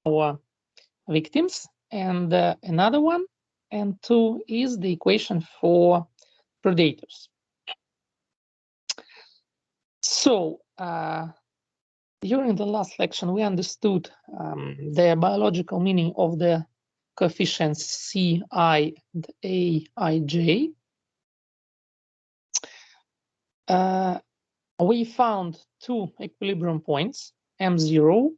our victims, and another one, and 2 is the equation for predators. So during the last lection, we understood the biological meaning of the coefficients Ci and Aij. We found 2 equilibrium points, M0,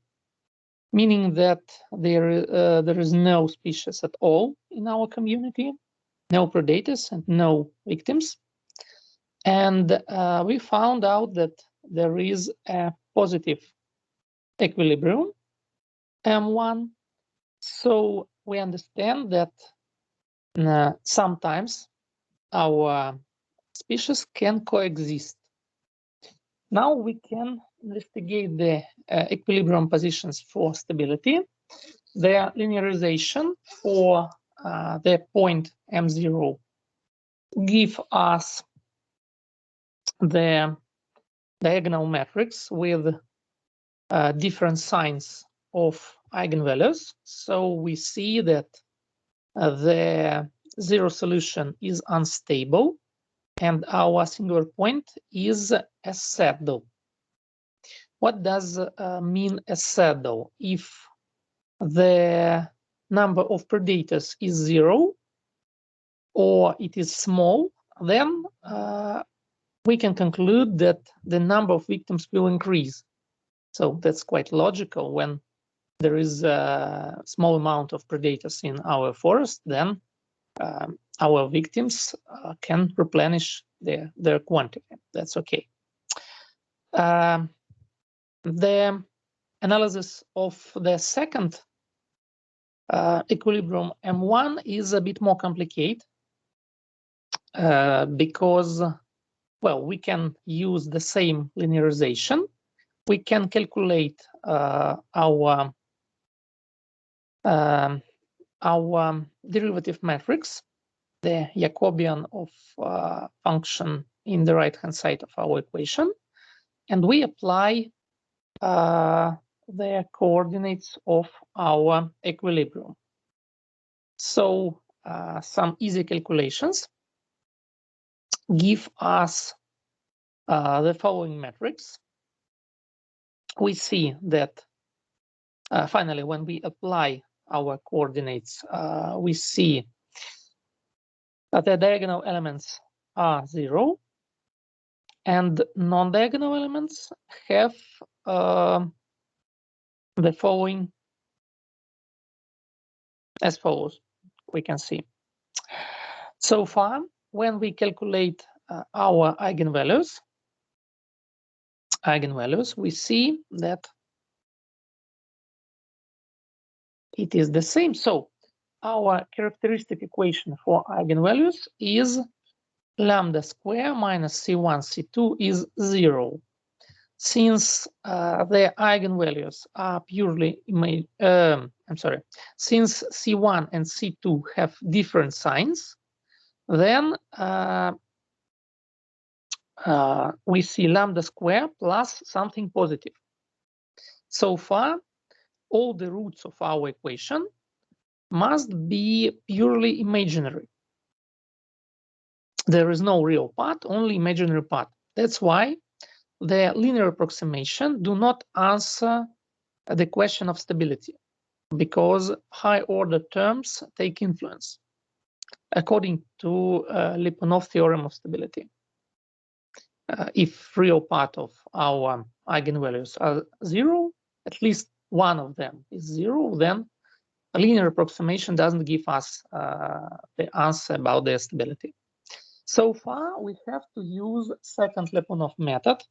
meaning that there is no species at all in our community, no predators and no victims. And we found out that there is a positive equilibrium, M1. So we understand that sometimes our species can coexist. Now we can investigate the equilibrium positions for stability. Their linearization for the point M0 give us the diagonal matrix with different signs of eigenvalues. So we see that the zero solution is unstable and our singular point is a saddle. What does mean a saddle? If the number of predators is 0 or it is small, then we can conclude that the number of victims will increase. So that's quite logical. When there is a small amount of predators in our forest, then our victims can replenish their quantity. That's okay. The analysis of the second equilibrium M1 is a bit more complicated because, well, we can use the same linearization. We can calculate our derivative matrix, the Jacobian of function in the right-hand side of our equation, and we apply the coordinates of our equilibrium. So some easy calculations give us the following matrix. We see that finally, when we apply our coordinates, we see that the diagonal elements are 0 and non-diagonal elements have the following as follows. We can see. So far, when we calculate our eigenvalues, we see that it is the same. So our characteristic equation for eigenvalues is lambda square minus C1, C2 is 0. Since the eigenvalues are purely, since C1 and C2 have different signs, then we see lambda square plus something positive. So far, all the roots of our equation must be purely imaginary. There is no real part, only imaginary part. That's why the linear approximation do not answer the question of stability, because high order terms take influence, according to Lyapunov theorem of stability. If real part of our eigenvalues are 0, at least one of them is 0, then a linear approximation doesn't give us the answer about their stability. So far, we have to use second Lyapunov method.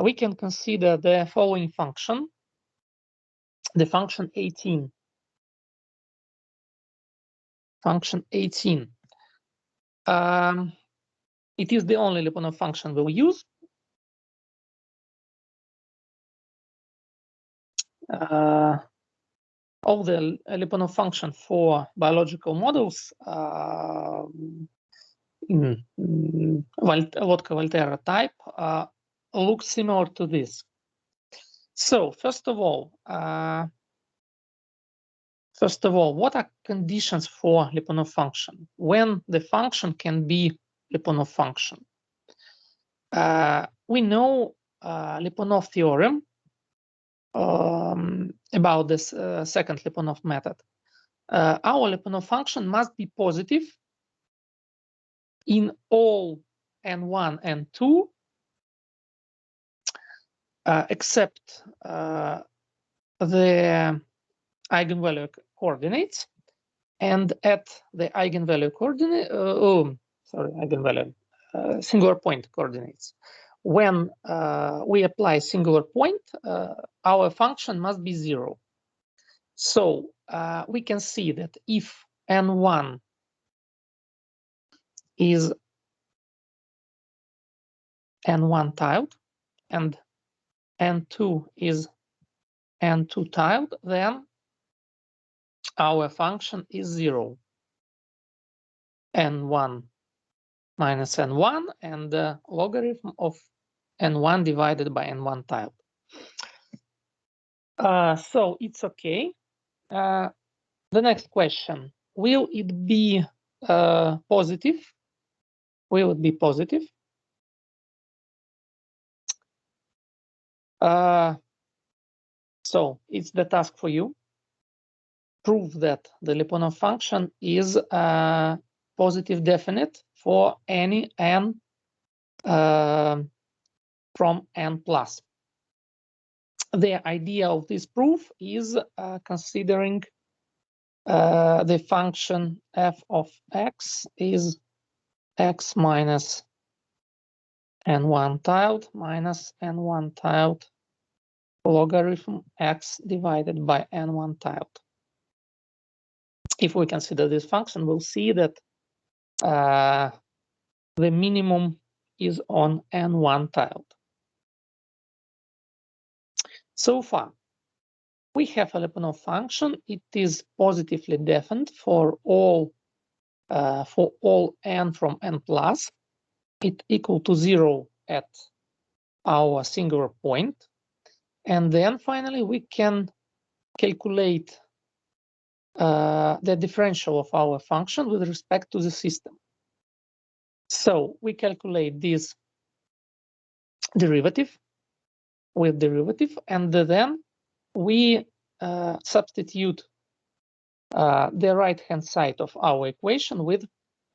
We can consider the following function, the function 18. Function 18. It is the only Lyapunov function we'll use. All the Lyapunov function for biological models in Lotka-Volterra type looks similar to this. So first of all, First of all, what are conditions for Lyapunov function? When the function can be Lyapunov function? We know Lyapunov theorem about this second Lyapunov method. Our Lyapunov function must be positive in all n1 and 2 except the eigenvalue coordinates, and at the eigenvalue coordinate, eigenvalue, singular point coordinates. When we apply singular point, our function must be 0. So we can see that if n1 is n1 tiled and n2 is n2 tiled, then our function is 0. n1 minus n1 and the logarithm of n1 divided by n1 tiled. So it's okay. The next question, will it be positive? Will it be positive? So it's the task for you. Prove that the Lyapunov function is positive definite for any n from n plus. The idea of this proof is considering the function f of x is x minus n1 tiled minus n1 tiled logarithm x divided by n1 tiled. If we consider this function, we'll see that the minimum is on n1 tiled. So far, we have a Lyapunov function. It is positively defined for all n from n plus. It equal to 0 at our singular point. And then finally, we can calculate the differential of our function with respect to the system. So we calculate this derivative with derivative, and then we substitute the right-hand side of our equation with,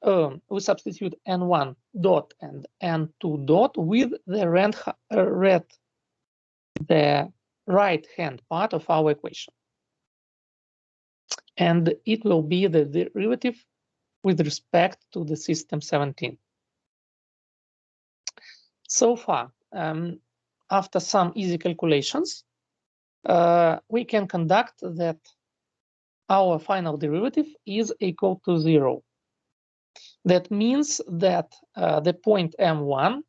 we substitute n1 dot and n2 dot with the right-hand part of our equation. And it will be the derivative with respect to the system 17. So far, after some easy calculations, we can conduct that our final derivative is equal to 0. That means that the point M1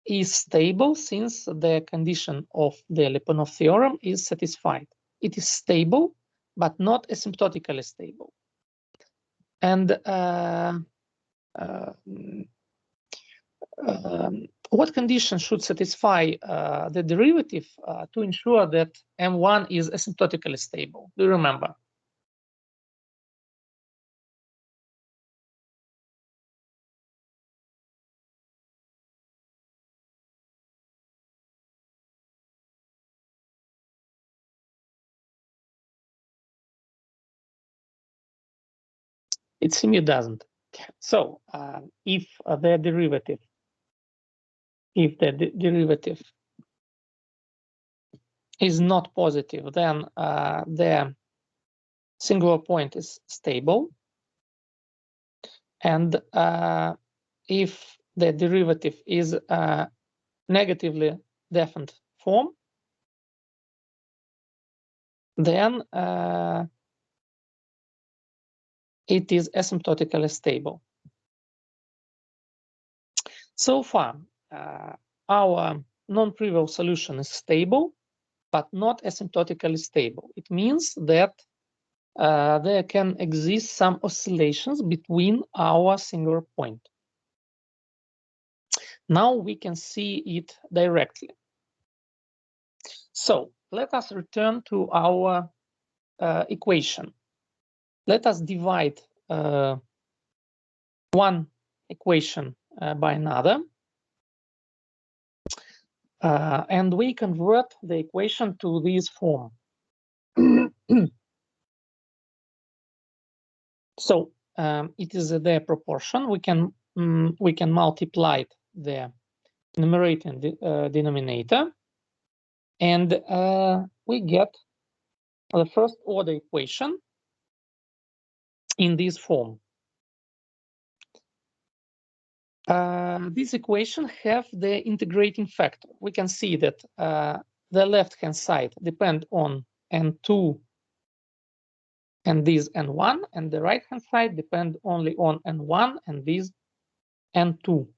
is stable since the condition of the Lyapunov theorem is satisfied. It is stable, but not asymptotically stable. And what condition should satisfy the derivative to ensure that M1 is asymptotically stable? Do you remember? It seems it doesn't. So if the derivative is not positive, then the singular point is stable. And if the derivative is negatively defined form, then it is asymptotically stable. So far, our non-trivial solution is stable, but not asymptotically stable. It means that there can exist some oscillations between our singular point. Now we can see it directly. So let us return to our equation. let us divide one equation by another, and we convert the equation to this form. So it is the proportion. We can multiply the numerator and denominator, and we get the first order equation in this form. This equation have the integrating factor. We can see that the left-hand side depend on n2 and this n1, and the right-hand side depend only on n1 and this n2.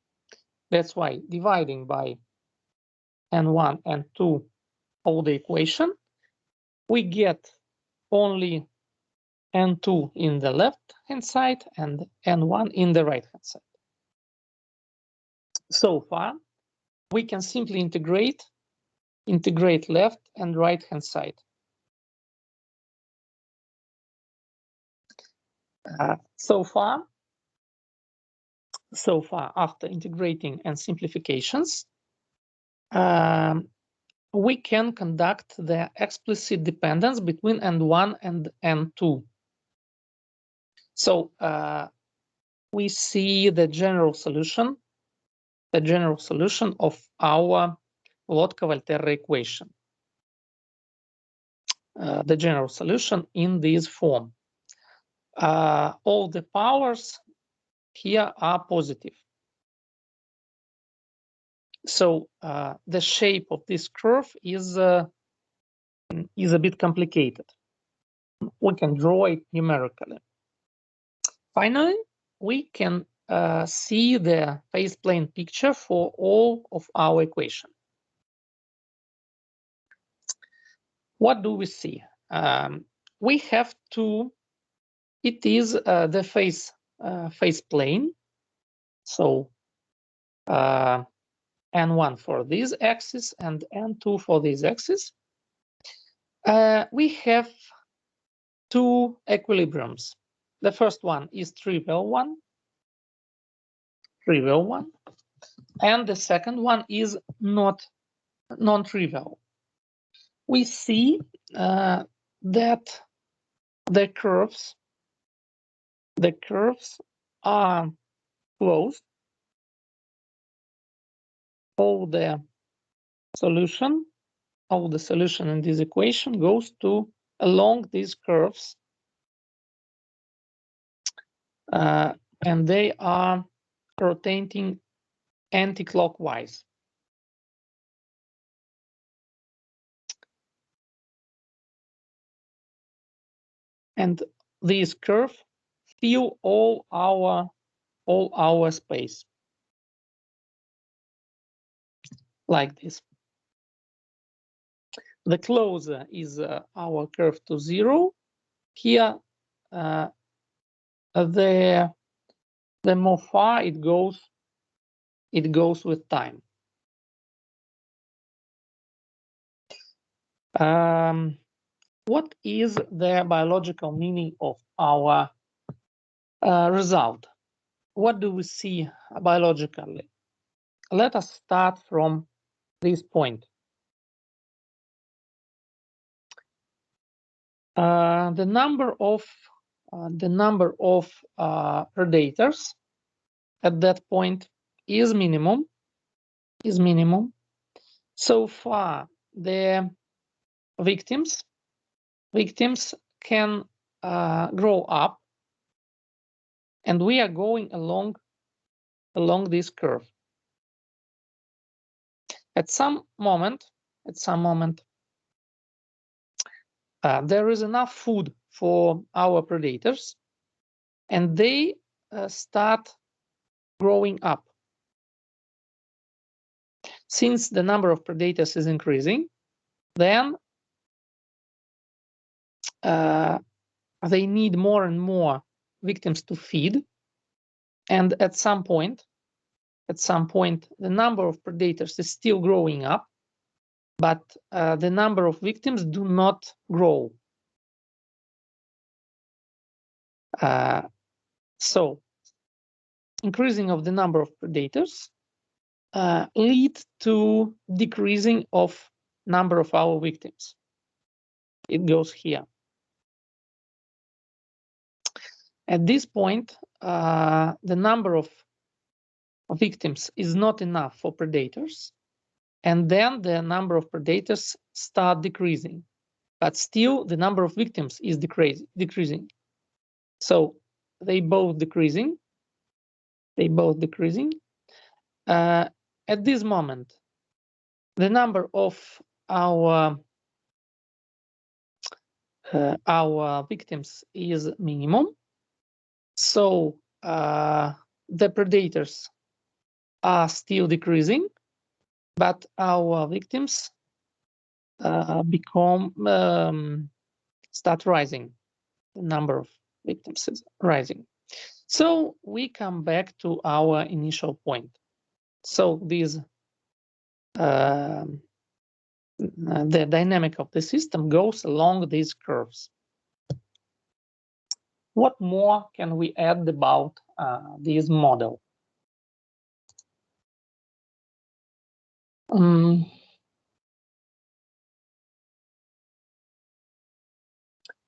That's why dividing by n1 and 2 of the equation, we get only n2 in the left-hand side and n1 in the right-hand side. So far, we can simply integrate left and right-hand side. So far, after integrating and simplifications, we can conduct the explicit dependence between n1 and n2. So we see the general solution of our Lotka-Volterra equation. The general solution in this form. All the powers here are positive. So the shape of this curve is a bit complicated. We can draw it numerically. Finally, we can see the phase plane picture for all of our equation. What do we see? We have to. It is the phase plane. So n1 for this axis and n2 for this axis. We have two equilibriums. The first one is trivial one, and the second one is not non-trivial. We see that the curves are closed. All the solution in this equation goes along these curves, and they are rotating anti-clockwise. And this curve fill all our space like this. The closer is our curve to 0. Here, the more far it goes with time. What is the biological meaning of our result? What do we see biologically? Let us start from this point. The number of predators at that point is minimum. So far, the victims can grow up, and we are going along this curve. At some moment, there is enough food for our predators, and they start growing up. Since the number of predators is increasing, then they need more and more victims to feed, and at some point, the number of predators is still growing up, but the number of victims do not grow. So increasing of the number of predators lead to decreasing of number of our victims. It goes here. At this point, the number of victims is not enough for predators, and then the number of predators start decreasing, but still the number of victims is decreasing. So they both decreasing. At this moment, the number of our victims is minimum. So the predators are still decreasing, but our victims start rising. The number of victims is rising. So we come back to our initial point. So this the dynamic of the system goes along these curves. What more can we add about this model?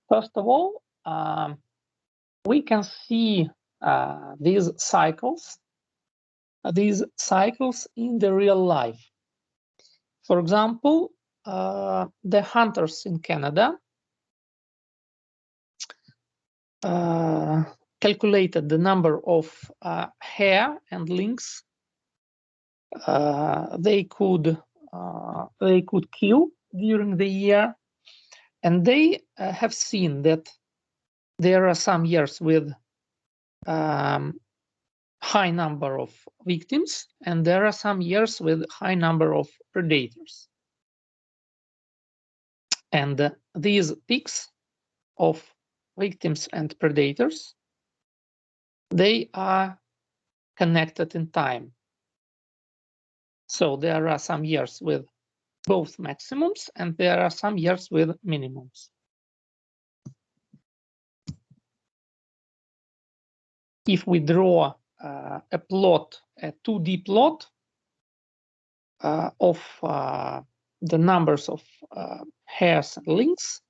First of all, we can see these cycles in the real life. For example, the hunters in Canada calculated the number of hare and lynx they could kill during the year, and they have seen that there are some years with high number of victims, and there are some years with high number of predators. And these peaks of victims and predators, they are connected in time. So there are some years with both maximums, and there are some years with minimums. If we draw a plot, a 2D plot of the numbers of hares and lynx,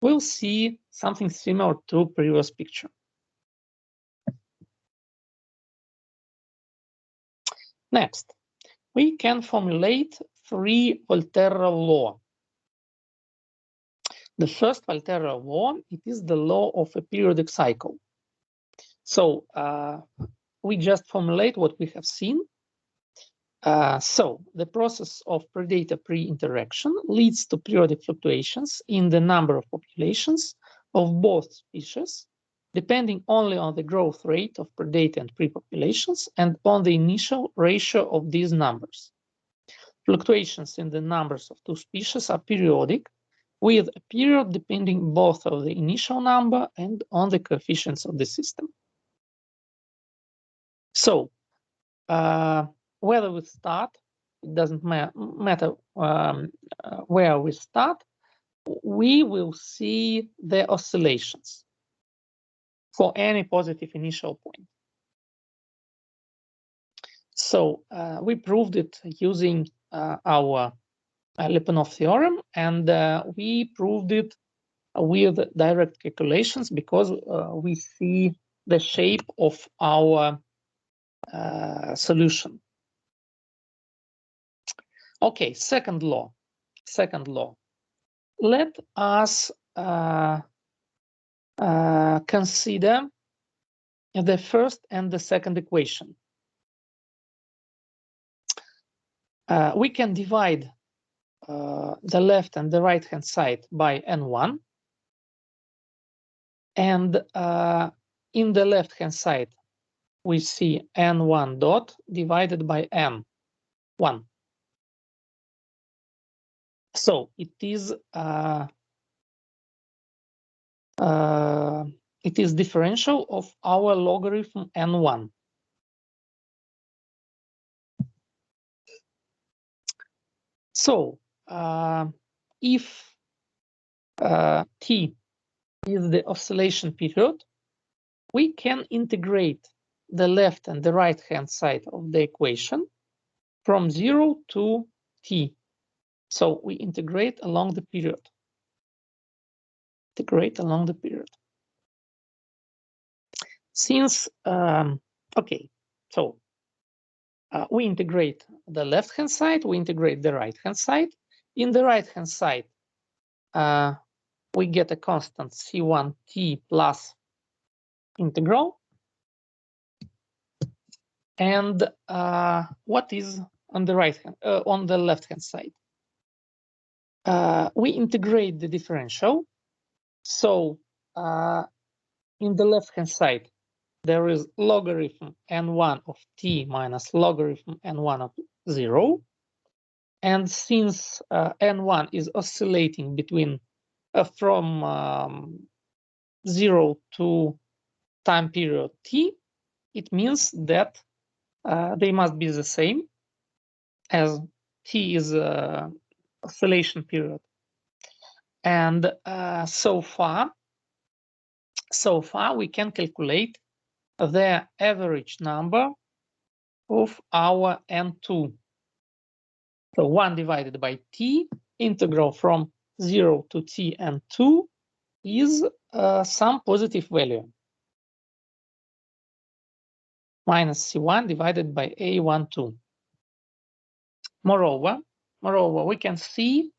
we'll see something similar to previous picture. Next, we can formulate 3 Volterra law. The first Volterra law, it is the law of a periodic cycle. So we just formulate what we have seen. So the process of predator-prey interaction leads to periodic fluctuations in the number of populations of both species, depending only on the growth rate of predator and prey populations and on the initial ratio of these numbers. Fluctuations in the numbers of two species are periodic, with a period depending both on the initial number and on the coefficients of the system. So whether we start, it doesn't matter where we start, we will see the oscillations for any positive initial point. So we proved it using our Lyapunov theorem, and we proved it with direct calculations because we see the shape of our solution. Okay, second law. Let us consider the first and the second equation. We can divide the left and the right hand side by n1, and in the left hand side we see n1 dot divided by n1. So it is differential of our logarithm n1. So if t is the oscillation period, we can integrate the left and the right hand side of the equation from 0 to t. So we integrate along the period. Integrate along the period. Since, okay, so we integrate the left hand side, we integrate the right hand side. In the right hand side, we get a constant c1t plus integral. And what is on the right hand, on the left hand side? We integrate the differential. So in the left hand side, there is logarithm n1 of t minus logarithm n1 of 0. And since n1 is oscillating between from 0 to time period t, it means that they must be the same, as t is oscillation period. And so far we can calculate the average number of our n2. So 1 divided by t, integral from 0 to t n2 is some positive value, minus c1 divided by a12. Moreover, we can see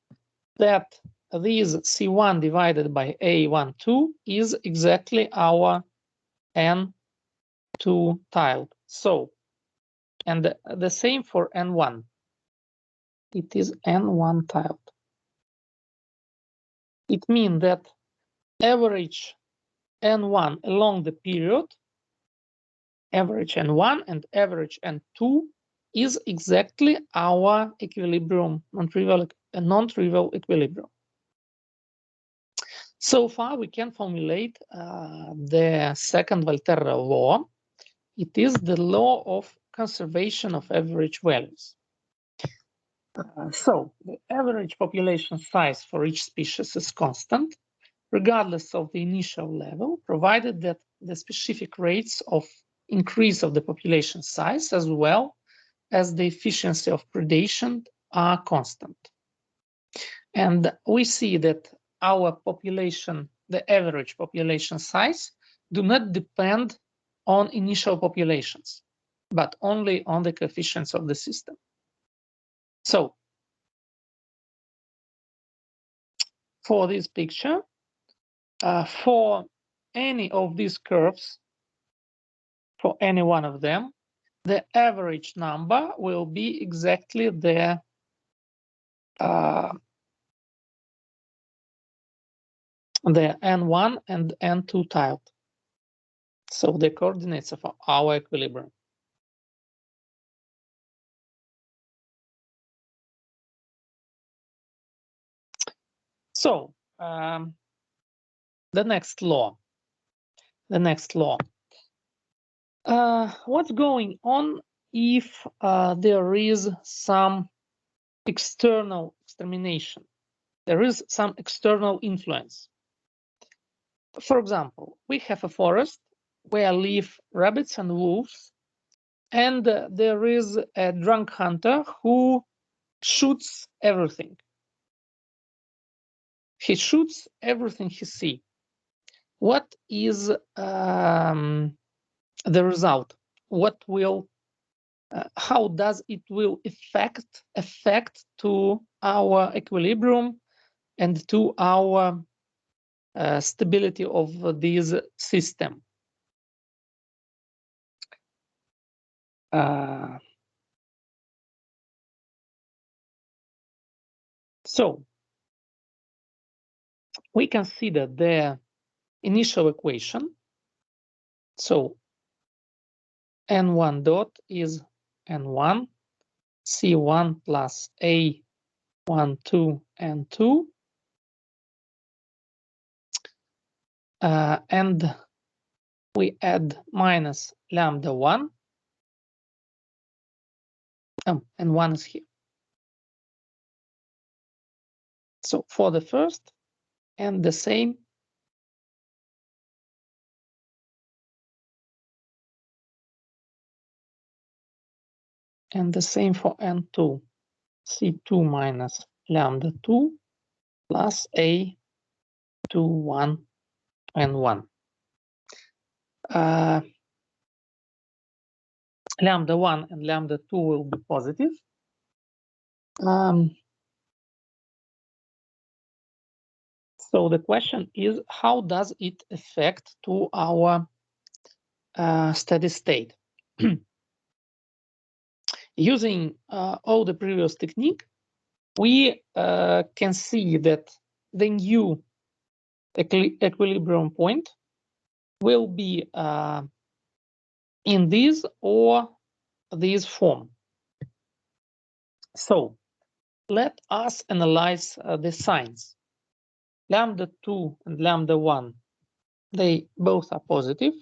that this c1 divided by a12 is exactly our n2 tiled. So, and the same for n1. It is n1 tiled. It means that average n1 along the period, average n1 and average n2 is exactly our equilibrium, non-trivial equilibrium. So far, we can formulate the second Volterra law. It is the law of conservation of average values. So the average population size for each species is constant, regardless of the initial level, provided that the specific rates of increase of the population size as well as the efficiency of predation are constant. And we see that our population, the average population size, do not depend on initial populations, but only on the coefficients of the system. So for this picture, for any of these curves, for any one of them, the average number will be exactly the n1 and n2 tiled. So the coordinates of our equilibrium. So the next law. What's going on if there is some external extermination? There is some external influence. For example, we have a forest where live rabbits and wolves, and there is a drunk hunter who shoots everything. He shoots everything he sees. What is the result? What will, how does it will affect to our equilibrium and to our stability of this system? So we consider the initial equation. So n1 dot is n1 c1 plus a12 n2, and we add minus lambda 1, and 1 is here. So for the first, and the same and the same for N2, C2 minus lambda 2 plus A2 1 and 1. Lambda 1 and lambda 2 will be positive. So the question is, how does it affect to our steady state? Using all the previous technique, we can see that the new equilibrium point will be in this or this form. So let us analyze the signs. Lambda 2 and lambda 1, they both are positive.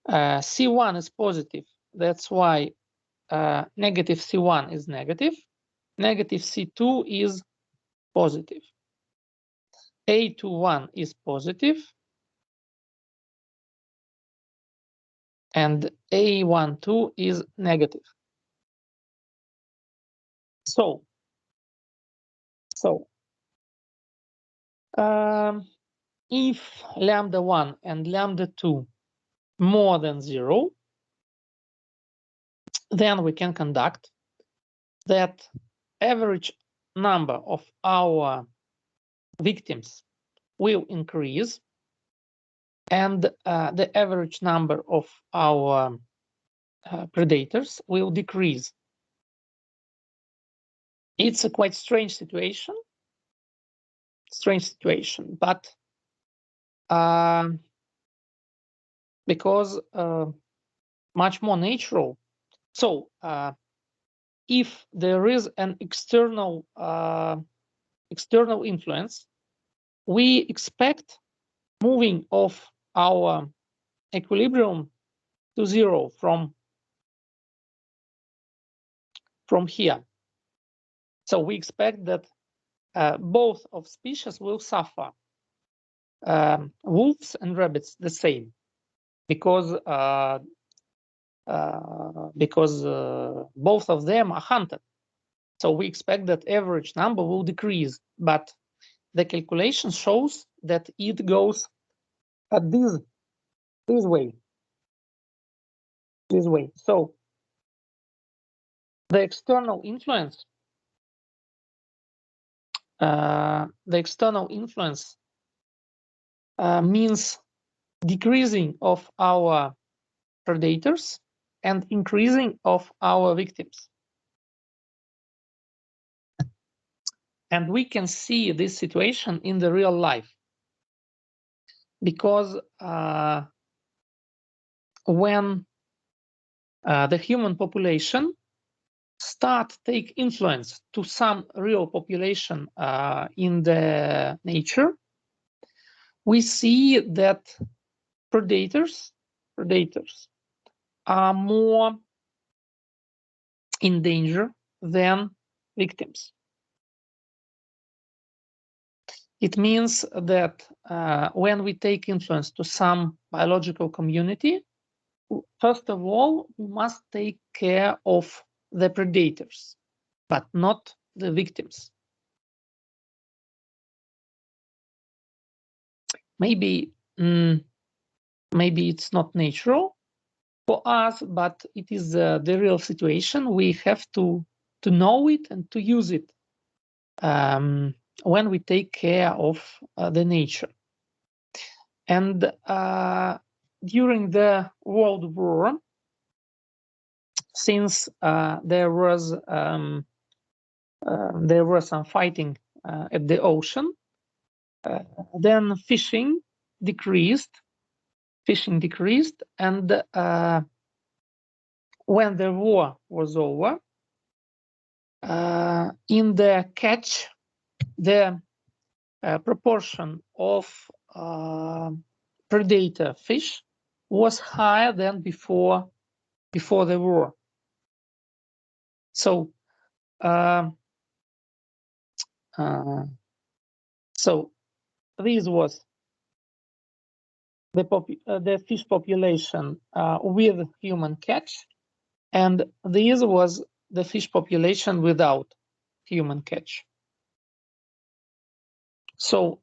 C1 is positive. That's why negative C1 is negative. Negative C2 is positive. A21 is positive. And A12 is negative. So if lambda 1 and lambda 2 more than 0, then we can conduct that average number of our victims will increase and the average number of our predators will decrease. It's a quite strange situation, but because much more natural. So if there is an external influence, we expect moving of our equilibrium to 0 from here. So we expect that both of species will suffer. Wolves and rabbits the same, because both of them are hunted. So we expect that average number will decrease, but the calculation shows that it goes at this way. So the external influence means decreasing of our predators and increasing of our victims. And we can see this situation in the real life, because when the human population take influence to some real population in the nature, we see that predators are more in danger than victims. It means that when we take influence to some biological community, first of all, we must take care of the predators, but not the victims. Maybe it's not natural for us, but it is the real situation. We have to know it and to use it when we take care of the nature. And during the World War, since there was some fighting at the ocean, then fishing decreased, and when the war was over, in the catch, the proportion of predator fish was higher than before the war. So this was the fish population with human catch, And this was the fish population without human catch. So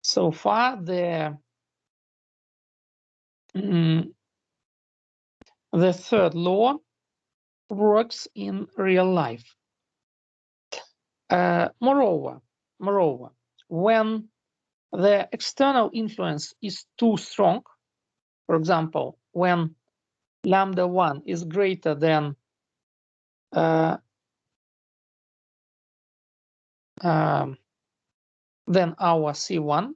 so far the third law works in real life. Moreover, when the external influence is too strong, for example, when lambda 1 is greater than our C1,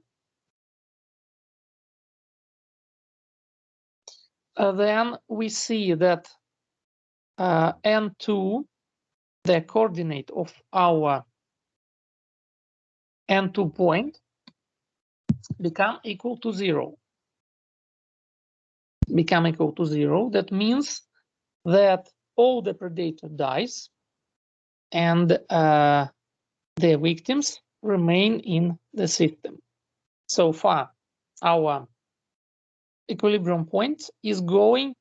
then we see that N2, the coordinate of our N2 point, become equal to 0. That means that all the predator dies and the victims remain in the system. So far, our equilibrium point is going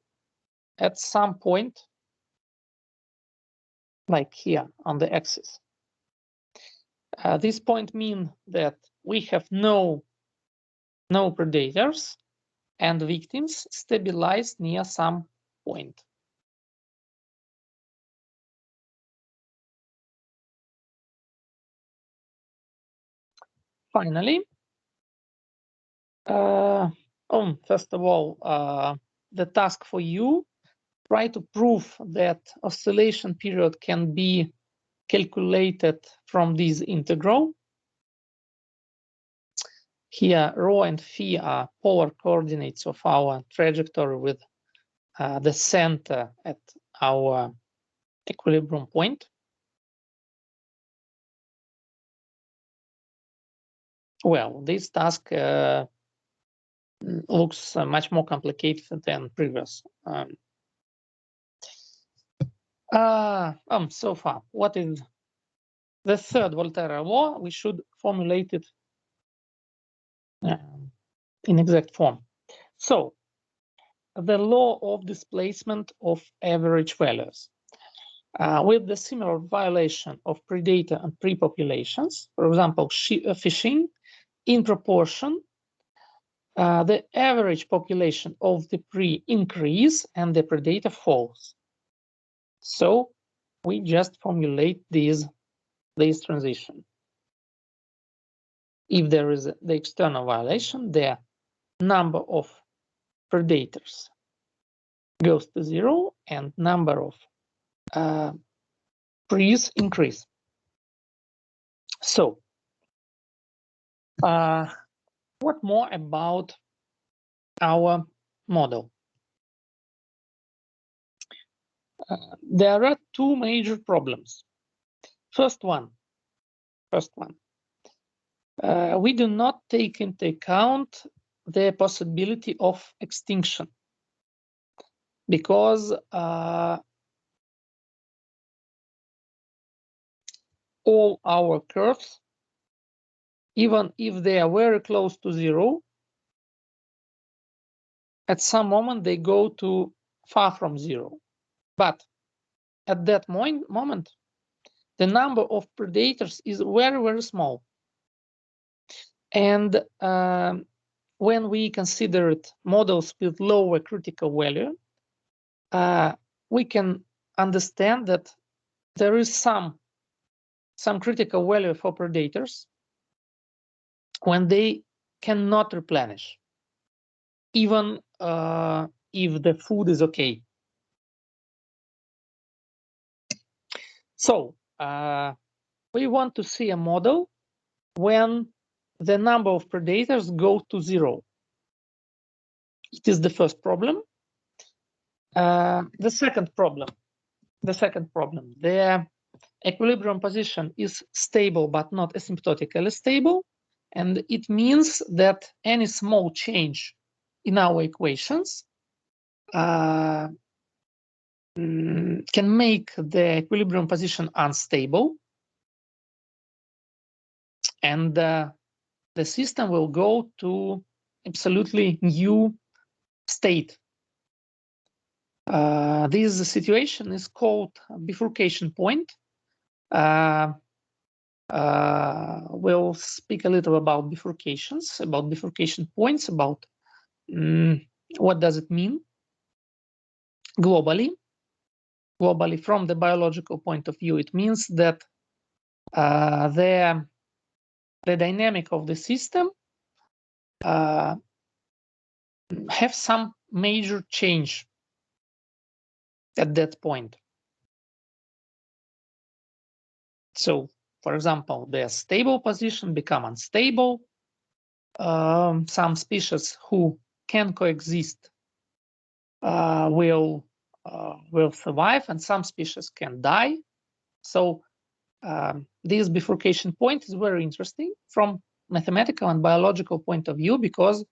at some point like here on the axis. This point means that we have no predators and victims stabilized near some point. Finally, first of all, the task for you, try to prove that oscillation period can be calculated from this integral. Here, rho and phi are polar coordinates of our trajectory with the center at our equilibrium point. Well, this task looks much more complicated than previous. So far, what is the third Volterra law? We should formulate it in exact form. So, the law of displacement of average values. With the similar violation of predator and pre-populations, for example, fishing, in proportion, the average population of the pre increase and the predator falls. So we just formulate this transition. If there is the external violation, the number of predators goes to 0 and number of pre's increase. So what more about our model? There are two major problems. First one, we do not take into account the possibility of extinction because all our curves, even if they are very close to 0, at some moment they go to far from 0. But at that moment, the number of predators is very, very small. And when we considered models with lower critical value, we can understand that there is some critical value for predators when they cannot replenish, even if the food is okay. So we want to see a model when the number of predators go to 0. It is the first problem. The second problem, the equilibrium position is stable but not asymptotically stable, and it means that any small change in our equations can make the equilibrium position unstable, and the system will go to absolutely new state. This situation is called bifurcation point. We'll speak a little about bifurcations, about bifurcation points, about what does it mean globally. Globally, from the biological point of view, it means that the dynamic of the system have some major change at that point. So, for example, the stable position become unstable. Some species who can coexist will survive, and some species can die. So this bifurcation point is very interesting from mathematical and biological point of view, because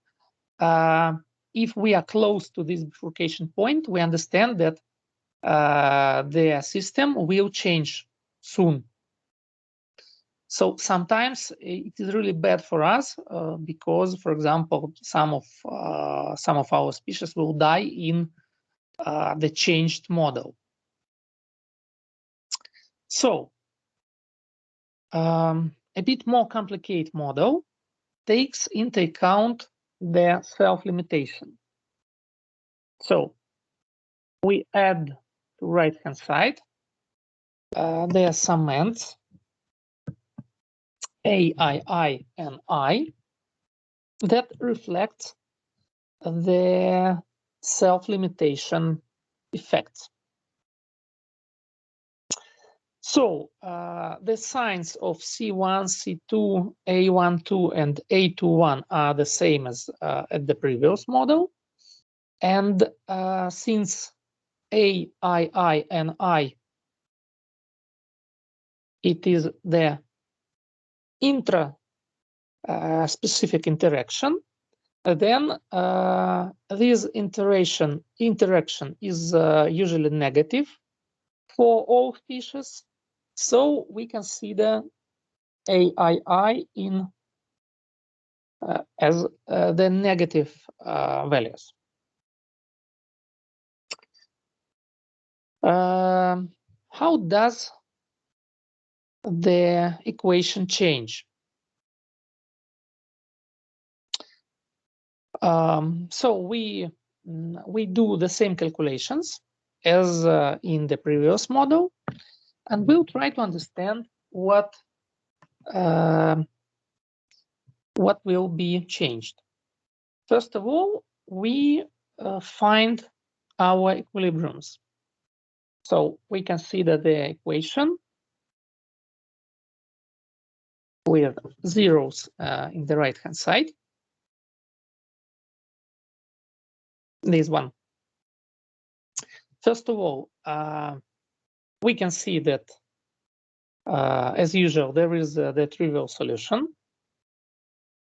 if we are close to this bifurcation point, we understand that the system will change soon. So sometimes it is really bad for us because, for example, some of our species will die in the changed model. So a bit more complicated model takes into account the self-limitation. So we add to right-hand side the summands A, I, and I that reflect the self-limitation effects. So the signs of C1, C2, A12, and A21 are the same as at the previous model. And since A, I, and I, it is the intra-specific interaction, then this interaction is usually negative for all species. So we consider AII in as the negative values. How does the equation change? So we do the same calculations as in the previous model, and we'll try to understand what will be changed. First of all, we find our equilibriums. So we consider the equation with zeros in the right-hand side. This one. First of all, we can see that, as usual, there is the trivial solution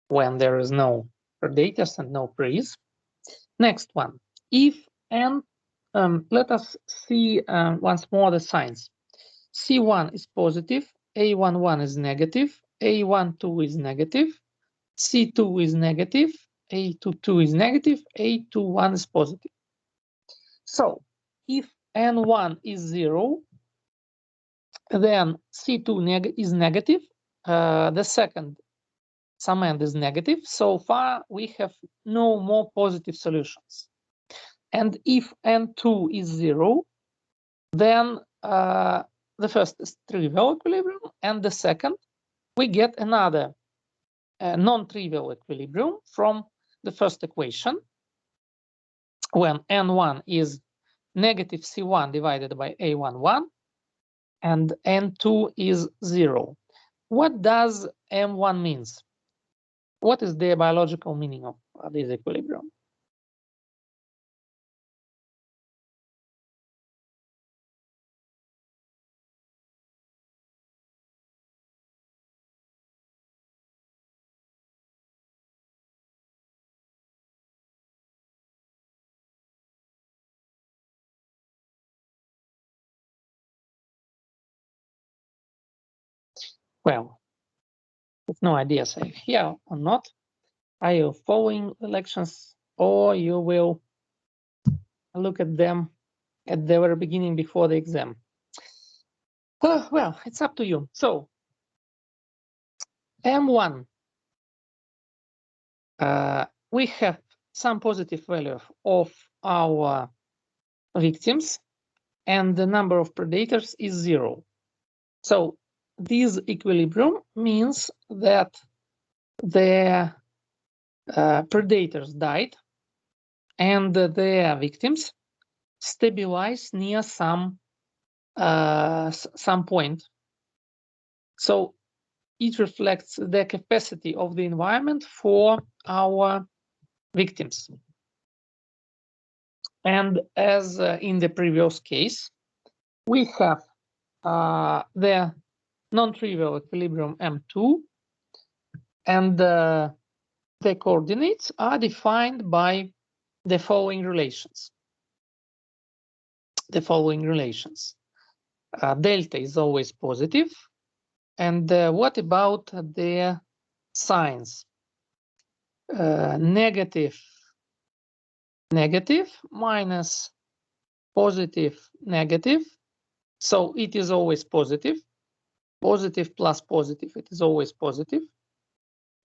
when there is no predators and no preys. Next one, if n, let us see once more the signs. C1 is positive, A11 is negative, A12 is negative, C2 is negative, A22 is negative, A21 is positive. So if N1 is 0, then C2 is negative. The second summand is negative. So far, we have no more positive solutions. And if N2 is 0, then the first is trivial equilibrium, and the second, we get another non-trivial equilibrium from the first equation, when N1 is negative C1 divided by A11, and N2 is 0. What does M1 means? What is the biological meaning of this equilibrium? Well, with no idea say here or not. Are you following the lections, or you will look at them at the very beginning before the exam? Well, it's up to you. So M1, we have some positive value of our victims, and the number of predators is 0. So this equilibrium means that the predators died and their victims stabilize near some point. So it reflects the capacity of the environment for our victims. And as in the previous case, we have the non-trivial equilibrium M2, and the coordinates are defined by the following relations. Delta is always positive. And what about the signs? Negative minus positive negative. So it is always positive. Positive plus positive, it is always positive.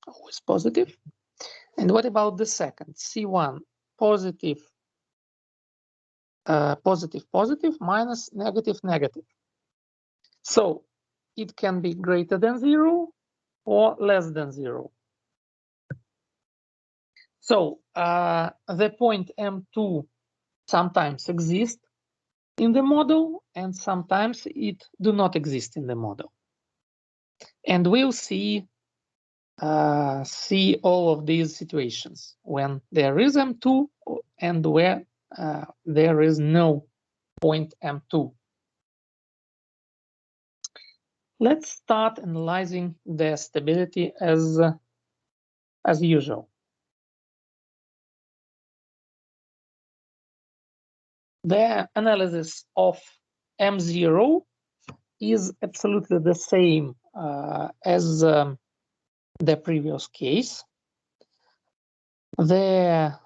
Always positive. And what about the second? C1, positive, positive minus negative. So it can be greater than 0 or less than 0. So the point M2 sometimes exists in the model, and sometimes it do not exist in the model. And we'll see all of these situations when there is M2 and where there is no point M2. Let's start analyzing the stability as usual. The analysis of M0 is absolutely the same as the previous case. The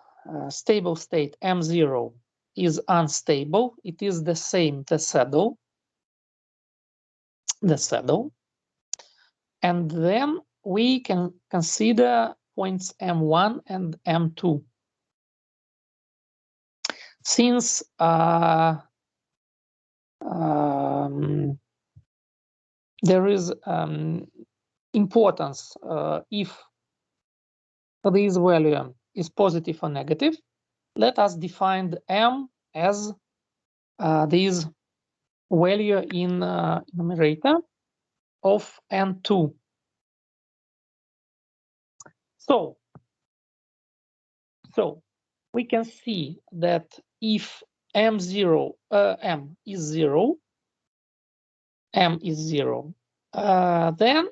stable state M0 is unstable. It is the same, the saddle. And then we can consider points M1 and M2. Since there is importance if this value is positive or negative, let us define M as this value in numerator of N2. So we can see that if M is 0, then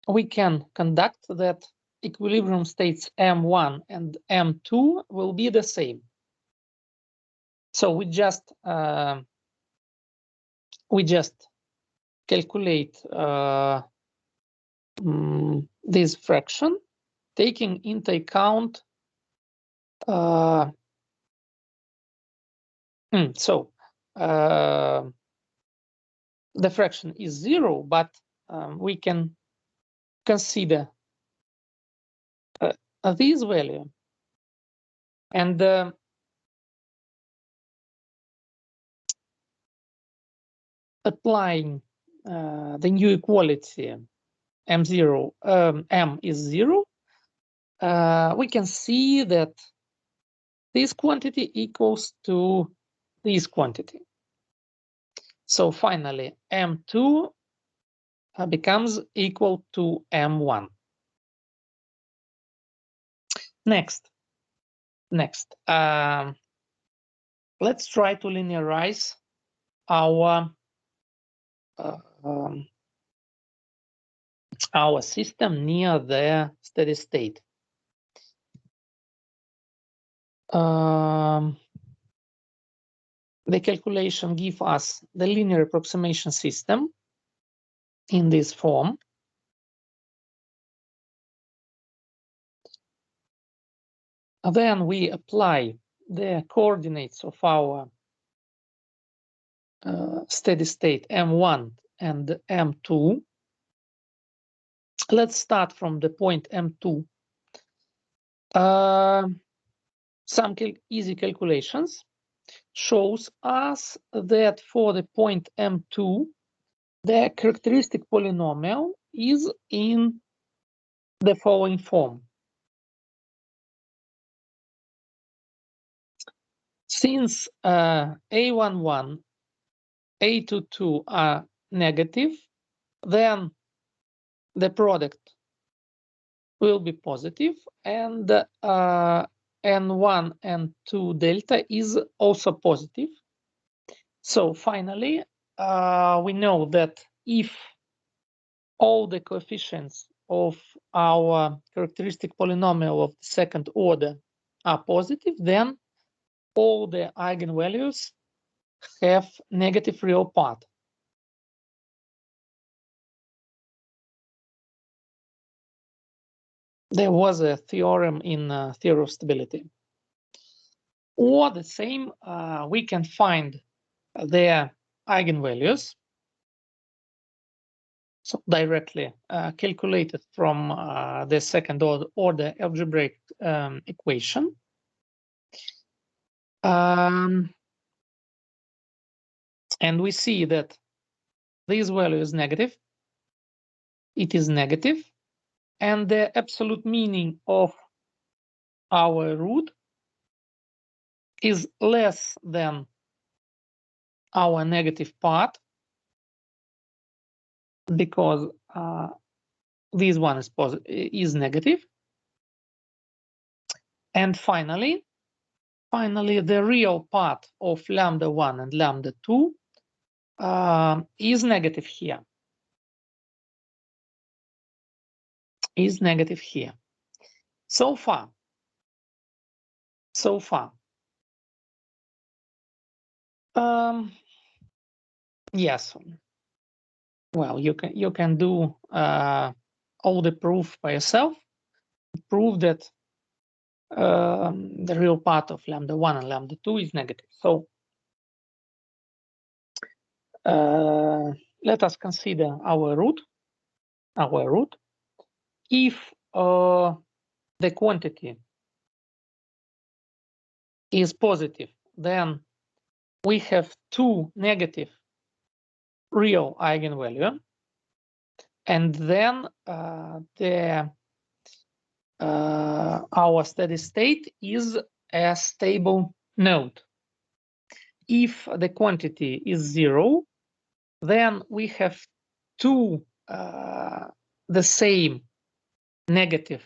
we can conduct that equilibrium states M1 and M2 will be the same. So we just calculate this fraction, taking into account the fraction is 0, but we can consider this value, and applying the new equality M0, M is 0, we can see that this quantity equals to this quantity. So finally, M2 becomes equal to M1. Next, let's try to linearize our system near the steady state. The calculation gives us the linear approximation system in this form. Then we apply the coordinates of our steady state M1 and M2. Let's start from the point M2. Some easy calculations shows us that for the point M2, the characteristic polynomial is in the following form. Since A11, A22 are negative, then the product will be positive, and N1 and 2 delta is also positive. So finally, we know that if all the coefficients of our characteristic polynomial of the second order are positive, then all the eigenvalues have negative real part. There was a theorem in theory of stability. Or the same, we can find their eigenvalues, so directly calculated from the second order algebraic equation. And we see that this value is negative. It is negative, and the absolute meaning of our root is less than our negative part, because this one is negative. And finally, the real part of lambda 1 and lambda 2 is negative here. Is negative here. So far. Yes. Well, you can do all the proof by yourself. Prove that the real part of lambda 1 and lambda 2 is negative. So let us consider our root. If the quantity is positive, then we have two negative real eigenvalue, and then our steady state is a stable node. If the quantity is 0, then we have two the same negative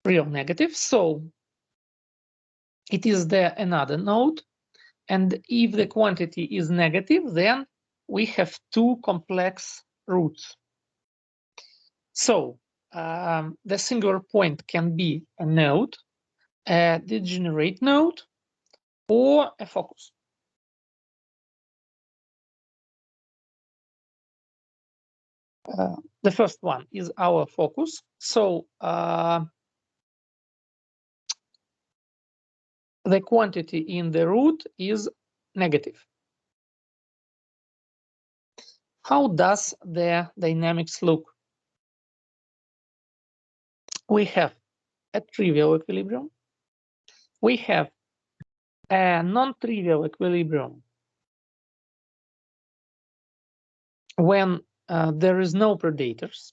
real negative, so it is there another node. And if the quantity is negative, then we have two complex roots. So the singular point can be a node, a degenerate node, or a focus. The first one is our focus. So the quantity in the root is negative. How does the dynamics look? We have a trivial equilibrium. We have a non-trivial equilibrium when there is no predators.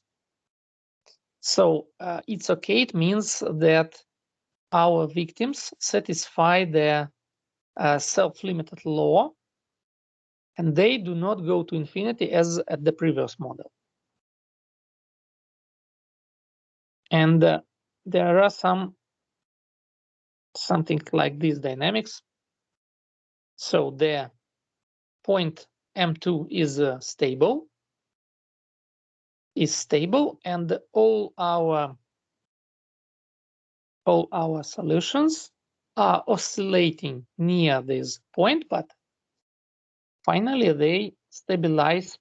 So it's okay. It means that our victims satisfy the self-limited law, and they do not go to infinity as at the previous model. And there are something like these dynamics. So the point M2 is stable, and all our solutions are oscillating near this point, but finally they stabilize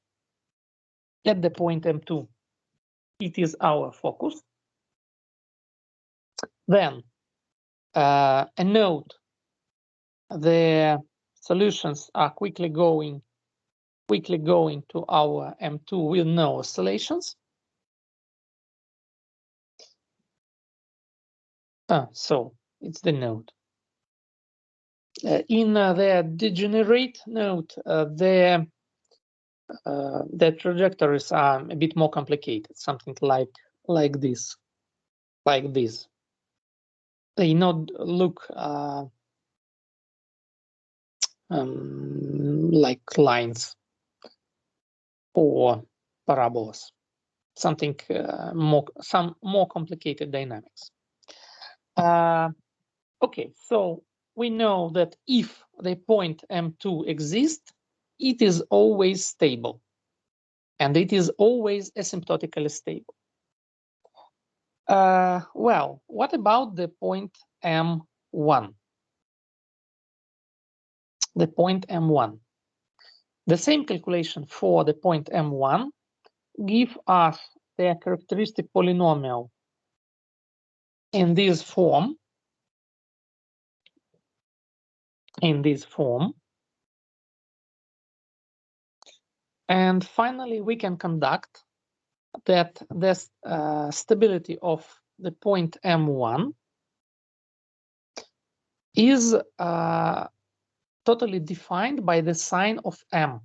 at the point M2. it is our focus. Then a note, the solutions are quickly going to our M2 with no oscillations. So it's the node. In the degenerate node, the trajectories are a bit more complicated, something like this, They not look like lines or parabolas, something some more complicated dynamics. Okay, so we know that if the point M2 exists, it is always stable, and it is always asymptotically stable. Well, what about the point M1? The point M1. The same calculation for the point M1 give us the characteristic polynomial in this form. And finally, we can conduct that the stability of the point M1 is totally defined by the sign of M.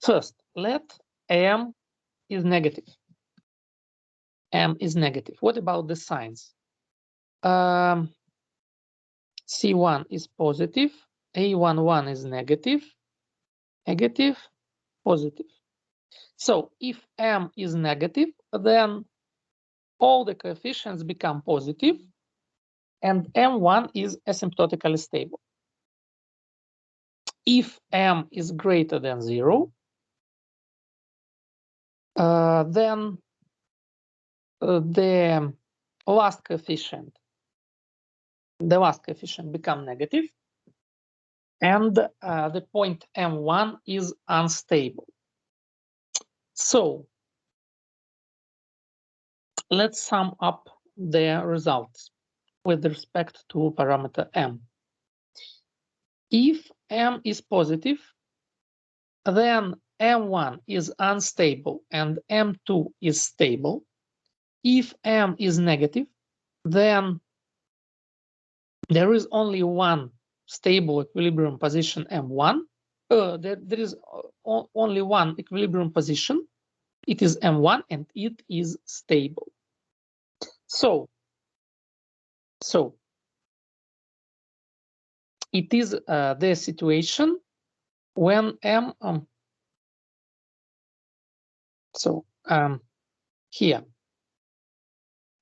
First, let M is negative. M is negative. What about the signs? C1 is positive, A11 is negative, positive. So if M is negative, then all the coefficients become positive, and M1 is asymptotically stable. If M is greater than 0, then the last coefficient become negative, and the point M1 is unstable. So let's sum up the results with respect to parameter M. If M is positive, then M1 is unstable and M2 is stable. If M is negative, then there is only one stable equilibrium position M1. There is only one equilibrium position. It is M1 and it is stable. So it is the situation when M. Here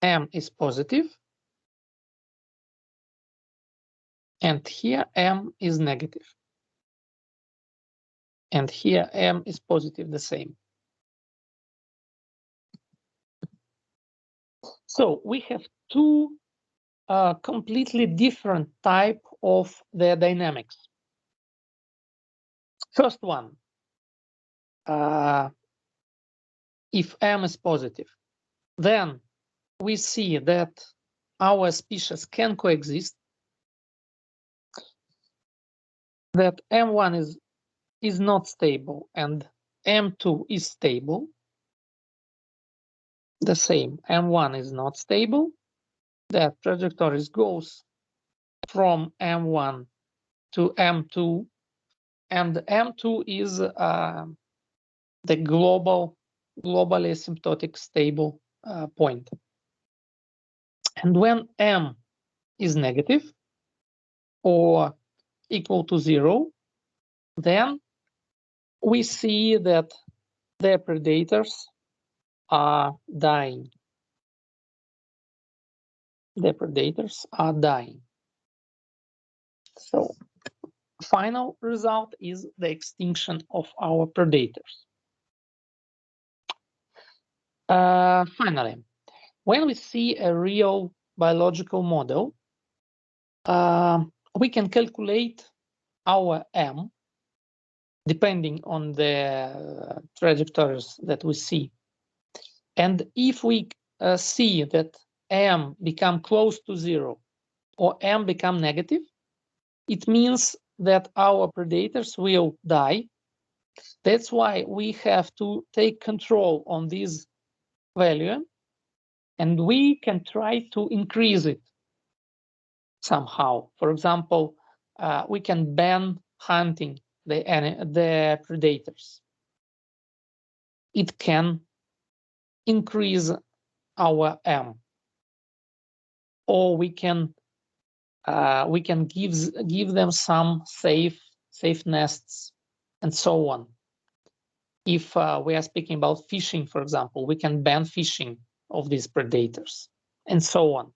M is positive, and here M is negative, and here M is positive, the same. So we have two completely different type of the dynamics. First one, if M is positive, then we see that our species can coexist, that M1 is not stable and M2 is stable. The same, M1 is not stable. The trajectory goes from M1 to M2, and M2 is the globally asymptotic stable point. And when M is negative or equal to 0, then we see that the predators are dying. The predators are dying. So final result is the extinction of our predators. Finally, when we see a real biological model, we can calculate our M depending on the trajectories that we see. And if we see that m become close to 0 or m become negative, it means that our predators will die. That's why we have to take control on this value, and we can try to increase it somehow. For example, we can ban hunting the predators. It can increase our M, or we can give them some safe nests and so on. If we are speaking about fishing, for example, we can ban fishing of these predators and so on.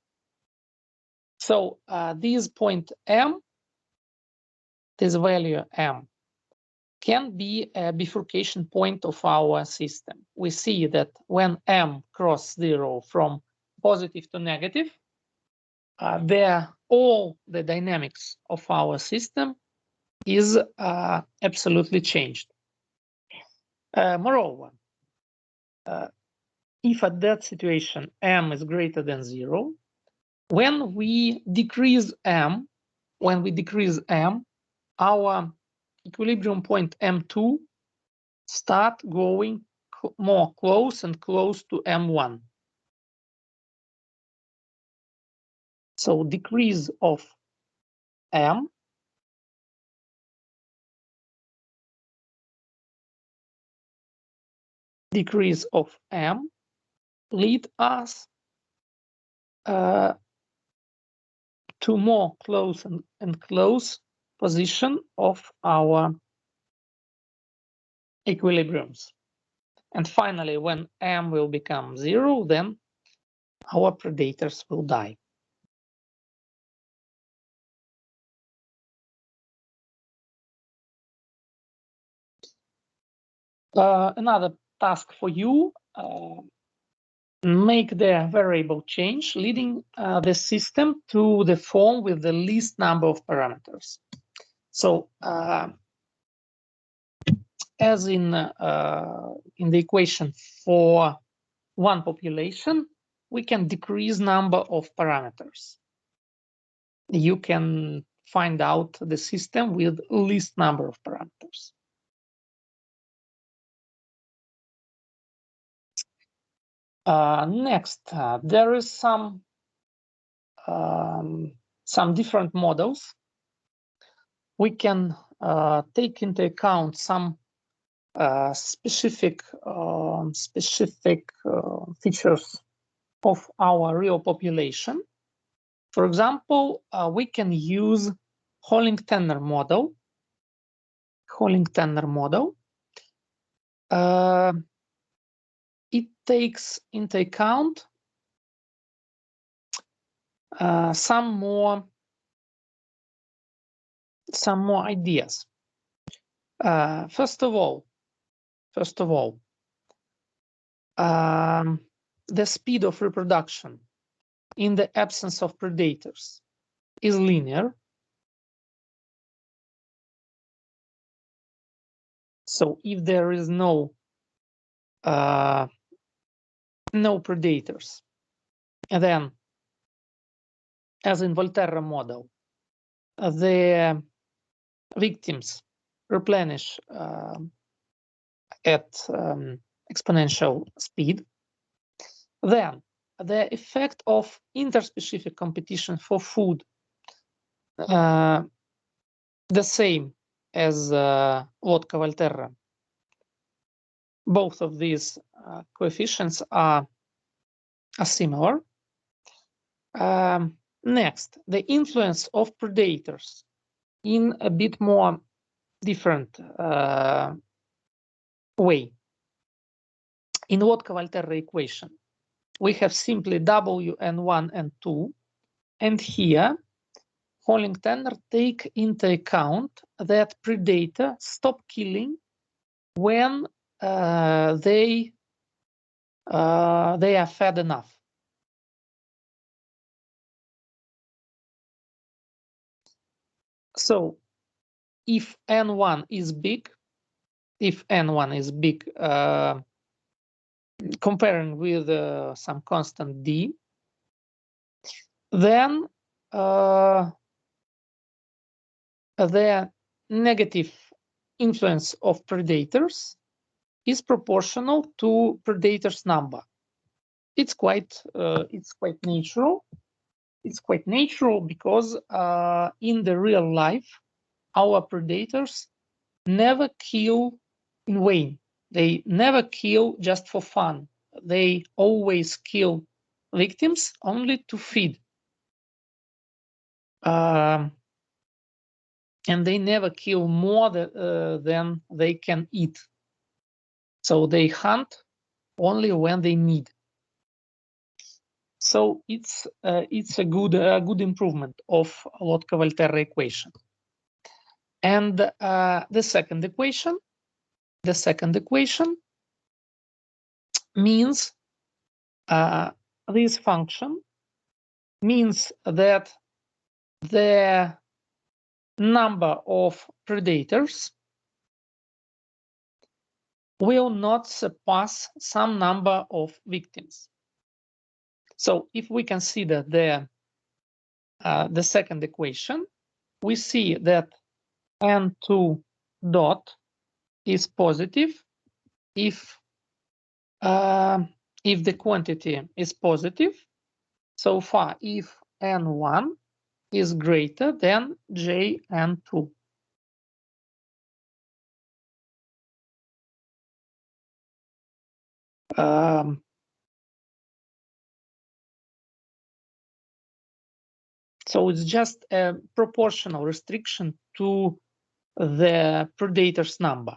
So this point M, this value M, can be a bifurcation point of our system. We see that when M cross 0 from positive to negative, all the dynamics of our system is absolutely changed. Moreover, if at that situation M is greater than 0, when we decrease M, our equilibrium point M2 start going more close and close to M1. So decrease of M lead us to more close and close position of our equilibriums. And finally, when M will become 0, then our predators will die. Another task for you, make the variable change, leading the system to the form with the least number of parameters. So as in the equation for one population, we can decrease number of parameters. You can find out the system with least number of parameters. Next, there is some different models. We can take into account some specific features of our real population. For example, we can use Holling-Tanner model. It takes into account some more ideas. First of all, the speed of reproduction in the absence of predators is linear. So if there is no predators, and then, as in Volterra model, the victims replenish at exponential speed, then the effect of interspecific competition for food, the same as Vodka Volterra. Both of these coefficients are similar. Next, the influence of predators in a bit more different way. In Vodka-Volterra equation, we have simply Wn1 and 2, and here Holling-Tanner take into account that predator stop killing when they are fed enough. So if N1 is big, if n1 is big, comparing with some constant d, then the negative influence of predators is proportional to predators number. It's quite natural. It's quite natural because in the real life, our predators never kill in vain. They never kill just for fun. They always kill victims only to feed. And they never kill more than they can eat. So they hunt only when they need. So it's a good improvement of Lotka-Volterra equation. And the second equation means this function means that the number of predators will not surpass some number of victims. So if we consider the second equation, we see that n2 dot is positive if the quantity is positive. So far, if n1 is greater than jn2. So it's just a proportional restriction to the predator's number.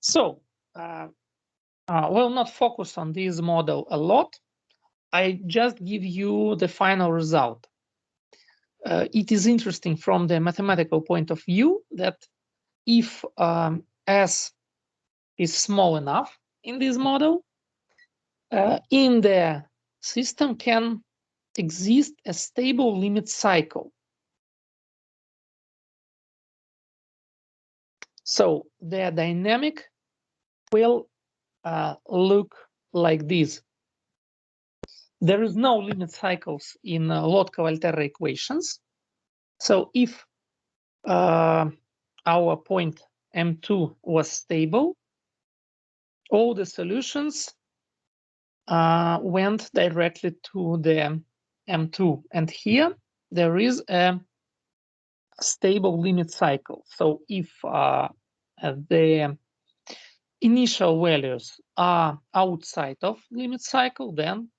So we'll not focus on this model a lot. I just give you the final result. It is interesting from the mathematical point of view that if S is small enough in this model, in the system can exist a stable limit cycle. So the dynamic will look like this. There is no limit cycles in Lotka-Volterra equations. So if our point M2 was stable, all the solutions went directly to the M2. And here there is a stable limit cycle. So if the initial values are outside of limit cycle, then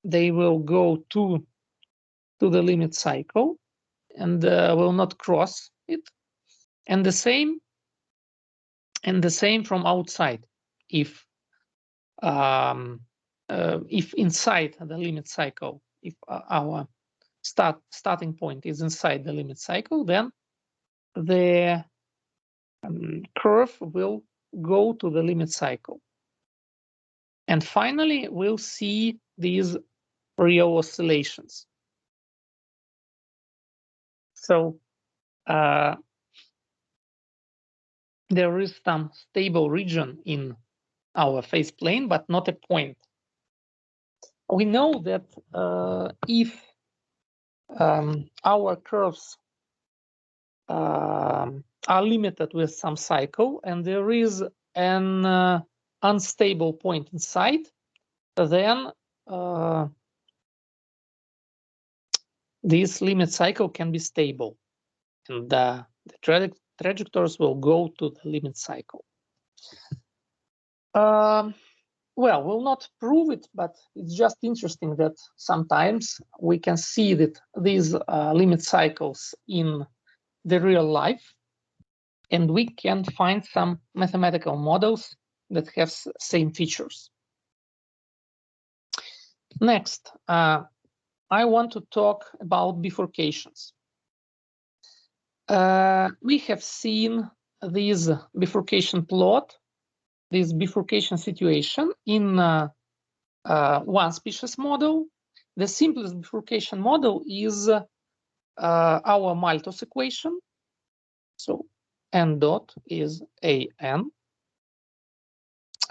they will go to the limit cycle and will not cross it. And the same from outside. If inside the limit cycle, if our starting point is inside the limit cycle, then the curve will go to the limit cycle. And finally, we'll see these real oscillations. So there is some stable region in our phase plane, but not a point. We know that if our curves are limited with some cycle and there is an unstable point inside, then this limit cycle can be stable and the trajectories will go to the limit cycle. Well, we'll not prove it, but it's just interesting that sometimes we can see that these limit cycles in the real life, and we can find some mathematical models that have same features. Next, I want to talk about bifurcations. We have seen this bifurcation plot, this bifurcation situation in one species model. The simplest bifurcation model is our Malthus equation. So n dot is an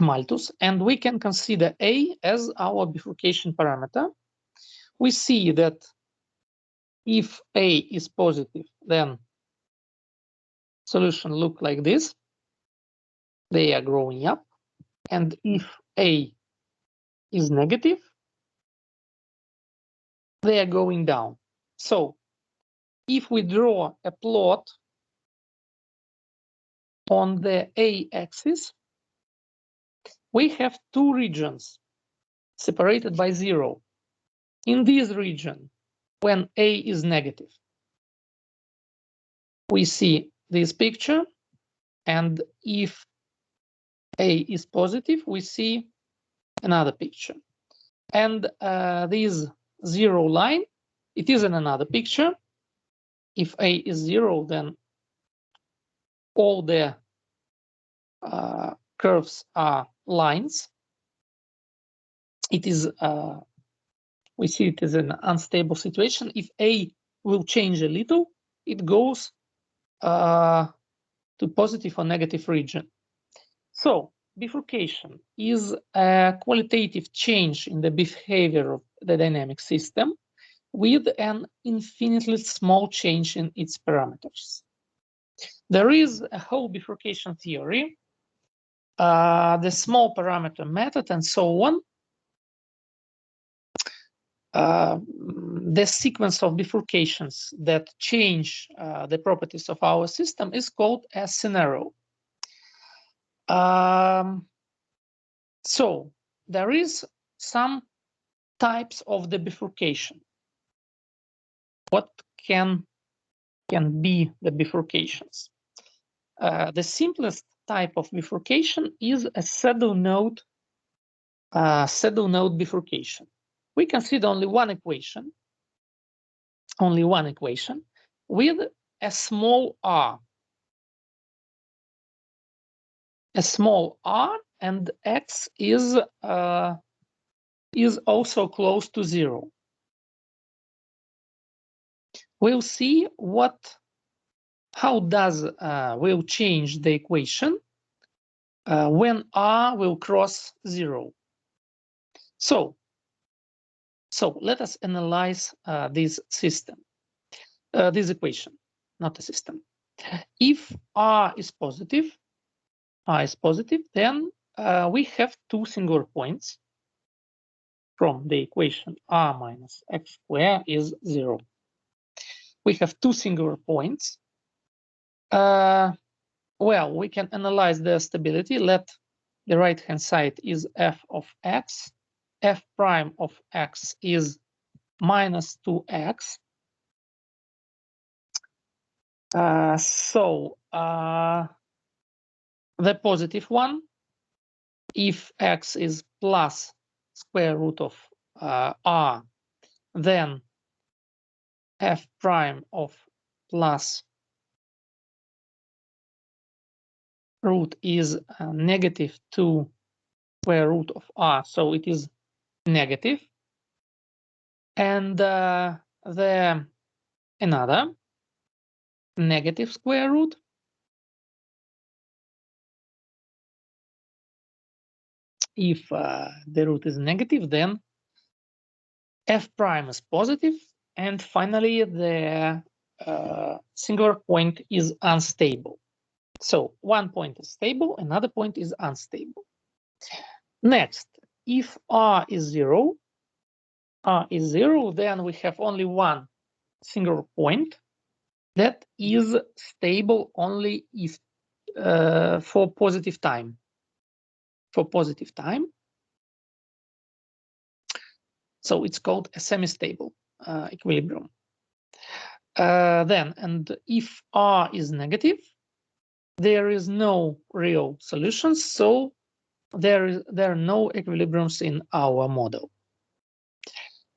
malthus, and we can consider a as our bifurcation parameter. We see that if a is positive, then solution look like this. They are growing up. And if a is negative, they are going down. So if we draw a plot on the a-axis, we have two regions separated by 0. In this region, when a is negative, we see this picture, and if a is positive, we see another picture. And this 0 line, it is in another picture. If a is 0, then all the curves are lines. It is we see it as an unstable situation. If a will change a little, it goes to positive or negative region. So bifurcation is a qualitative change in the behavior of the dynamic system with an infinitely small change in its parameters. There is a whole bifurcation theory, the small parameter method, and so on. The sequence of bifurcations that change the properties of our system is called a scenario. So there is some types of the bifurcation. What can be the bifurcations? The simplest type of bifurcation is a saddle node bifurcation. We consider only one equation with a small r. A small r, and x is also close to 0. We'll see how does will change the equation when r will cross 0. So let us analyze this system, this equation, not a system. If r is positive, then we have two singular points from the equation r minus x squared is 0. We have two singular points. Well, we can analyze their stability. Let the right-hand side is f of x. F prime of x is minus 2x. The positive one, if x is plus square root of r, then f prime of plus root is negative 2 square root of r, so it is negative. And the another negative square root, if the root is negative, then f prime is positive, and finally the singular point is unstable. So one point is stable, another point is unstable. Next, if r is 0, then we have only one singular point that is stable only if for positive time. So it's called a semi-stable equilibrium. And if r is negative, there is no real solution, so there are no equilibriums in our model.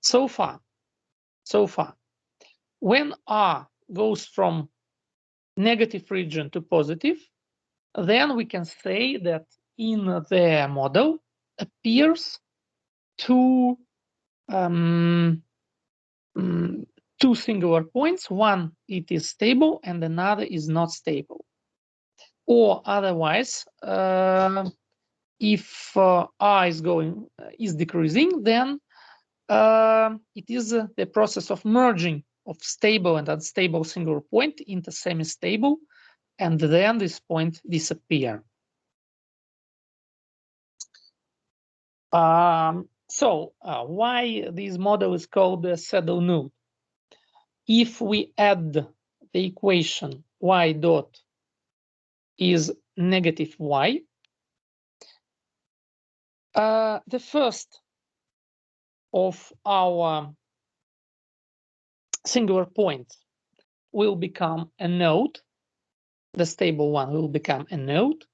So far, when r goes from negative region to positive, then we can say that in the model appears two singular points. One, it is stable, and another is not stable. or otherwise, if R is decreasing, then it is the process of merging of stable and unstable singular point into semi-stable, and then this point disappear. So why this model is called the saddle node? If we add the equation y dot is negative y, the first of our singular points will become a node, the stable one will become a node,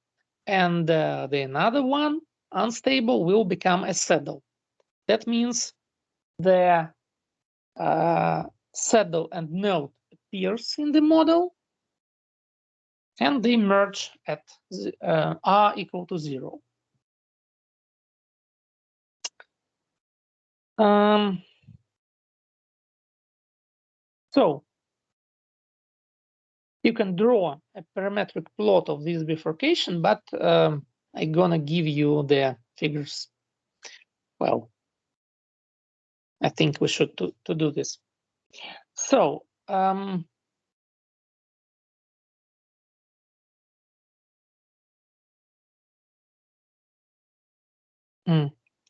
and the another one, unstable, will become a saddle. That means the saddle and node appears in the model, and they merge at r equal to 0. So you can draw a parametric plot of this bifurcation, but I'm gonna give you the figures. Well, I think we should to do this. So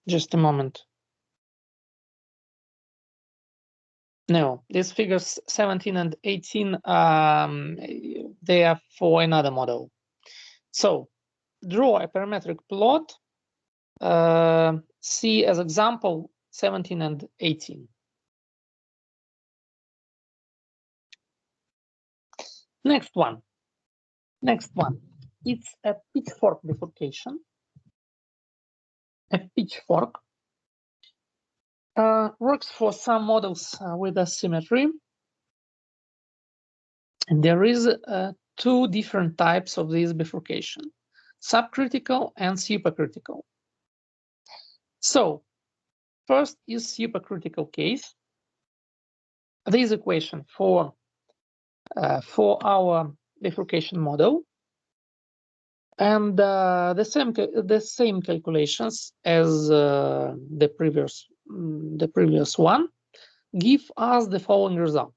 just a moment. No, these figures 17 and 18, they are for another model. So draw a parametric plot. See as example 17 and 18. Next one. It's a pitchfork bifurcation. A pitchfork works for some models with asymmetry. And there is two different types of this bifurcation: subcritical and supercritical. So first is supercritical case. This equation for our bifurcation model, and the same calculations as the previous one give us the following result.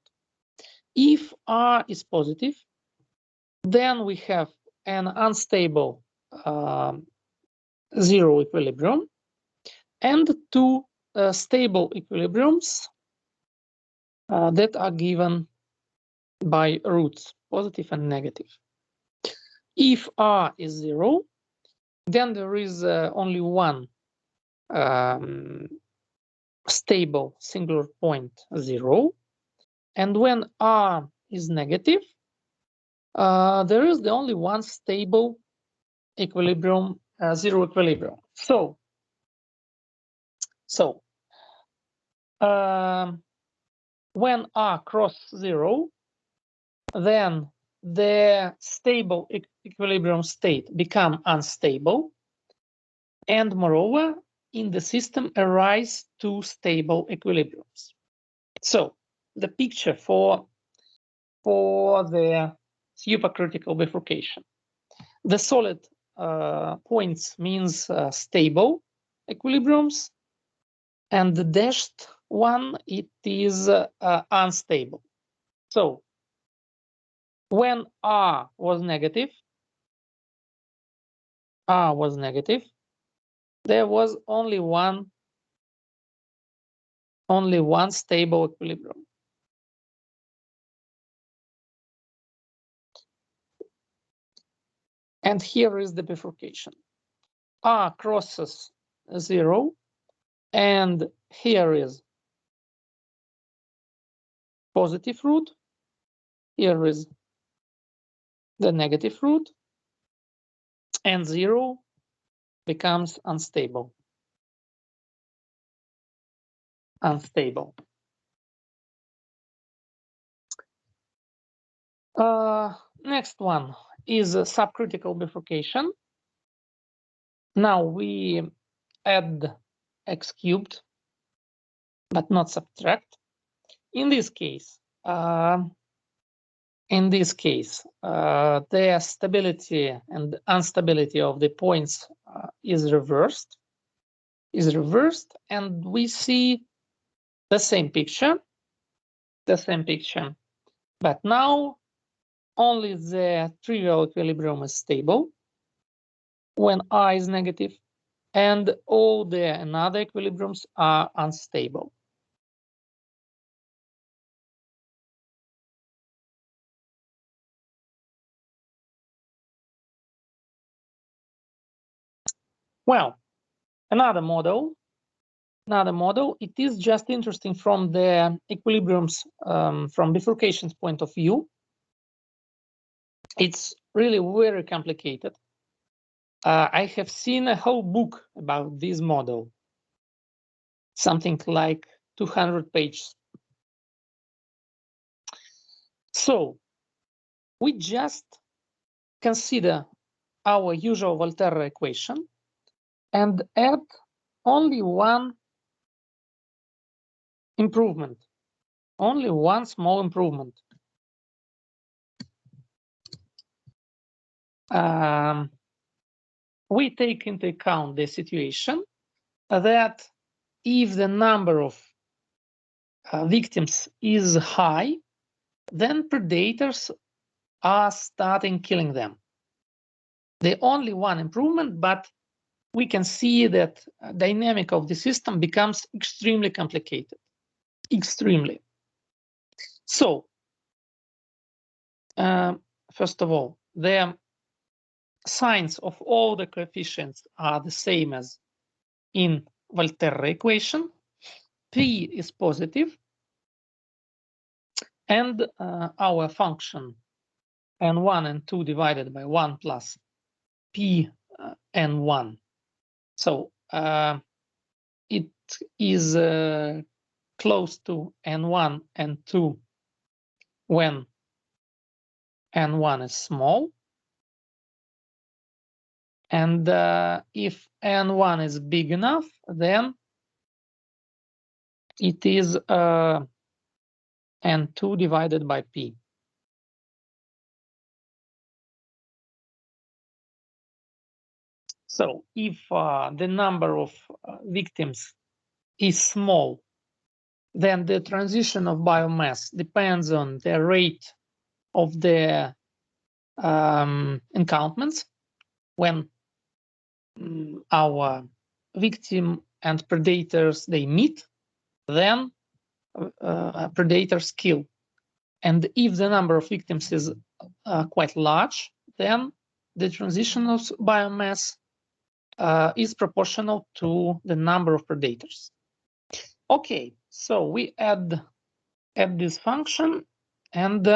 If R is positive, then we have an unstable zero equilibrium and two stable equilibriums that are given by roots, positive and negative. If R is 0, then there is only one stable singular point 0. And when R is negative, there is the only one stable equilibrium, zero equilibrium. So when R crosses 0, then the stable equilibrium state becomes unstable, and moreover, in the system arise two stable equilibriums. So the picture for the supercritical bifurcation: the solid points means stable equilibriums, and the dashed one, it is unstable. So when R was negative, there was only one stable equilibrium. And here is the bifurcation. R crosses 0, and here is positive root, here is the negative root, and 0 becomes unstable. Next one is a subcritical bifurcation. Now we add x cubed, but not subtract. In this case, in this case, the stability and instability of the points is reversed, and we see the same picture, but now only the trivial equilibrium is stable when I is negative, and all the another equilibriums are unstable. Well, another model, it is just interesting from the equilibriums, from bifurcations point of view. It's really very complicated. I have seen a whole book about this model, something like 200 pages. So we just consider our usual Volterra equation and add only one improvement, only one small improvement. We take into account the situation that if the number of victims is high, then predators are starting killing them. The only one improvement, but we can see that dynamic of the system becomes extremely complicated, extremely. So, first of all, the signs of all the coefficients are the same as in Volterra equation. P is positive, and our function n1 and 2 divided by 1 plus p n1. So it is close to n1 and 2 when n1 is small. And if n1 is big enough, then it is n2 divided by p. So if the number of victims is small, then the transition of biomass depends on the rate of the encampments when our victim and predators they meet, then predators kill. And if the number of victims is quite large, then the transition of biomass is proportional to the number of predators. Okay, so we add this function, and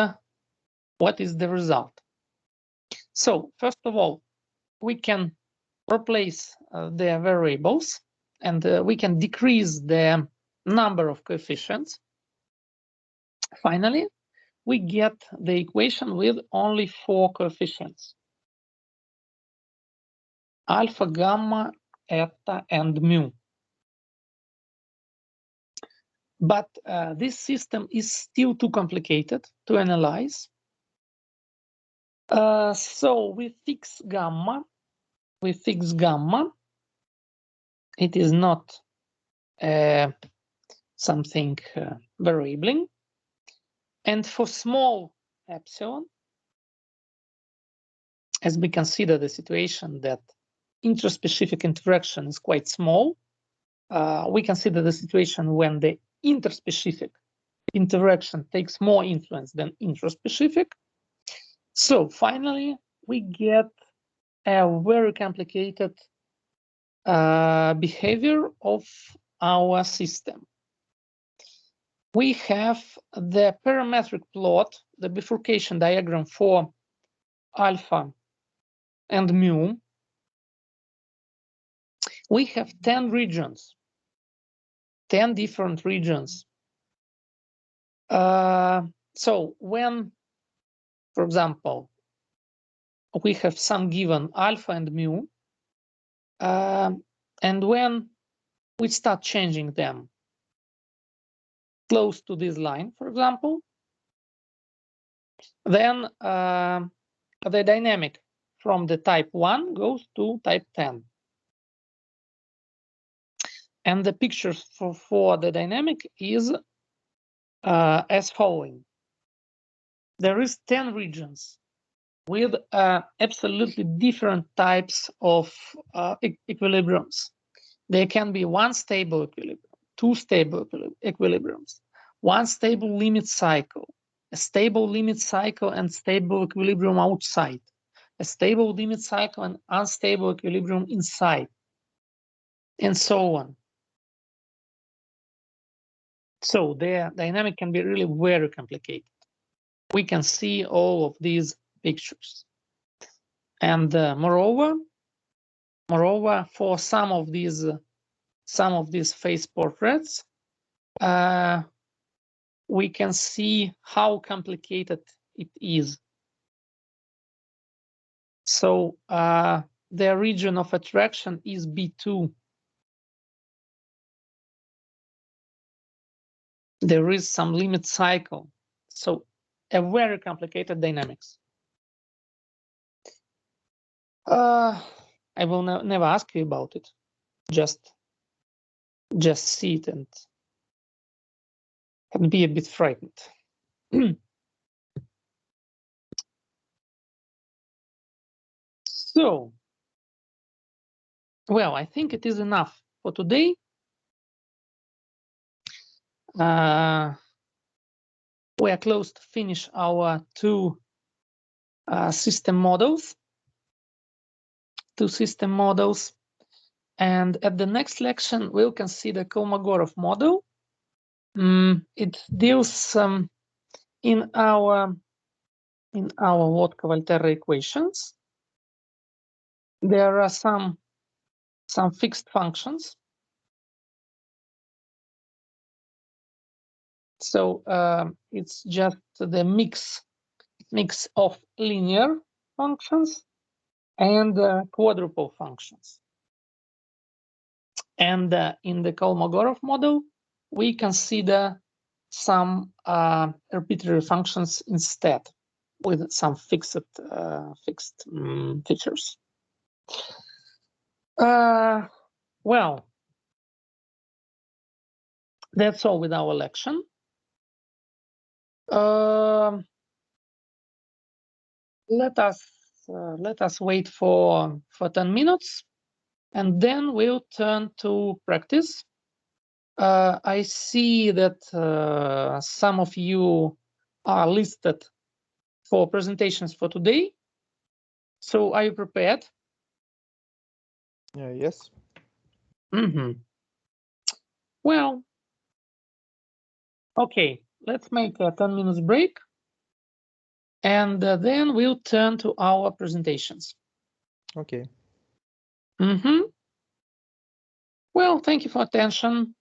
what is the result? So first of all, we can replace the variables, and we can decrease the number of coefficients. Finally, we get the equation with only 4 coefficients: alpha, gamma, eta, and mu. But this system is still too complicated to analyze. So we fix gamma. It is not something variabling. And for small epsilon, as we consider the situation that interspecific interaction is quite small, we consider the situation when the interspecific interaction takes more influence than intraspecific. So finally, we get a very complicated behavior of our system. We have the parametric plot, the bifurcation diagram for alpha and mu. We have 10 regions, 10 different regions. So when, for example, we have some given alpha and mu, and when we start changing them close to this line, for example, Then the dynamic from the type 1 goes to type 10. And the pictures for the dynamic is as following. There is 10 regions with absolutely different types of equilibriums. There can be one stable equilibrium, two stable equilibriums, one stable limit cycle, a stable limit cycle and stable equilibrium outside, a stable limit cycle and unstable equilibrium inside, and so on. So the dynamic can be really very complicated. We can see all of these pictures. And moreover, for some of these face portraits, we can see how complicated it is. So the region of attraction is B2. There is some limit cycle. So a very complicated dynamics. I will never ask you about it. Just see it and be a bit frightened. So, well, I think it is enough for today. We are close to finish our two system models. And at the next lection, we'll consider Kolmogorov model. It deals in our Lotka-Volterra equations. There are some fixed functions. So it's just the mix of linear functions and quadruple functions. And in the Kolmogorov model, we consider some arbitrary functions instead, with some fixed features. Well, that's all with our lection. Let us wait for 10 minutes, and then we'll turn to practice. I see that some of you are listed for presentations for today. So are you prepared? Yes. Well, okay, let's make a 10 minutes break. And then we'll turn to our presentations. Okay. Well, thank you for attention.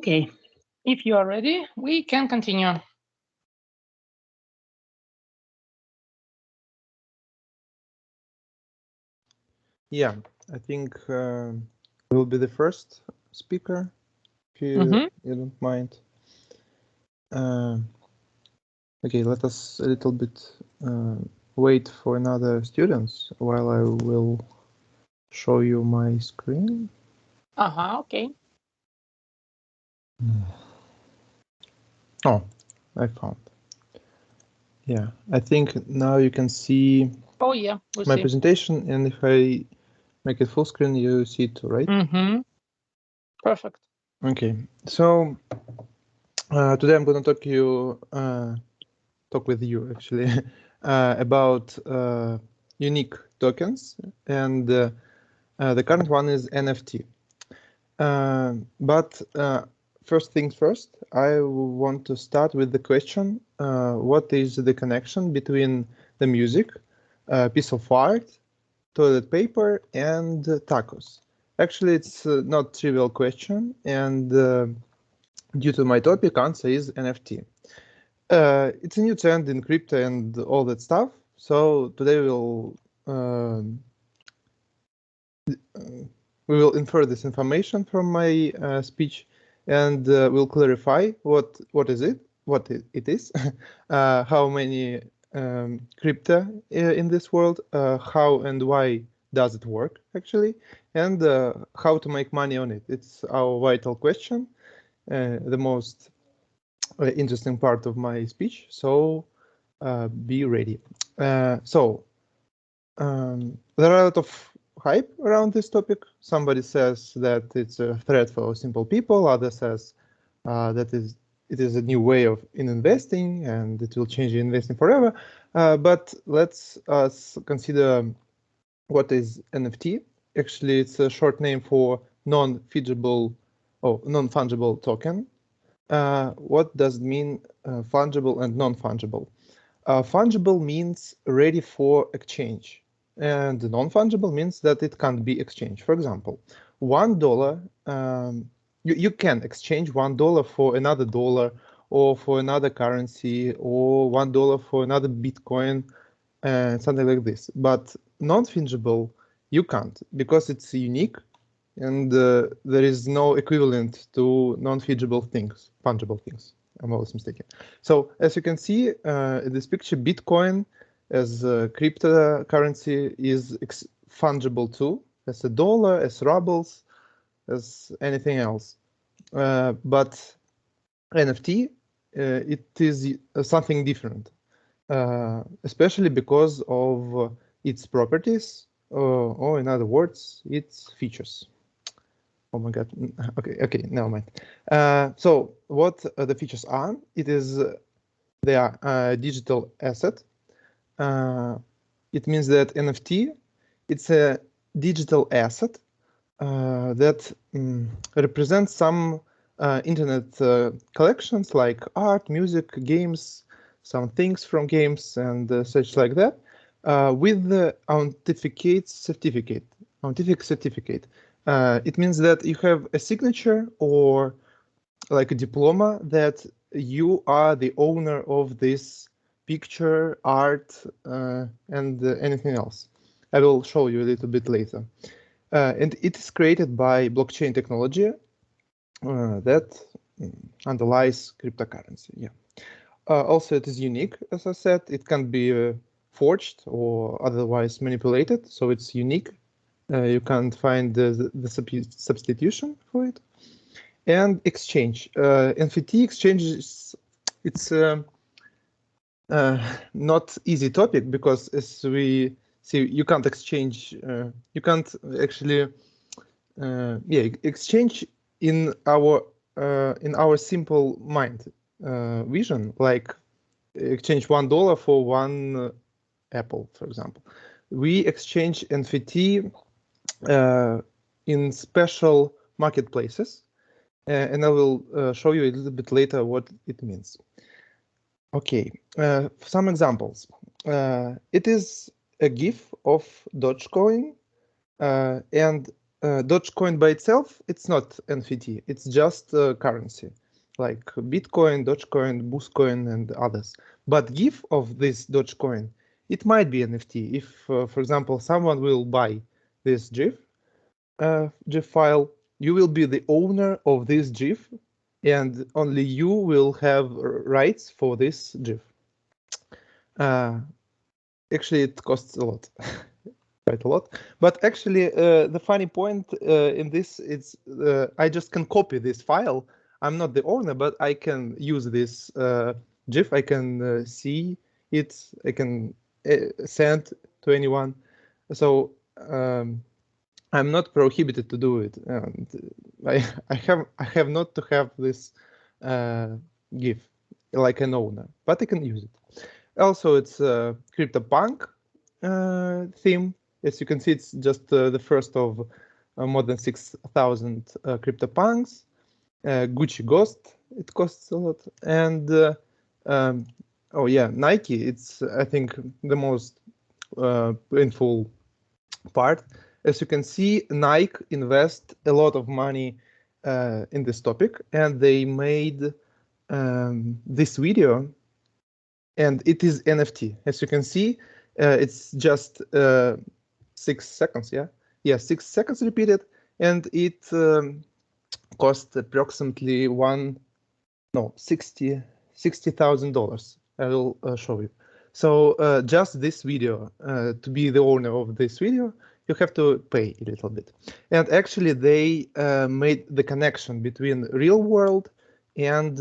Okay, if you are ready, we can continue. Yeah, I think we'll be the first speaker, if you don't mind. Okay, let us a little bit wait for another students while I will show you my screen. Okay. Oh, I found. Yeah, I think now you can see Yeah, my presentation, and if I make it full screen, you see it too, right? Perfect. Okay, so today I'm going to talk with you actually about unique tokens, and the current one is NFT. But first things first, I want to start with the question, what is the connection between the music, piece of art, toilet paper, and tacos? Actually, it's not trivial question, and due to my topic, answer is NFT. It's a new trend in crypto and all that stuff. So today we will infer this information from my speech, and we'll clarify what it is, how many crypto in this world, how and why does it work actually, and how to make money on it. It's our vital question, the most interesting part of my speech. So be ready. There are a lot of hype around this topic. Somebody says that it's a threat for simple people. Others says that it is a new way of investing and it will change investing forever. But let's consider what is NFT. Actually, it's a short name for non-fungible token. What does it mean, fungible and non-fungible? Fungible means ready for exchange, and non-fungible means that it can't be exchanged. For example, $1, you can exchange $1 for another dollar, or for another currency, or $1 for another Bitcoin, and something like this. But non-fungible, you can't, because it's unique, and there is no equivalent to non-fungible things, fungible things. I'm always mistaken. So as you can see in this picture, Bitcoin as a cryptocurrency is fungible too, as a dollar, as rubles, as anything else. But NFT, it is something different, especially because of its properties, or in other words, its features. Oh my God. Okay, never mind. So what the features are? They are a digital asset. It means that NFT, it's a digital asset that represents some internet collections like art, music, games, some things from games, and such like that, with the authenticated certificate. It means that you have a signature or like a diploma that you are the owner of this picture, art, and anything else. I will show you a little bit later. And it is created by blockchain technology that underlies cryptocurrency. Yeah. Also, it is unique, as I said. It can be forged or otherwise manipulated, so it's unique. You can't find the substitution for it. And exchange. NFT exchanges, it's not easy topic, because as we see, you can't exchange, you can't actually exchange in our simple mind vision, like exchange $1 for one apple, for example. We exchange NFT in special marketplaces, and I will show you a little bit later what it means. Okay, some examples. It is a GIF of Dogecoin, and Dogecoin by itself, it's not NFT. It's just currency, like Bitcoin, Dogecoin, Boostcoin, and others. But GIF of this Dogecoin, it might be NFT. If, for example, someone will buy this GIF file, you will be the owner of this GIF, and only you will have rights for this GIF. Actually, it costs a lot. Quite a lot, but actually the funny point in this is I just can copy this file. I'm not the owner, but I can use this GIF. I can see it. I can send to anyone. So I'm not prohibited to do it, and I have not to have this GIF like an owner, but I can use it. Also, it's a CryptoPunk theme. As you can see, it's just the first of more than 6,000 CryptoPunks. Gucci Ghost, it costs a lot. And oh yeah, Nike, it's I think the most painful part. As you can see, Nike invest a lot of money in this topic, and they made this video, and it is NFT. As you can see, it's just 6 seconds, yeah, 6 seconds repeated, and it cost approximately $60,000. I will show you. So just this video, to be the owner of this video, you have to pay a little bit. And actually, they made the connection between real world and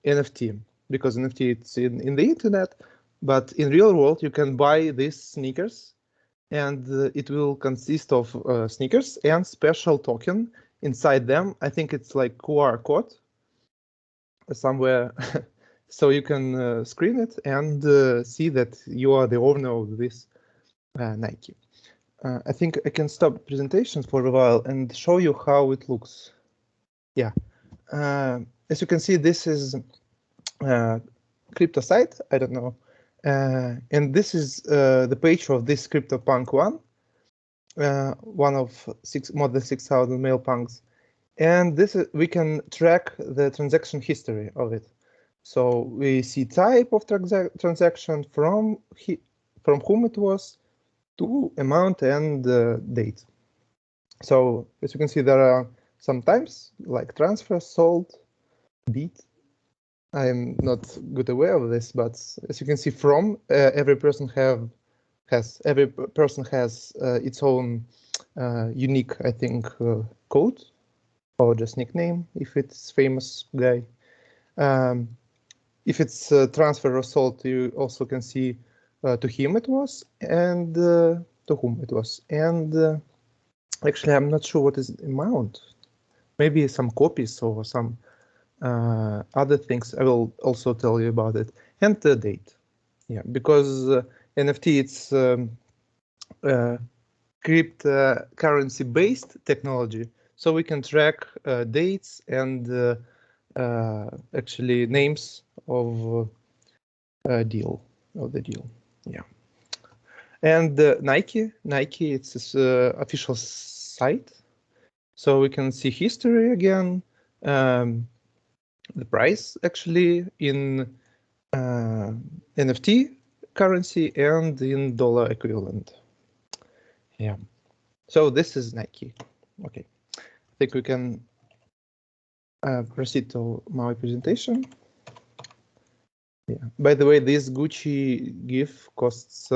NFT, because NFT it's in the internet, but in real world you can buy these sneakers, and it will consist of sneakers and special token inside them. I think it's like QR code somewhere, so you can screen it and see that you are the owner of this Nike. I think I can stop presentation for a while and show you how it looks. Yeah, as you can see, this is crypto site. I don't know. And this is the page of this CryptoPunk one of more than 6,000 mail punks. And this is, we can track the transaction history of it. So we see type of transaction, from whom it was, to amount, and date. So as you can see, there are some types like transfer, sold, beat. I'm not good aware of this, but as you can see, from every person has its own unique, I think, code, or just nickname if it's famous guy. If it's transfer or sold, you also can see to him it was, and to whom it was. And actually, I'm not sure what is the amount. Maybe some copies or some other things. I will also tell you about it. And the date. Yeah, because NFT, it's cryptocurrency-based technology, so we can track dates and actually names of the deal. Yeah. And Nike, it's this official site, so we can see history again, the price actually in NFT currency and in dollar equivalent. Yeah. So this is Nike. Okay. I think we can proceed to my presentation. Yeah. By the way, this Gucci GIF costs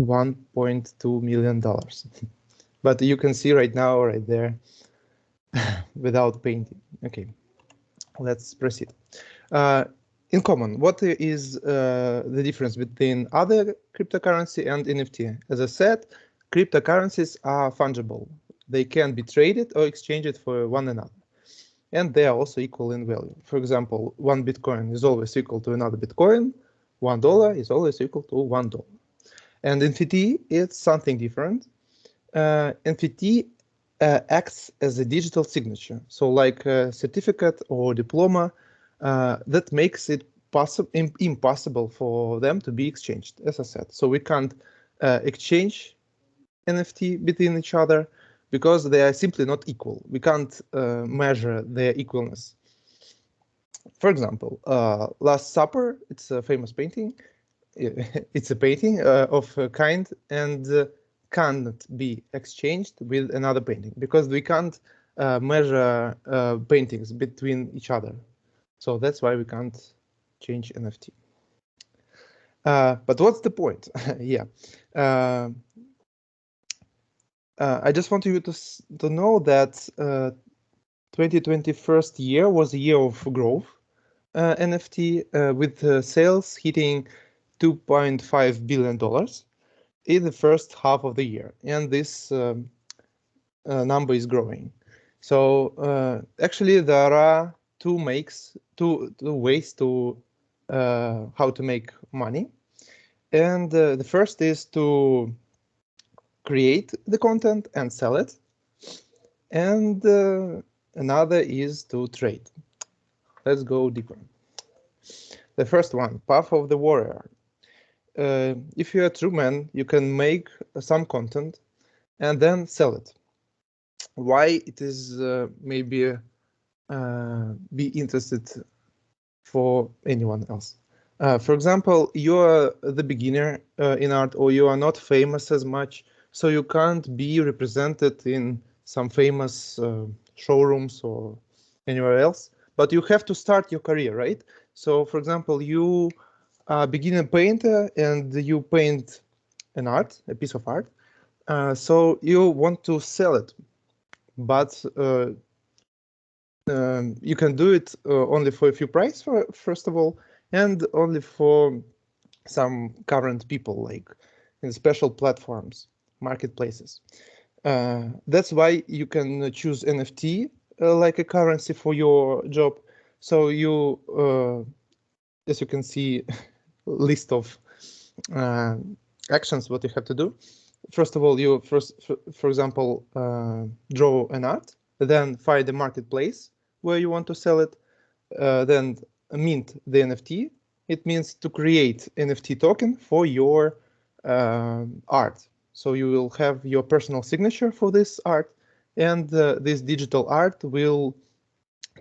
$1.2 million, but you can see right now, right there, without painting. Okay, let's proceed. In common, what is the difference between other cryptocurrency and NFT? As I said, cryptocurrencies are fungible. They can be traded or exchanged for one another, and they are also equal in value. For example, one Bitcoin is always equal to another Bitcoin. $1 is always equal to $1. And NFT, it's something different. NFT acts as a digital signature, so like a certificate or diploma that makes it impossible for them to be exchanged, as I said. So we can't exchange NFT between each other, because they are simply not equal. We can't measure their equalness. For example, Last Supper, it's a famous painting. It's a painting of a kind and cannot be exchanged with another painting because we can't measure paintings between each other. So that's why we can't change NFT. But what's the point? Yeah. I just want you to know that 2021 year was a year of growth NFT with sales hitting $2.5 billion in the first half of the year, and this number is growing. So actually, there are two ways to how to make money, and the first is to create the content and sell it, and another is to trade. Let's go deeper. The first one, Path of the Warrior. If you're a true man, you can make some content and then sell it. Why it is maybe be interested for anyone else. For example, you are the beginner in art, or you are not famous as much, so you can't be represented in some famous showrooms or anywhere else, but you have to start your career, right? So for example, you are a beginner painter and you paint a piece of art, so you want to sell it, but you can do it only for a few price, first of all, and only for some current people, like in special platforms, marketplaces. That's why you can choose NFT like a currency for your job. So you, as you can see, list of actions what you have to do. First of all, you for example, draw an art, then find the marketplace where you want to sell it, then mint the NFT. It means to create NFT token for your art. So you will have your personal signature for this art, and this digital art will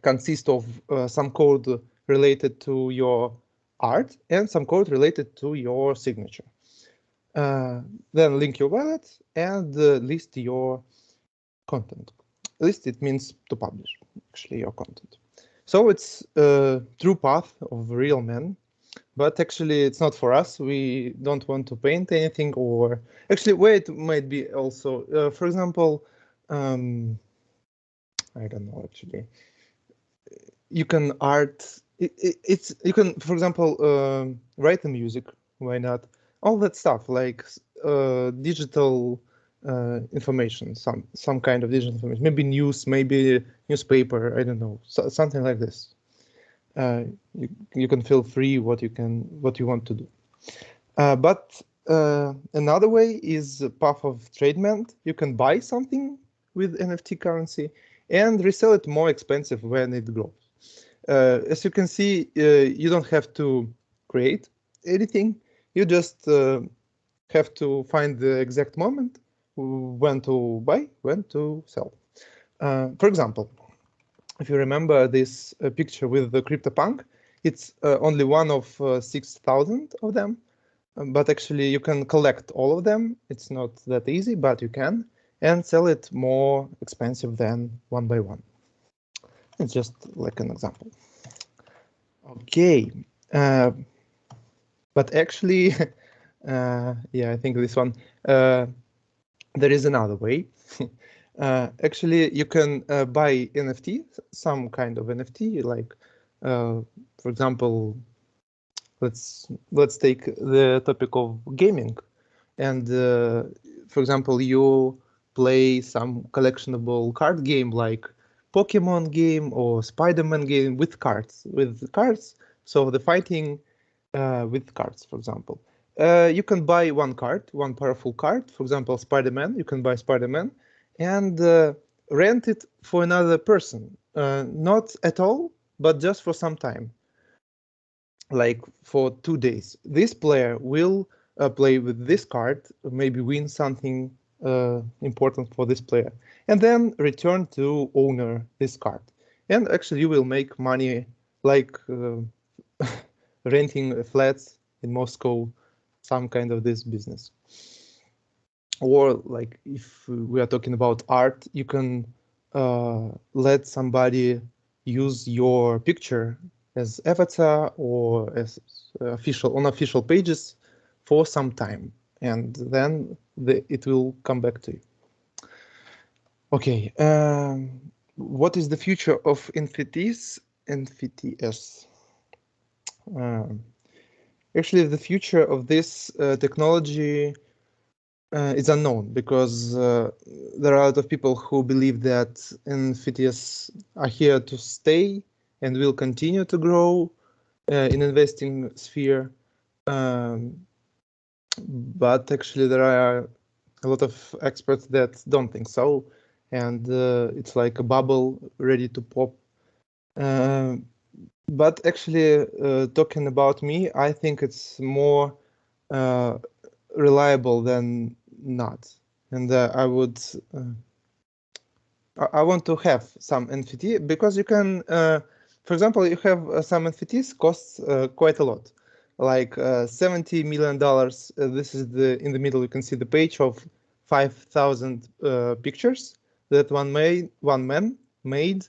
consist of some code related to your art and some code related to your signature. Then link your wallet and list your content. List, it means to publish, actually, your content. So it's a true path of real men, but actually it's not for us. We don't want to paint anything, or actually, where it might be also, for example, I don't know, actually. You can you can, for example, write the music, why not? All that stuff, like digital information, some kind of digital information, maybe news, maybe newspaper, I don't know, something like this. You can feel free what you want to do. But another way is path of tradement. You can buy something with NFT currency and resell it more expensive when it grows. As you can see, you don't have to create anything. You just have to find the exact moment when to buy, when to sell. For example, if you remember this picture with the CryptoPunk, it's only one of 6,000 of them, but actually you can collect all of them. It's not that easy, but you can, and sell it more expensive than one by one. It's just like an example. Okay, but actually, yeah, I think this one, there is another way. Actually, you can buy NFT, some kind of NFT, like, for example, let's take the topic of gaming, and for example, you play some collectionable card game like Pokemon game or Spider-Man game with cards. So the fighting with cards, for example. You can buy one card, one powerful card, for example, Spider-Man. You can buy Spider-Man and rent it for another person. Not at all, but just for some time, like for 2 days. This player will play with this card, maybe win something, important for this player. And then return to owner this card. And actually you will make money like renting flats in Moscow, some kind of this business. Or like if we are talking about art, you can let somebody use your picture as avatar or as official pages for some time, and then it will come back to you. Okay, what is the future of NFTs? NFTs. Actually, the future of this technology is unknown, because there are a lot of people who believe that NFTs are here to stay and will continue to grow in investing sphere. But actually there are a lot of experts that don't think so, and it's like a bubble ready to pop. But actually, talking about me, I think it's more reliable than not, and I would I want to have some NFT, because you can, for example, you have some NFTs costs quite a lot, like $70 million. This is in the middle. You can see the page of 5,000 pictures that one man made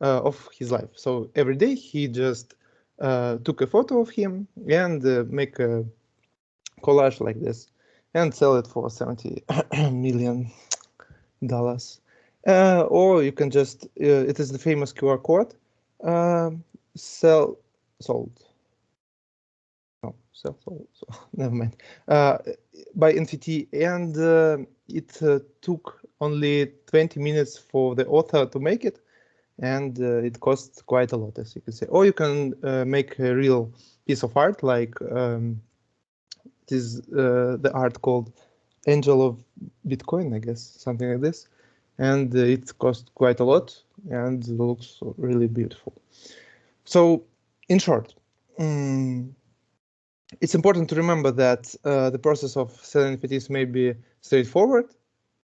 of his life. So every day he just took a photo of him and make a collage like this and sell it for $70 million. Or you can just, it is the famous QR code, sold. No, sold. So, never mind. By NFT, and it took only 20 minutes for the author to make it, and it costs quite a lot, as you can see. Or you can make a real piece of art, like it is the art called Angel of Bitcoin, I guess, something like this. And it costs quite a lot and looks really beautiful. So, in short, it's important to remember that the process of selling NFTs may be straightforward.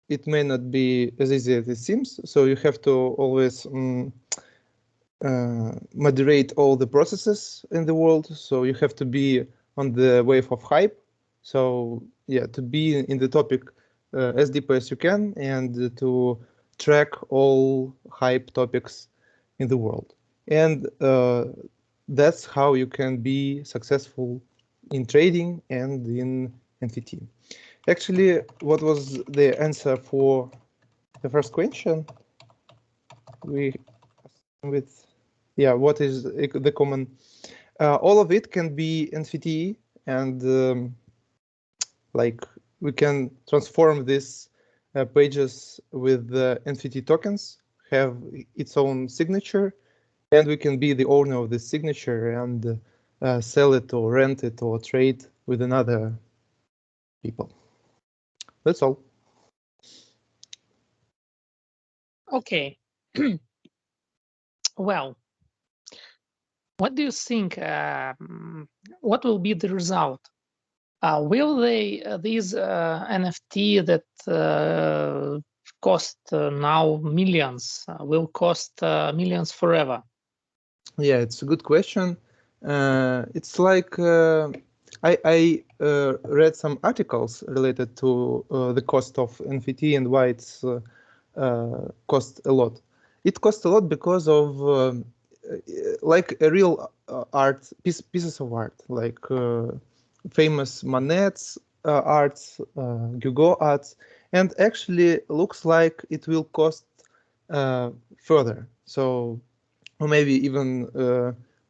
It may not be as easy as it seems. So you have to always moderate all the processes in the world. So you have to be on the wave of hype. So yeah, to be in the topic as deep as you can, and to track all hype topics in the world. And that's how you can be successful in trading and in NFT. Actually, what was the answer for the first question? What is the common? All of it can be NFT, and like we can transform these pages with the NFT tokens, have its own signature, and we can be the owner of this signature and sell it or rent it or trade with another people. That's all. Okay. Well, what do you think? What will be the result? Will these NFT that cost now millions will cost millions forever? Yeah, it's a good question. It's like I read some articles related to the cost of NFT and why it's cost a lot. It costs a lot because of like a real art pieces of art, like famous Manet's arts, Hugo arts, and actually looks like it will cost further. So, or maybe even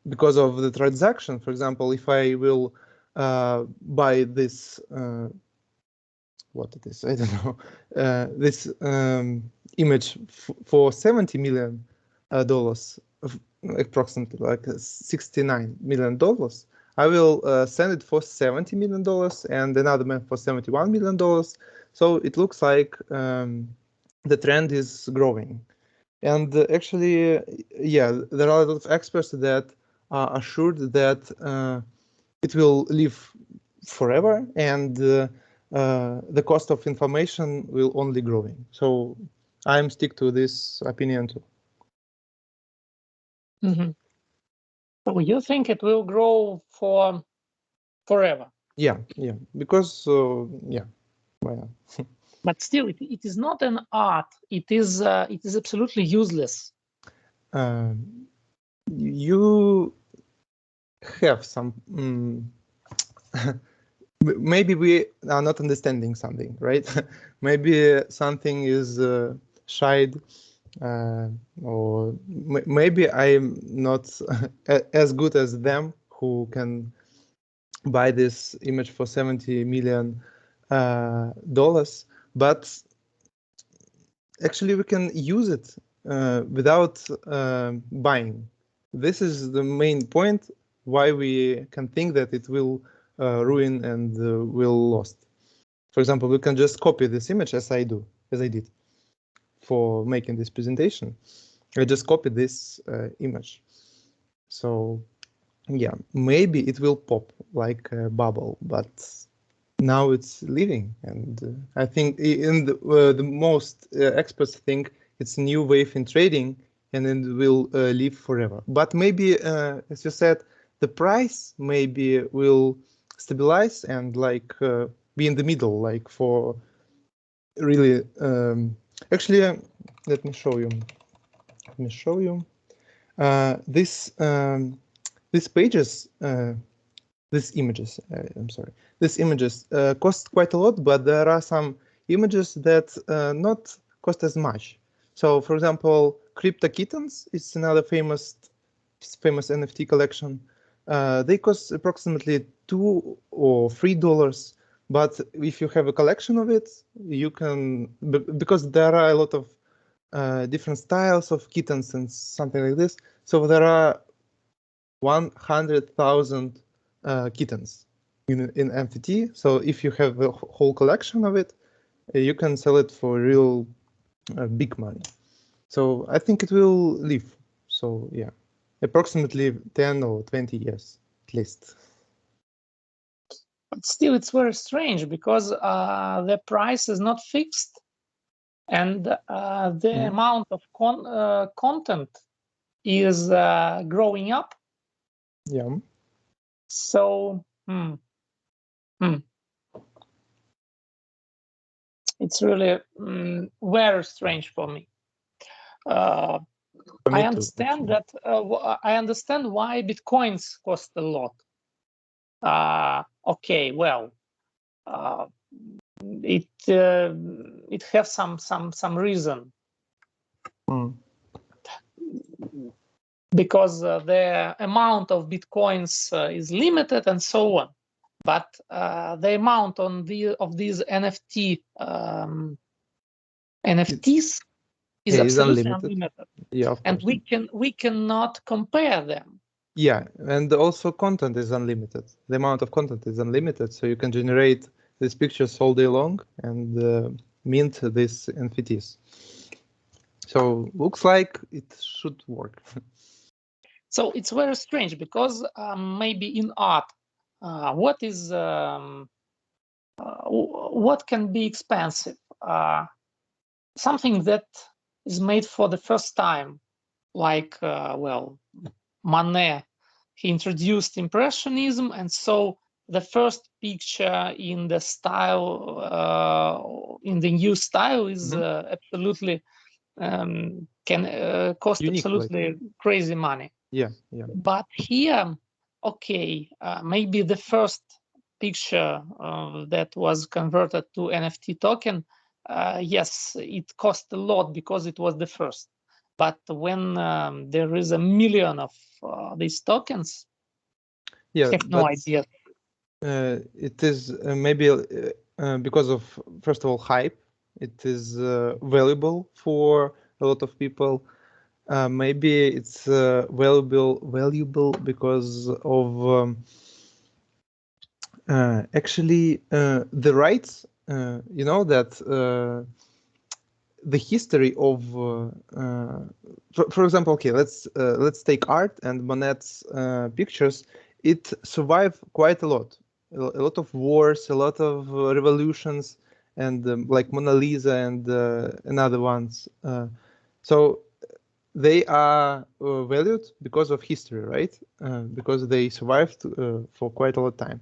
because of the transaction. For example, if I will buy this, what it is, I don't know, this image for $70 million, approximately like $69 million, I will send it for $70 million and another man for $71 million. So it looks like the trend is growing. And actually, yeah, there are a lot of experts that are assured that it will live forever, and the cost of information will only growing. So I'm stick to this opinion too. Mm-hmm. So you think it will grow for forever? Yeah, because yeah, why not? But still, it is not an art. It is absolutely useless. You have some. Maybe we are not understanding something, right? Maybe something is shied, or maybe I'm not as good as them who can buy this image for $70 million, but actually we can use it without buying. This is the main point why we can think that it will ruin and will lost. For example, we can just copy this image as I did for making this presentation. I just copied this image. So yeah, maybe it will pop like a bubble, but now it's living, and I think in the most experts think it's a new wave in trading, and it will live forever. But maybe, as you said, the price maybe will stabilize and like be in the middle, like for really. Actually, let me show you. Let me show you. These pages. These images, I'm sorry, these images cost quite a lot, but there are some images that not cost as much. So, for example, Crypto Kittens is another famous NFT collection. They cost approximately $2 or $3, but if you have a collection of it, you can, because there are a lot of different styles of kittens and something like this. So there are 100,000 kittens in NFT. So if you have a whole collection of it, you can sell it for real big money. So I think it will live. So yeah, approximately 10 or 20 years at least. But still, it's very strange because the price is not fixed, and the amount of content is growing up. Yeah. So it's really very strange for me. For me I too, understand actually. that. I understand why bitcoins cost a lot. Okay, well, it has some reason. Because the amount of bitcoins is limited and so on, but the amount of these NFTs is absolutely unlimited. Yeah, of and course. we cannot compare them. Yeah, and also content is unlimited. The amount of content is unlimited, so you can generate these pictures all day long and mint these NFTs. So looks like it should work. So it's very strange because maybe in art, what can be expensive? Something that is made for the first time, like Manet. He introduced Impressionism, and so the first picture in the style, in the new style, is absolutely can cost Unique, absolutely like. crazy money. Yeah. But here, okay, maybe the first picture that was converted to NFT token, yes, it cost a lot because it was the first. But when there is a million of these tokens, Yeah, I have no but idea. it is maybe because of, first of all, hype. It is valuable for a lot of people. Maybe it's valuable because of actually the rights. You know that the history of, for example, okay, let's take art and Monet's pictures. It survived quite a lot. a lot of wars, a lot of revolutions, and like Mona Lisa and other ones. So they are valued because of history, right? Because they survived for quite a lot of time.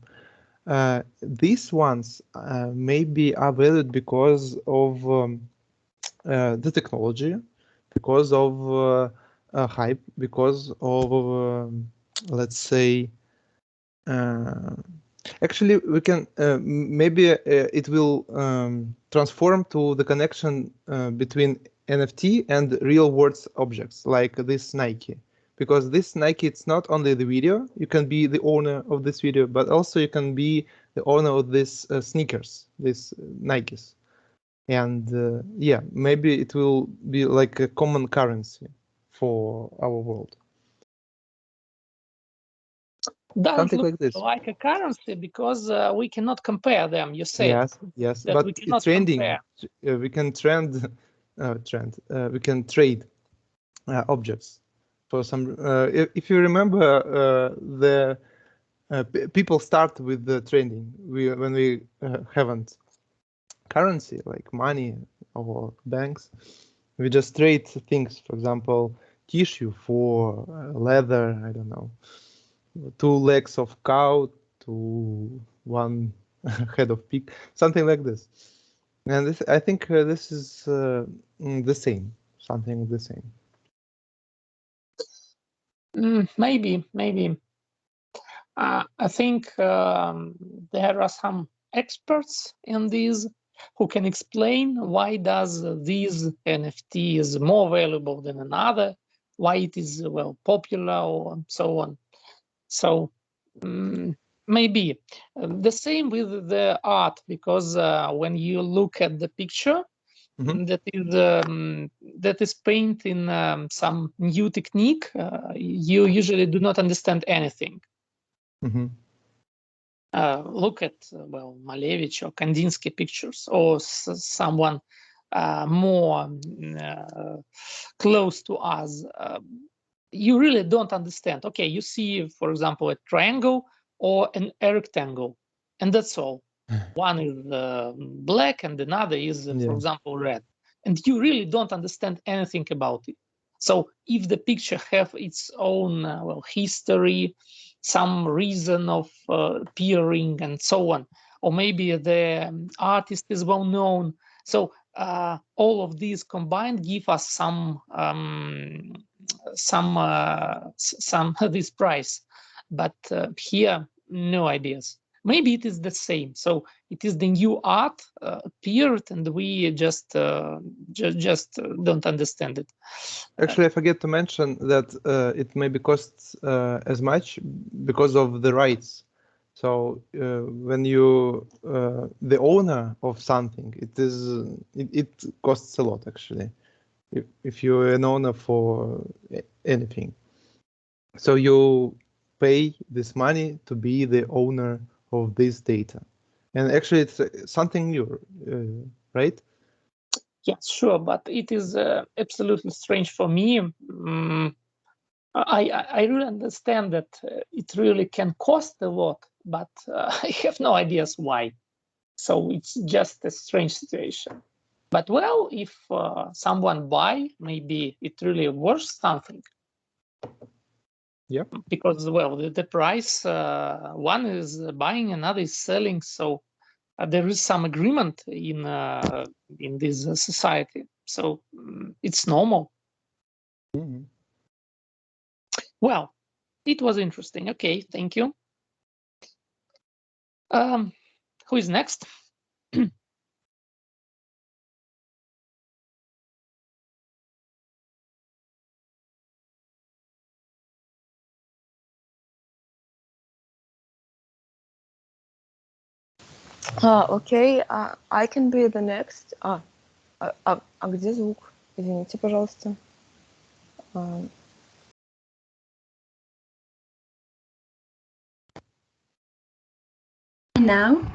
These ones maybe are valued because of the technology, because of hype, because of let's say actually we can maybe it will transform to the connection between NFT and real world objects like this Nike, because this Nike, it's not only the video, you can be the owner of this video, but also you can be the owner of this sneakers, these Nikes. And yeah, maybe it will be like a common currency for our world. Doesn't Something look like this. like a currency because we cannot compare them. You said Yes, that but we it's cannot trending. compare. We can we can trade objects for some. If you remember, the people start with the trading. When we haven't currency like money or banks, we just trade things. For example, tissue for leather. I don't know, 2 legs of cow to 1 head of pig, something like this. And this, I think this is the same, something the same. Maybe. I think there are some experts in this who can explain why does this NFT is more valuable than another, why it is well popular or so on. So maybe the same with the art, because when you look at the picture that is painted in some new technique, you usually do not understand anything. Look at well Malevich or Kandinsky pictures, or someone more close to us. You really don't understand. Okay, you see, for example, a triangle or a rectangle, and that's all. One is black and another is, for example, red, and you really don't understand anything about it. So if the picture have its own well history, some reason of appearing and so on, or maybe the artist is well known, so all of these combined give us some this price, but here no ideas. Maybe it is the same. So it is the new art appeared, and we just don't understand it. Actually, I forget to mention that it maybe costs as much because of the rights. So when you the owner of something, it costs a lot actually. If you're an owner for anything, so you pay this money to be the owner of this data, and actually it's something new, right? Yes, sure, but it is absolutely strange for me. I really understand that it really can cost a lot, but I have no ideas why. So it's just a strange situation. But well, if someone buy, maybe it really worth something. Yeah. Because well, the price one is buying, another is selling, so there is some agreement in this society. So it's normal. Well, it was interesting. Okay, thank you. Who is next? Окей, I can be the next. Где звук? Извините, пожалуйста. Now?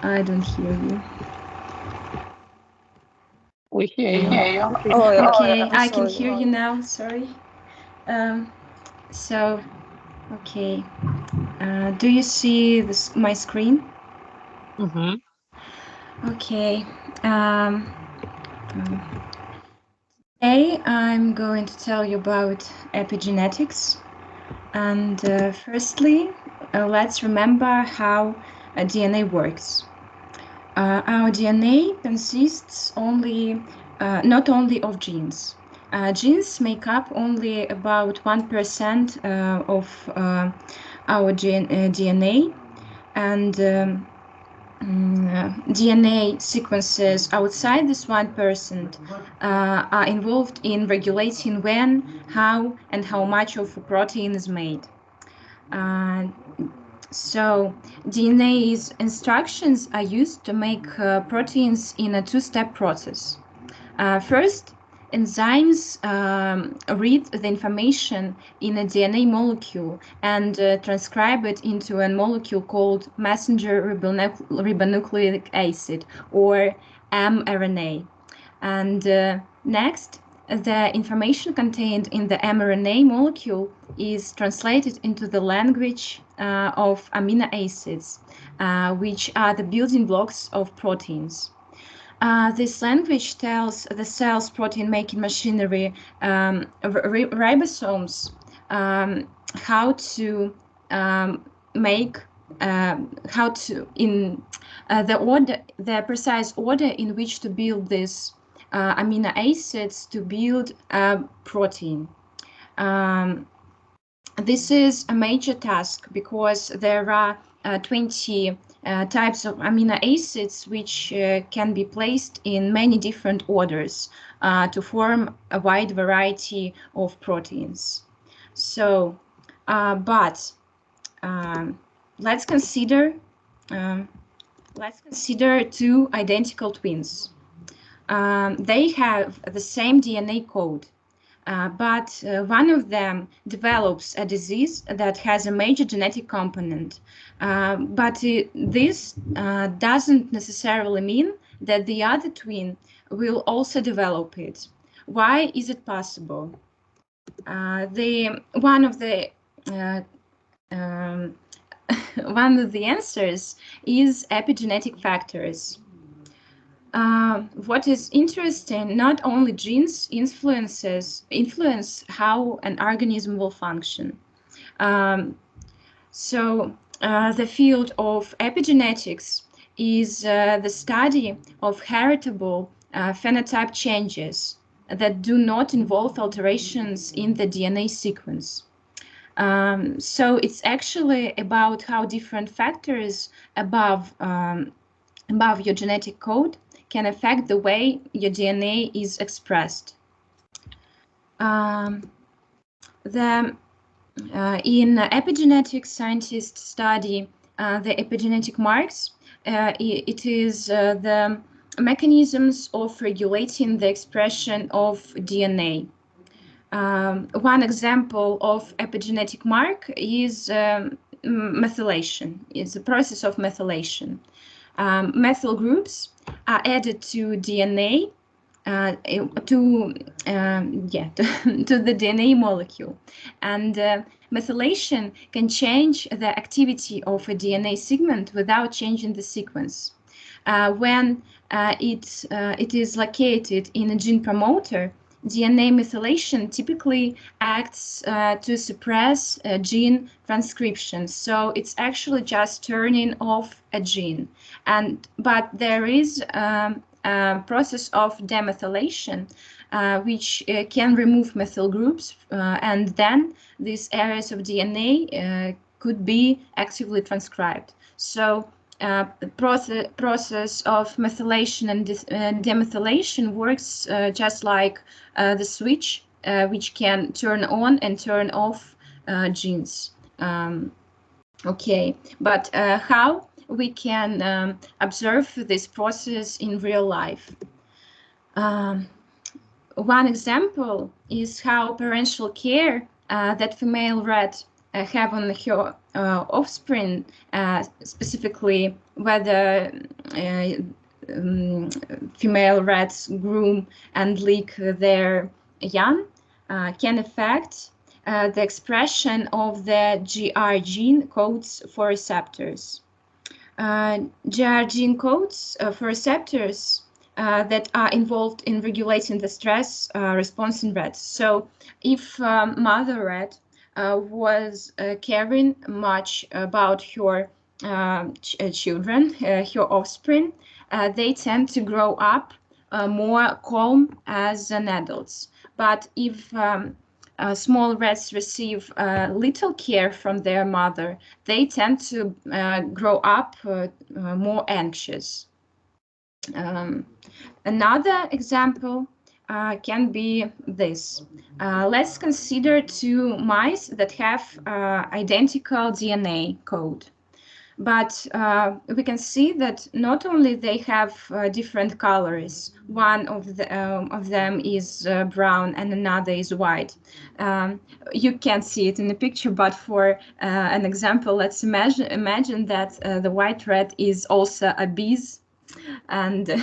I don't hear you. We hear you. Okay, I can hear you now. Sorry. So, okay. Do you see my screen? Mm-hmm. Okay. Today I'm going to tell you about epigenetics. And firstly, let's remember how DNA works. Our DNA consists not only of genes. Genes make up only about 1% of our DNA, and DNA sequences outside this 1% are involved in regulating when, how, and how much of a protein is made. So DNA's instructions are used to make proteins in a two-step process. First, enzymes read the information in a DNA molecule and transcribe it into a molecule called messenger ribonucleic acid, or mRNA. And next, the information contained in the mRNA molecule is translated into the language of amino acids, which are the building blocks of proteins. This language tells the cell's protein-making machinery, ribosomes, how to make the precise order in which to build these amino acids to build a protein. This is a major task because there are 20 types of amino acids which can be placed in many different orders to form a wide variety of proteins. So, let's consider two identical twins. They have the same DNA code, but one of them develops a disease that has a major genetic component. But this doesn't necessarily mean that the other twin will also develop it. Why is it possible? One of the answers is epigenetic factors. What is interesting, not only genes influence how an organism will function. The field of epigenetics is the study of heritable phenotype changes that do not involve alterations in the DNA sequence. So it's actually about how different factors above your genetic code can affect the way your DNA is expressed. In epigenetics, scientists study the epigenetic marks. It is the mechanisms of regulating the expression of DNA. One example of epigenetic mark is methylation. It's a process of methylation. Methyl groups are added to DNA to the DNA molecule, and methylation can change the activity of a DNA segment without changing the sequence. When it is located in a gene promoter, DNA methylation typically acts to suppress gene transcription. So it's actually just turning off a gene. But there is a process of demethylation, which can remove methyl groups, and then these areas of DNA could be actively transcribed. So the process of methylation and demethylation works just like the switch, which can turn on and turn off genes. Okay, but how we can observe this process in real life? One example is how parental care that female rat have on her offspring, specifically whether female rats groom and lick their young, can affect the expression of the GR gene codes for receptors. GR gene codes for receptors that are involved in regulating the stress response in rats. So if mother rat was caring much about her children, her offspring, they tend to grow up more calm as adults. But if small rats receive little care from their mother, they tend to grow up more anxious. Another example can be this. Let's consider two mice that have identical DNA code. But we can see that not only they have different colors, one of them is brown and another is white. You can't see it in the picture, but for an example, let's imagine that the white rat is also obese. And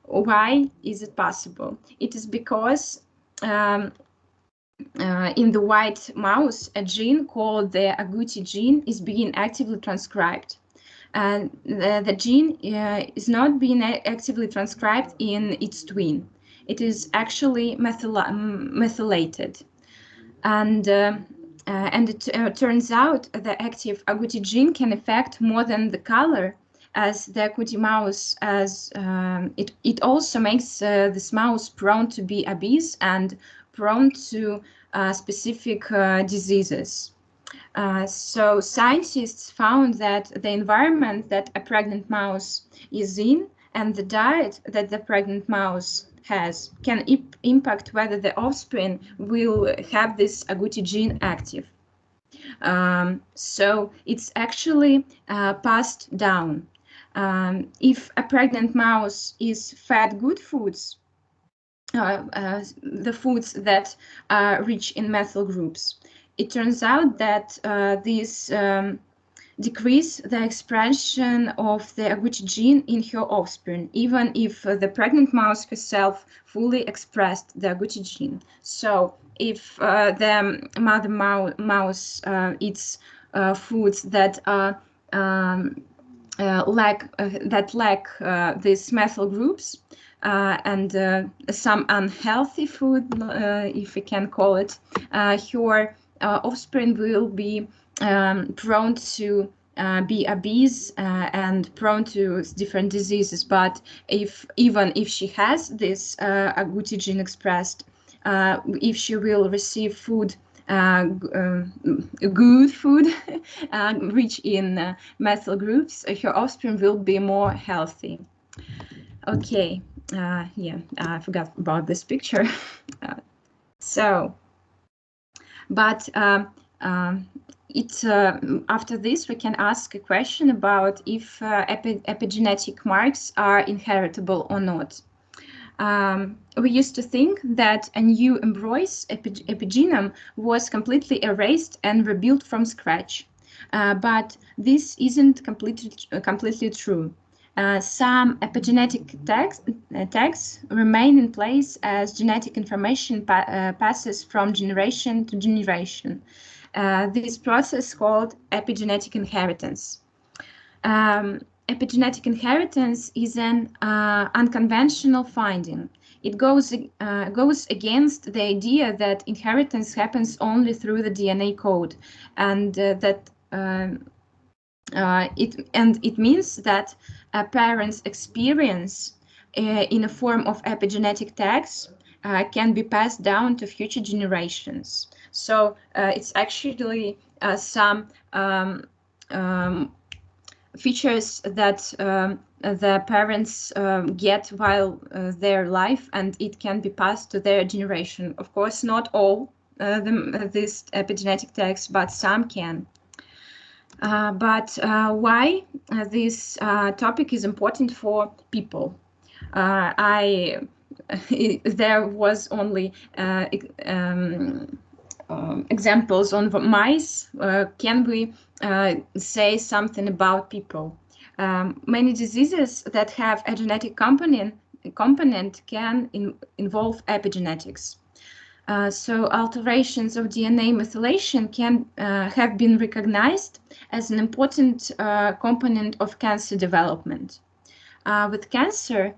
why is it possible? It is because in the white mouse, a gene called the agouti gene is being actively transcribed. And the gene is not being actively transcribed in its twin. It is actually methylated. And it turns out the active agouti gene can affect more than the color, as the agouti mouse, as it also makes this mouse prone to be obese and prone to specific diseases. So scientists found that the environment that a pregnant mouse is in and the diet that the pregnant mouse has can impact whether the offspring will have this agouti gene active. So it's actually passed down. If a pregnant mouse is fed good foods, the foods that are rich in methyl groups, it turns out that these decrease the expression of the agouti gene in her offspring, even if the pregnant mouse herself fully expressed the agouti gene. So if the mother mouse eats foods that are lack these methyl groups, and some unhealthy food, if we can call it, her offspring will be prone to be obese and prone to different diseases. But even if she has this agouti gene expressed, if she will receive food, good food, rich in methyl groups, her offspring will be more healthy. Okay, yeah, I forgot about this picture. But after this, we can ask a question about if epigenetic marks are inheritable or not. We used to think that a new embryos epigenome was completely erased and rebuilt from scratch, but this isn't completely true. Some epigenetic tags remain in place as genetic information passes from generation to generation. This process is called epigenetic inheritance. Epigenetic inheritance is an unconventional finding. It goes against the idea that inheritance happens only through the DNA code, and it means that a parent's experience in a form of epigenetic tags can be passed down to future generations. So it's actually some features that the parents get while their life, and it can be passed to their generation. Of course, not all these epigenetic tags, but some can. But why this topic is important for people? There was only examples on mice. Can we say something about people? Many diseases that have a genetic component can involve epigenetics. So alterations of DNA methylation can have been recognized as an important component of cancer development. With cancer,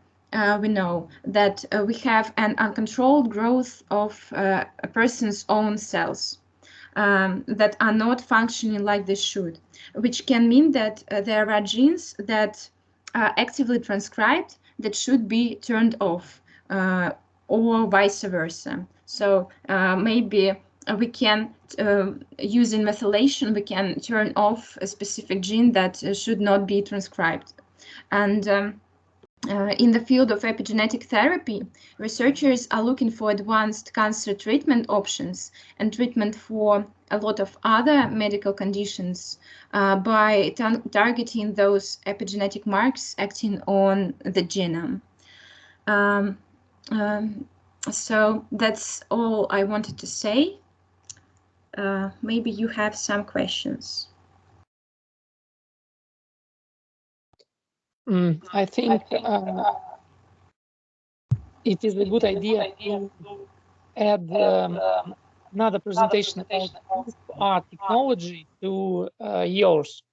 we know that we have an uncontrolled growth of a person's own cells that are not functioning like they should, which can mean that there are genes that are actively transcribed that should be turned off, or vice versa. So maybe we can, using methylation, we can turn off a specific gene that should not be transcribed. And in the field of epigenetic therapy, researchers are looking for advanced cancer treatment options and treatment for a lot of other medical conditions by targeting those epigenetic marks acting on the genome. So that's all I wanted to say. Maybe you have some questions. I think it is a good idea to add another presentation about our technology to yours,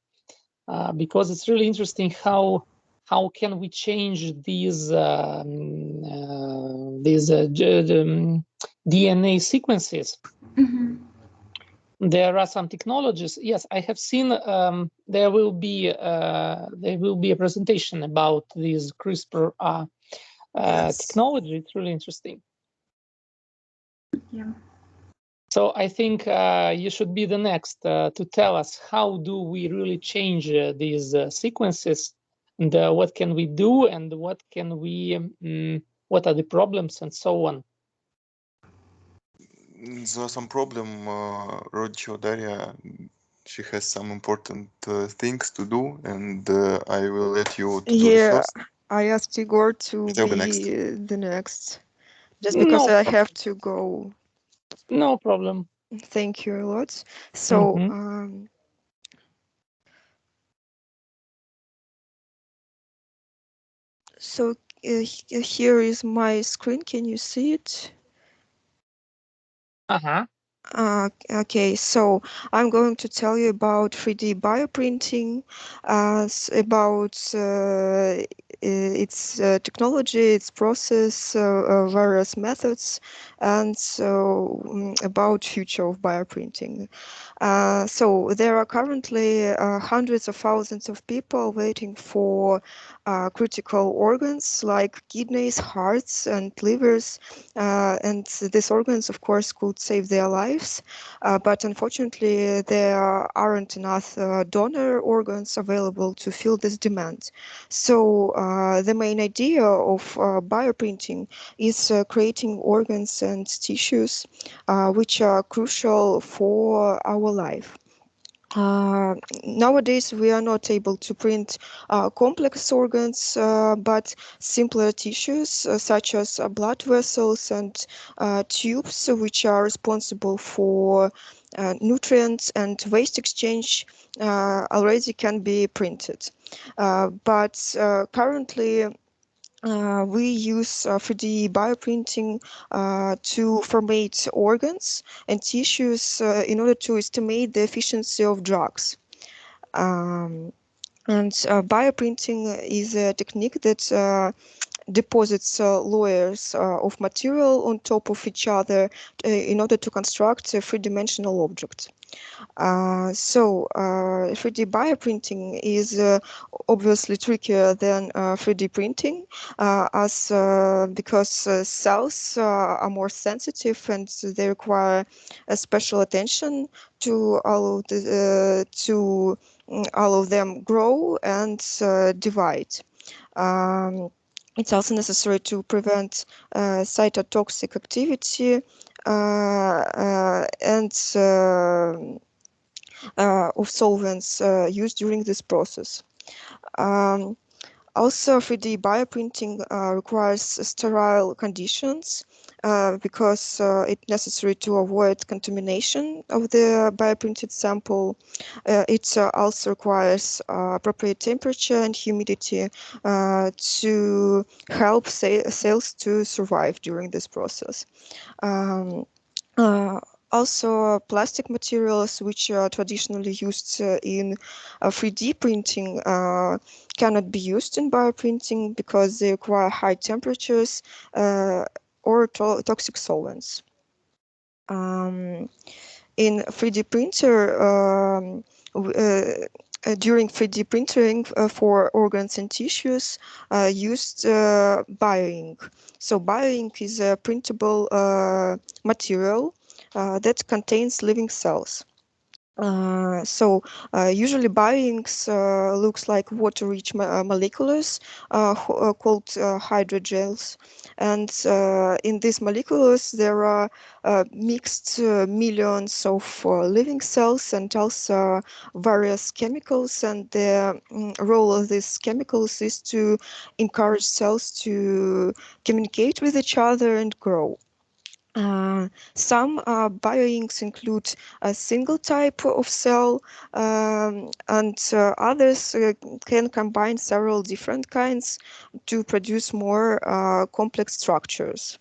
because it's really interesting how can we change these DNA sequences. Mm-hmm. There are some technologies. Yes, I have seen. There will be a presentation about this CRISPR technology. It's really interesting. Yeah. So I think you should be the next to tell us how do we really change these sequences, and what can we do, and what can we, what are the problems, and so on. There are some problem, Rodcho Daria. She has some important things to do, and I will let you to do the first. I asked Igor to Be be the next, just because I have to go. No problem. Thank you a lot. So, here is my screen. Can you see it? Okay, so I'm going to tell you about 3D bioprinting, about its technology, its process, various methods, and so about future of bioprinting. So there are currently hundreds of thousands of people waiting for critical organs like kidneys, hearts, and livers, and these organs, of course, could save their lives, but unfortunately there aren't enough donor organs available to fill this demand. So the main idea of bioprinting is creating organs and tissues which are crucial for our life. Nowadays, we are not able to print complex organs, but simpler tissues such as blood vessels and tubes, which are responsible for nutrients and waste exchange, already can be printed. But currently, we use 3D bioprinting to formate organs and tissues in order to estimate the efficiency of drugs. And bioprinting is a technique that deposits layers of material on top of each other in order to construct a three-dimensional object. 3D bioprinting is obviously trickier than 3D printing, because cells are more sensitive and they require a special attention to allow them grow and divide. It's also necessary to prevent cytotoxic activity and of solvents used during this process. Also, 3D bioprinting requires sterile conditions because it's necessary to avoid contamination of the bioprinted sample. It also requires appropriate temperature and humidity to help cells to survive during this process. Also, plastic materials which are traditionally used in 3D printing cannot be used in bioprinting because they require high temperatures or toxic solvents. In 3D printer, during 3D printing for organs and tissues, used bioink. So bioink is a printable material that contains living cells. Usually bioinks looks like water-rich molecules called hydrogels, and in these molecules there are mixed millions of living cells and also various chemicals, and the role of these chemicals is to encourage cells to communicate with each other and grow. Some bioinks include a single type of cell, and others can combine several different kinds to produce more complex structures.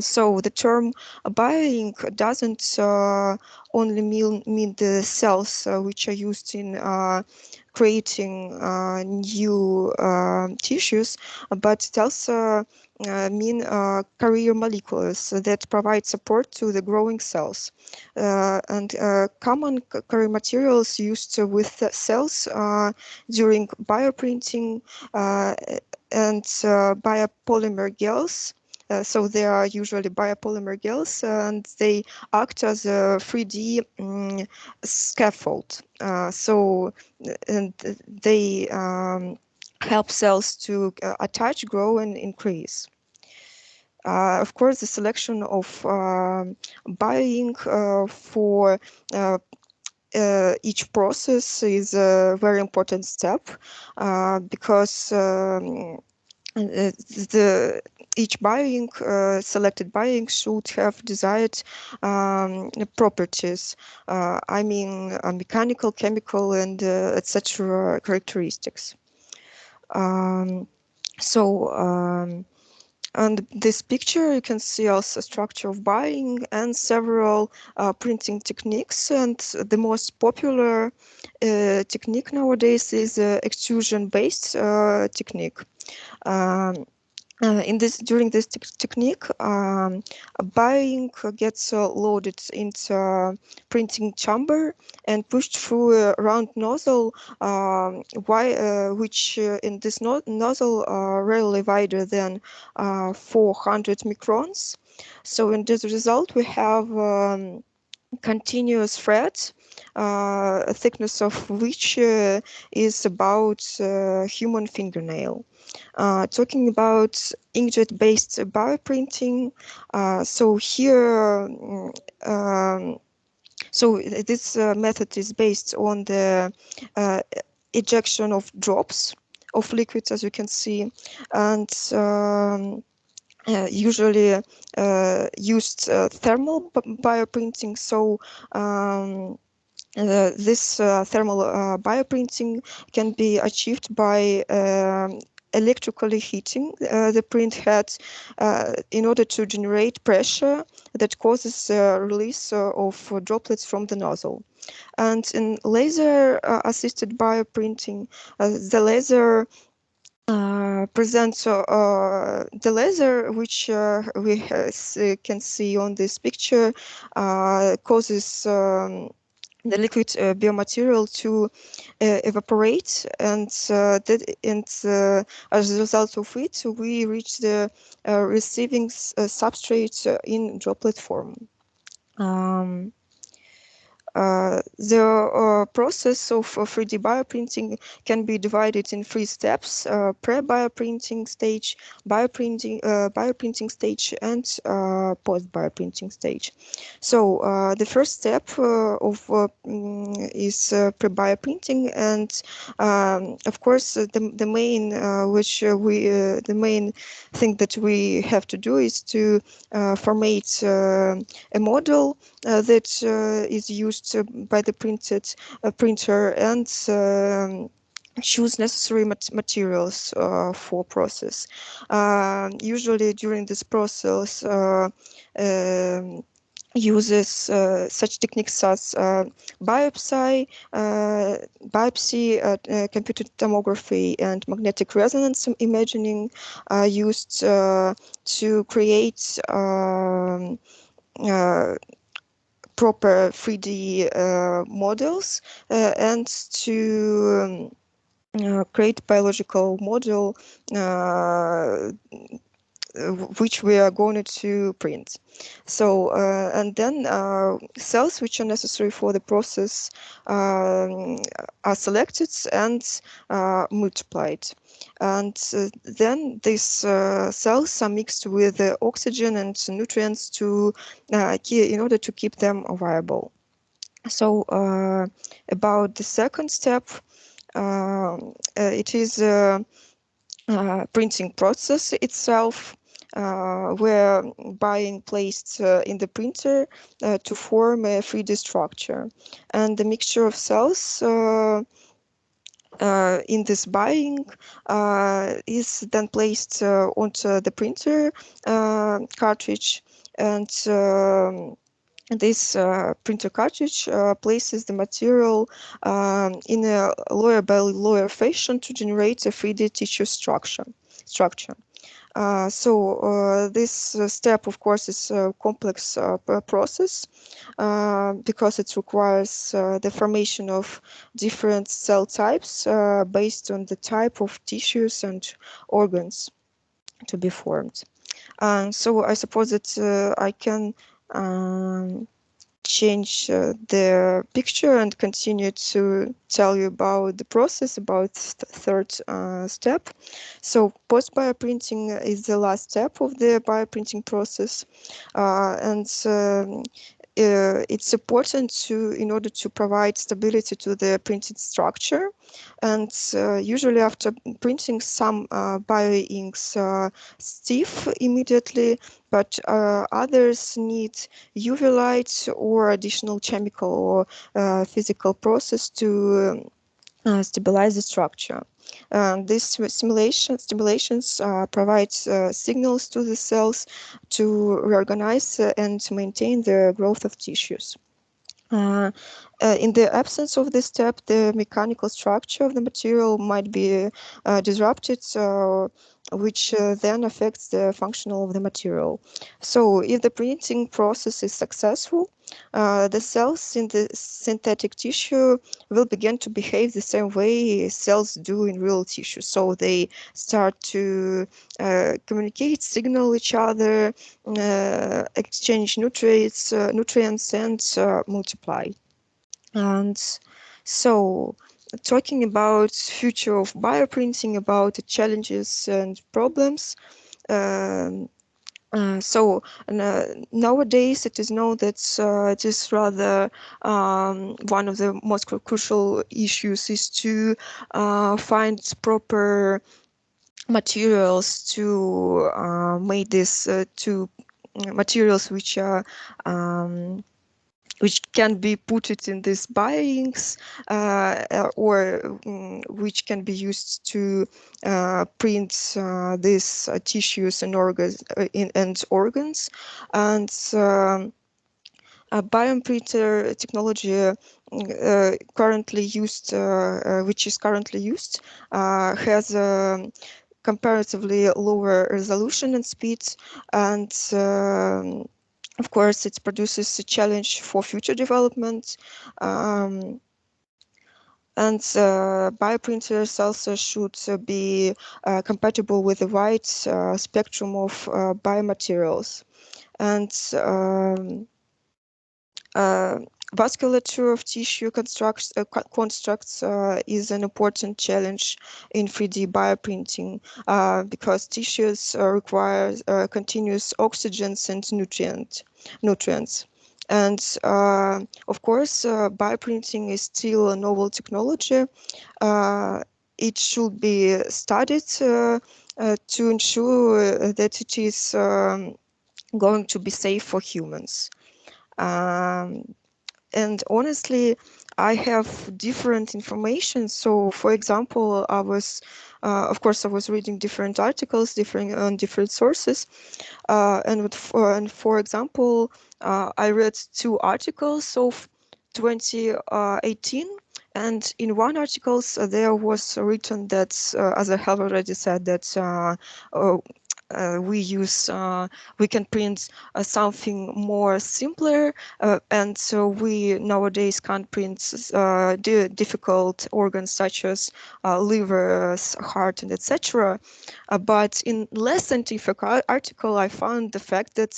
So the term bioink doesn't only mean the cells which are used in creating new tissues, but it also mean carrier molecules that provide support to the growing cells. And common carrier materials used with cells during bioprinting and biopolymer gels. So they are usually biopolymer gels, and they act as a 3D scaffold. And they help cells to attach, grow, and increase. Of course, the selection of bioink for each process is a very important step because each bioink, selected bioink, should have desired properties. I mean, mechanical, chemical, and etc. characteristics. On this picture, you can see also structure of bioink and several printing techniques. And the most popular technique nowadays is extrusion-based technique. During this technique, a bioink gets loaded into printing chamber and pushed through a round nozzle, which in this nozzle rarely wider than 400 microns. So in this result, we have continuous thread, a thickness of which is about human fingernail. Talking about inkjet-based bioprinting, so here, this method is based on the ejection of drops of liquids, as you can see, and usually used thermal bioprinting. So this thermal bioprinting can be achieved by electrically heating the print head in order to generate pressure that causes release of droplets from the nozzle. And in laser assisted bioprinting, the laser presents the laser, which we can see on this picture, causes the liquid biomaterial to evaporate, and as a result of it, we reach the receiving substrate in droplet form. The process of 3D bioprinting can be divided in 3 steps: pre-bioprinting stage, bioprinting stage, and post-bioprinting stage. So the first step is pre-bioprinting, and of course the main the main thing that we have to do is to formate a model that is used by the printer, and choose necessary materials for process. Usually during this process, uses such techniques as biopsy, computed tomography, and magnetic resonance imaging are used to create proper 3D models and to create biological model which we are going to print. So and then cells which are necessary for the process are selected and multiplied. And then these cells are mixed with oxygen and nutrients to in order to keep them viable. So about the second step, it is printing process itself, where being placed in the printer to form a 3D structure. And the mixture of cells in this buying is then placed onto the printer cartridge, and this printer cartridge places the material in a layer by layer fashion to generate a 3D tissue structure. So this step, of course, is a complex process because it requires the formation of different cell types based on the type of tissues and organs to be formed. So I suppose that I can change the picture and continue to tell you about the process, about the third step. So post-bioprinting is the last step of the bioprinting process, and it's important in order to provide stability to the printed structure. And usually after printing, some bioinks stiff immediately, but others need UV light or additional chemical or physical process to stabilize the structure. These stimulations provide signals to the cells to reorganize and maintain the growth of tissues. In the absence of this step, the mechanical structure of the material might be disrupted, which then affects the functional of the material. So if the printing process is successful, the cells in the synthetic tissue will begin to behave the same way cells do in real tissue. So they start to communicate, signal each other, exchange nutrients and multiply. And so talking about future of bioprinting, about the challenges and problems. So nowadays it is known that it is rather one of the most crucial issues is to find proper materials to make this to materials which are which can be put it in these bioinks or which can be used to print these tissues and organs and bioprinter technology currently used, which is currently used, has comparatively lower resolution and speed, and of course, it produces a challenge for future development. And bioprinters also should be compatible with a wide spectrum of biomaterials. And vasculature of tissue constructs is an important challenge in 3D bioprinting because tissues require continuous oxygens and nutrients. And of course, bioprinting is still a novel technology. It should be studied to ensure that it is going to be safe for humans. And honestly, I have different information. So, for example, I was of course, I was reading different articles, on different sources, and for example, I read 2 articles of 2018, and in one article there was written that, as I have already said, that we can print something more simpler, and so we nowadays can't print difficult organs such as liver, heart, and etc. But in less scientific article, I found the fact that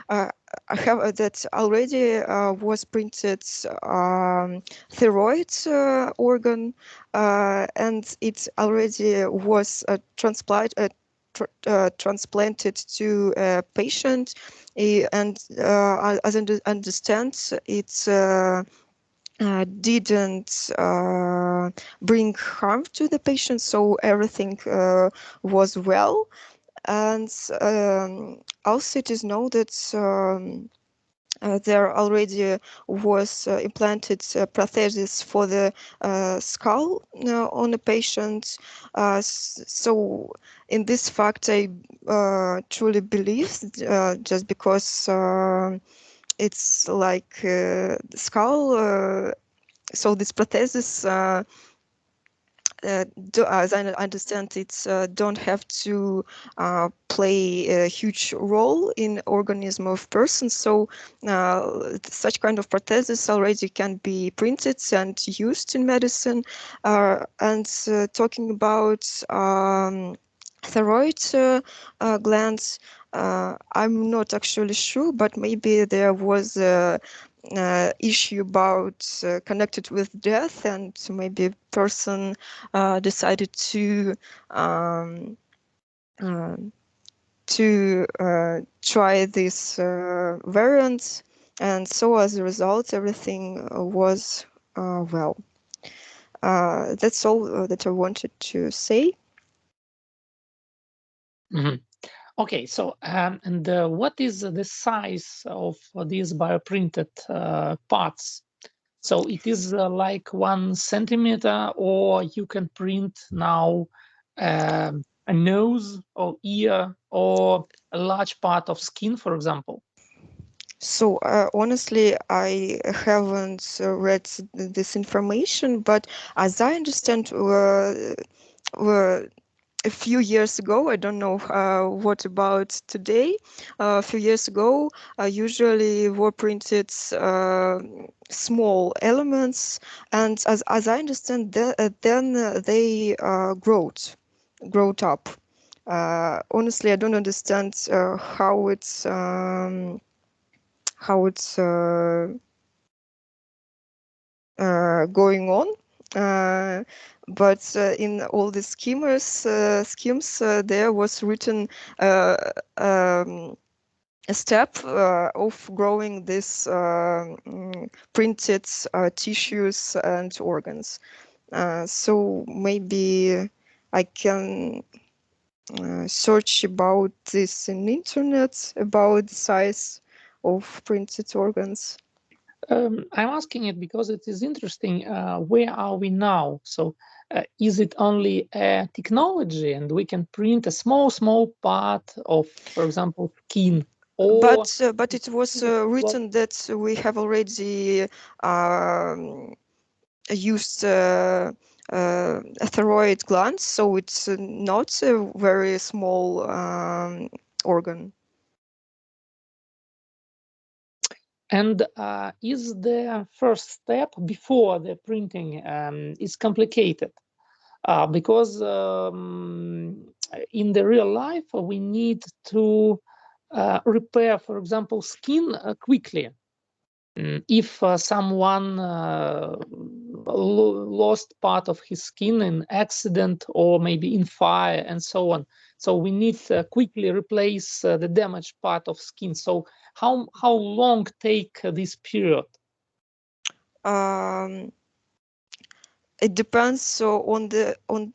I have that already was printed thyroid organ, and it already was transplanted to a patient, and as I understand, it didn't bring harm to the patient, so everything was well. And also it is known that there already was implanted prosthesis for the skull on a patient. So in this fact, I truly believe, just because it's like skull. So this prosthesis, as I understand, it's don't have to play a huge role in organism of person. So such kind of prosthesis already can be printed and used in medicine. And talking about thyroid glands, I'm not actually sure, but maybe there was a issue about connected with death, and maybe a person decided to try this variant, and so as a result everything was well. That's all that I wanted to say. Okay, so and what is the size of these bioprinted parts? So it is like 1 centimeter, or you can print now a nose or ear or a large part of skin, for example. So honestly, I haven't read this information, but as I understand, a few years ago, I don't know what about today, a few years ago, usually were printed small elements, and as I understand, then they growed up. Honestly, I don't understand how it's going on. But in all the schemes, there was written a step of growing this printed tissues and organs. So maybe I can search about this in internet, about the size of printed organs. I'm asking it because it is interesting. Where are we now? So is it only a technology and we can print a small part of, for example, skin? Or but it was written that we have already used a thyroid gland, so it's not a very small organ. And is the first step before the printing is complicated? Because in the real life, we need to repair, for example, skin quickly. If someone lost part of his skin in accident or maybe in fire and so on, so we need to quickly replace the damaged part of skin. So how long take this period? It depends on the on.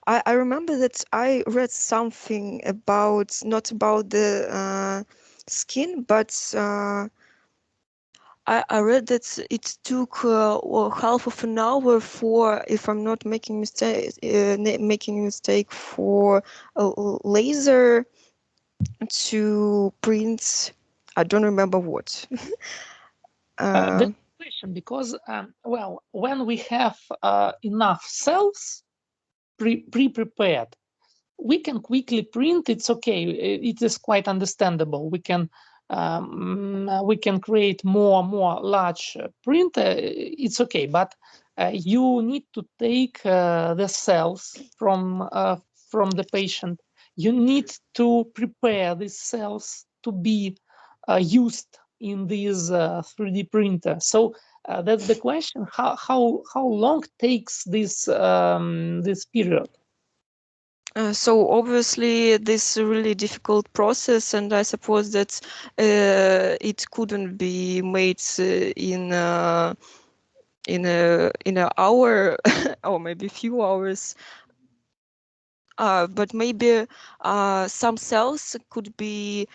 I remember that I read something about, not about the skin, but I read that it took half of an hour for, if I'm not making mistake, for a laser to print. I don't remember what. The question, because well, when we have enough cells pre-prepared, we can quickly print. It's okay. It is quite understandable. We can create more large print. It's okay, but you need to take the cells from the patient. You need to prepare these cells to be used in this 3D printer. So that's the question. How long takes this this period? So obviously this is a really difficult process, and I suppose that it couldn't be made in an hour or maybe a few hours. But maybe some cells could be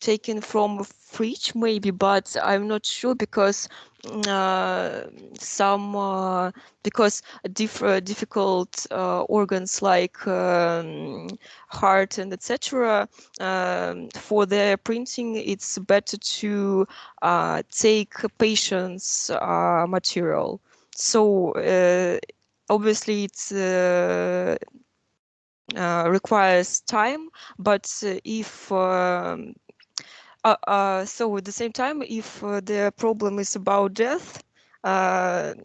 taken from a fridge, maybe, but I'm not sure because because difficult organs like heart and etc. For their printing, it's better to take patient's material. So obviously it's requires time, but if so at the same time, if the problem is about death, I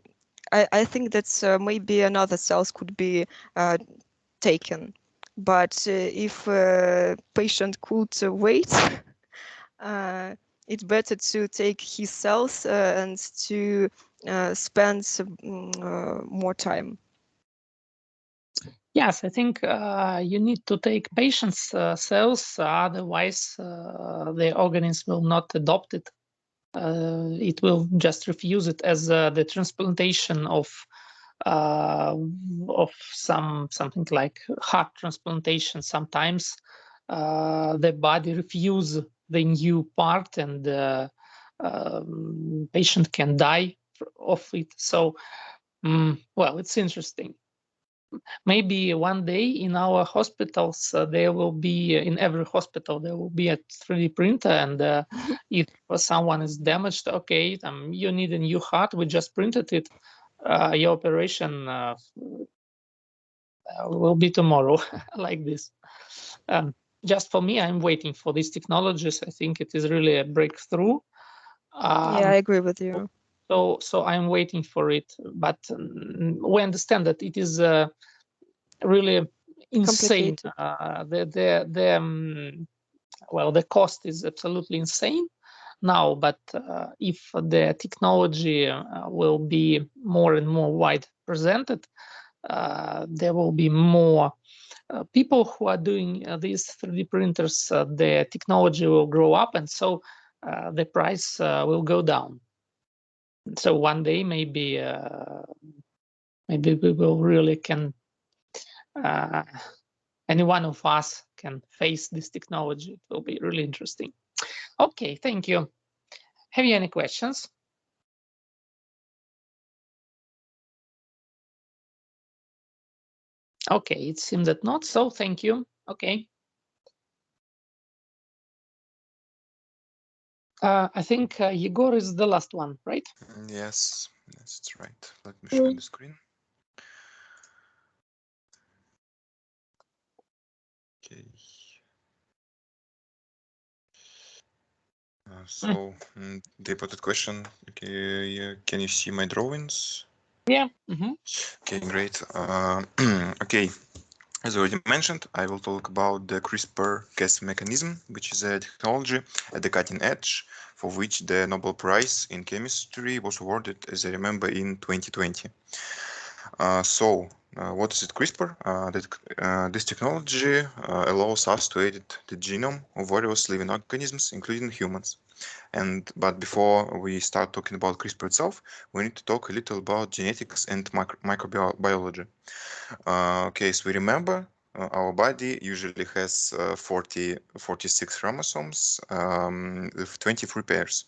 think that maybe another cells could be taken. But if patient could wait, it's better to take his cells and to spend more time. Yes, I think you need to take patient's cells, otherwise the organism will not adopt it. It will just refuse it, as the transplantation of something like heart transplantation. Sometimes the body refuses the new part, and patient can die of it. So, well, it's interesting. Maybe one day in our hospitals, there will be, in every hospital, there will be a 3D printer, and if someone is damaged, okay, you need a new heart, we just printed it, your operation will be tomorrow, like this. Just for me, I'm waiting for these technologies. I think it is really a breakthrough. Yeah, I agree with you. So I'm waiting for it, but we understand that it is really insane. Well, the cost is absolutely insane now, but if the technology will be more and more wide presented, there will be more people who are doing these 3D printers. The technology will grow up, and so the price will go down. So one day, maybe we will really can. Any one of us can face this technology. It will be really interesting. Okay, thank you. Have you any questions? Okay, it seems that not, so thank you. Okay. I think Yegor is the last one, right? Yes, that's right. Let me share the screen. Okay. So the important question. Okay, can you see my drawings? Yeah. Okay, great. Okay. As already mentioned, I will talk about the CRISPR-Cas mechanism, which is a technology at the cutting edge, for which the Nobel Prize in Chemistry was awarded, as I remember, in 2020. What is it, CRISPR? This technology allows us to edit the genome of various living organisms, including humans. But before we start talking about CRISPR itself, we need to talk a little about genetics and microbiology. Okay, so we remember our body usually has 46 chromosomes with 23 pairs.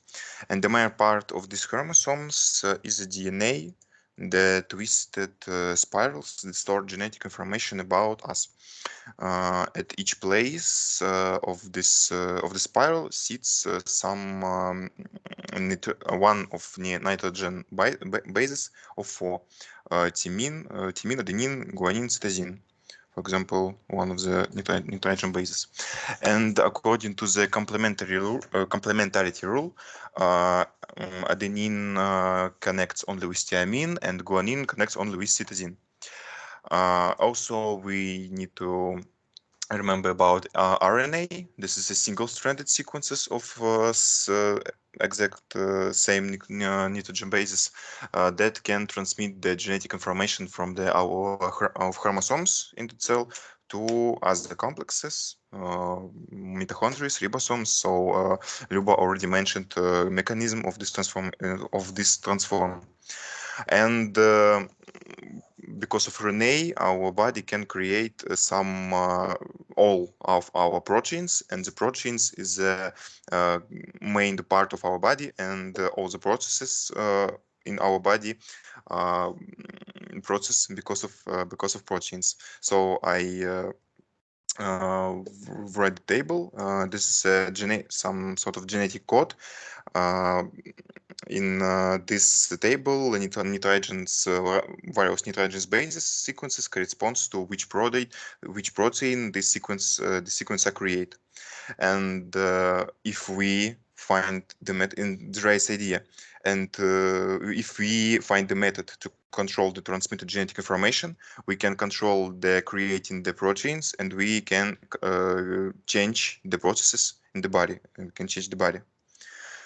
And the main part of these chromosomes is the DNA, the twisted spirals that store genetic information about us. At each place of the spiral sits some one of nitrogen bases of 4: thymine, adenine, guanine, cytosine. For example, one of the nitrogen bases. And according to the complementarity rule, adenine connects only with thymine and guanine connects only with cytosine. Also, we need to remember about RNA. This is a single-stranded sequences of exact same nitrogen bases that can transmit the genetic information from our chromosomes in the cell to other complexes, mitochondria, ribosomes. So Luba already mentioned mechanism of this transform. And because of RNA, our body can create some all of our proteins, and the proteins is the main part of our body, and all the processes in our body process because of proteins. So I write the table. This is some sort of genetic code. In this table, nitrogens, various nitrogen bases sequences corresponds to which protein this sequence are created. And if we find the right idea, and if we find the method to control the transmitted genetic information, we can control the creating the proteins, and we can change the processes in the body, and we can change the body.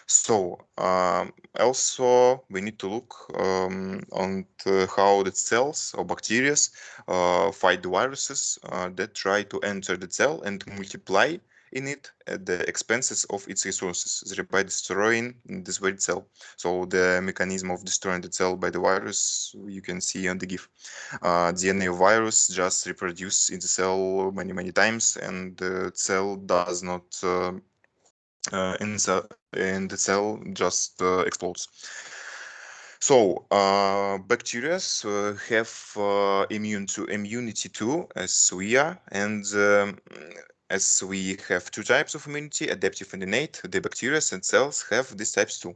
So also we need to look on how the cells or bacteria fight the viruses that try to enter the cell and multiply in it at the expenses of its resources, thereby destroying this very cell. So the mechanism of destroying the cell by the virus you can see on the GIF. DNA virus just reproduce in the cell many times, and the cell does not in the cell just explodes. So bacteria have immunity too, as we are, and as we have two types of immunity, adaptive and innate, the bacteria and cells have these types too.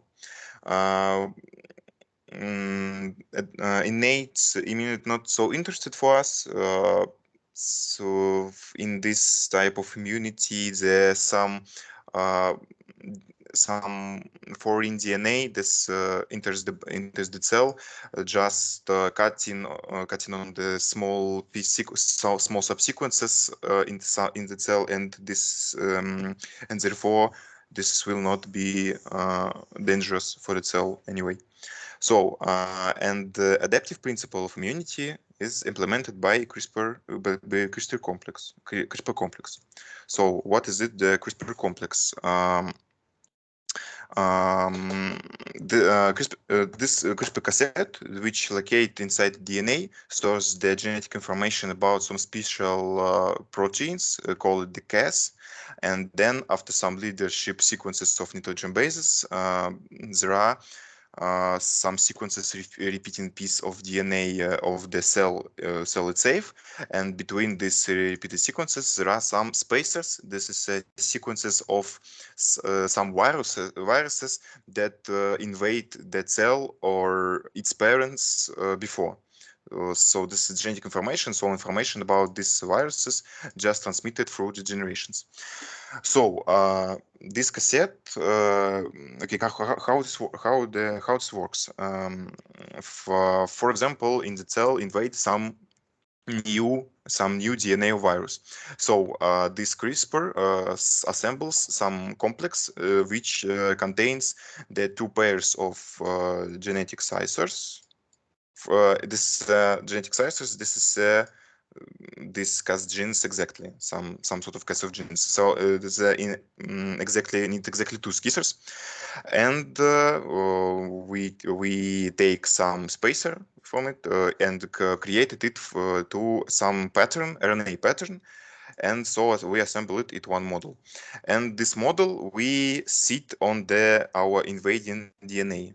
Innate immunity not so interested for us. So in this type of immunity, there's some foreign DNA this enters the cell, just cutting on the small small subsequences in the cell, and this and therefore this will not be dangerous for the cell anyway. So and the adaptive principle of immunity is implemented by CRISPR complex. So what is it, the CRISPR complex? This CRISPR cassette, which locate inside DNA, stores the genetic information about some special proteins called the Cas, and then after some leadership sequences of nitrogen bases, there are some sequences repeating piece of DNA of the cell itself, and between these repeated sequences there are some spacers. This is sequences of some viruses that invade that cell or its parents before. So this is genetic information, so information about these viruses just transmitted through the generations. So this cassette, okay, how this works? For example, in the cell invade some new DNA virus. So this CRISPR assembles some complex which contains the two pairs of genetic scissors. This genetic scissors, this is this Cas genes exactly, some sort of Cas of genes. So this need exactly two scissors, and we take some spacer from it and created it to some pattern, RNA pattern. And so we assemble it in one model. And this model we sit on our invading DNA.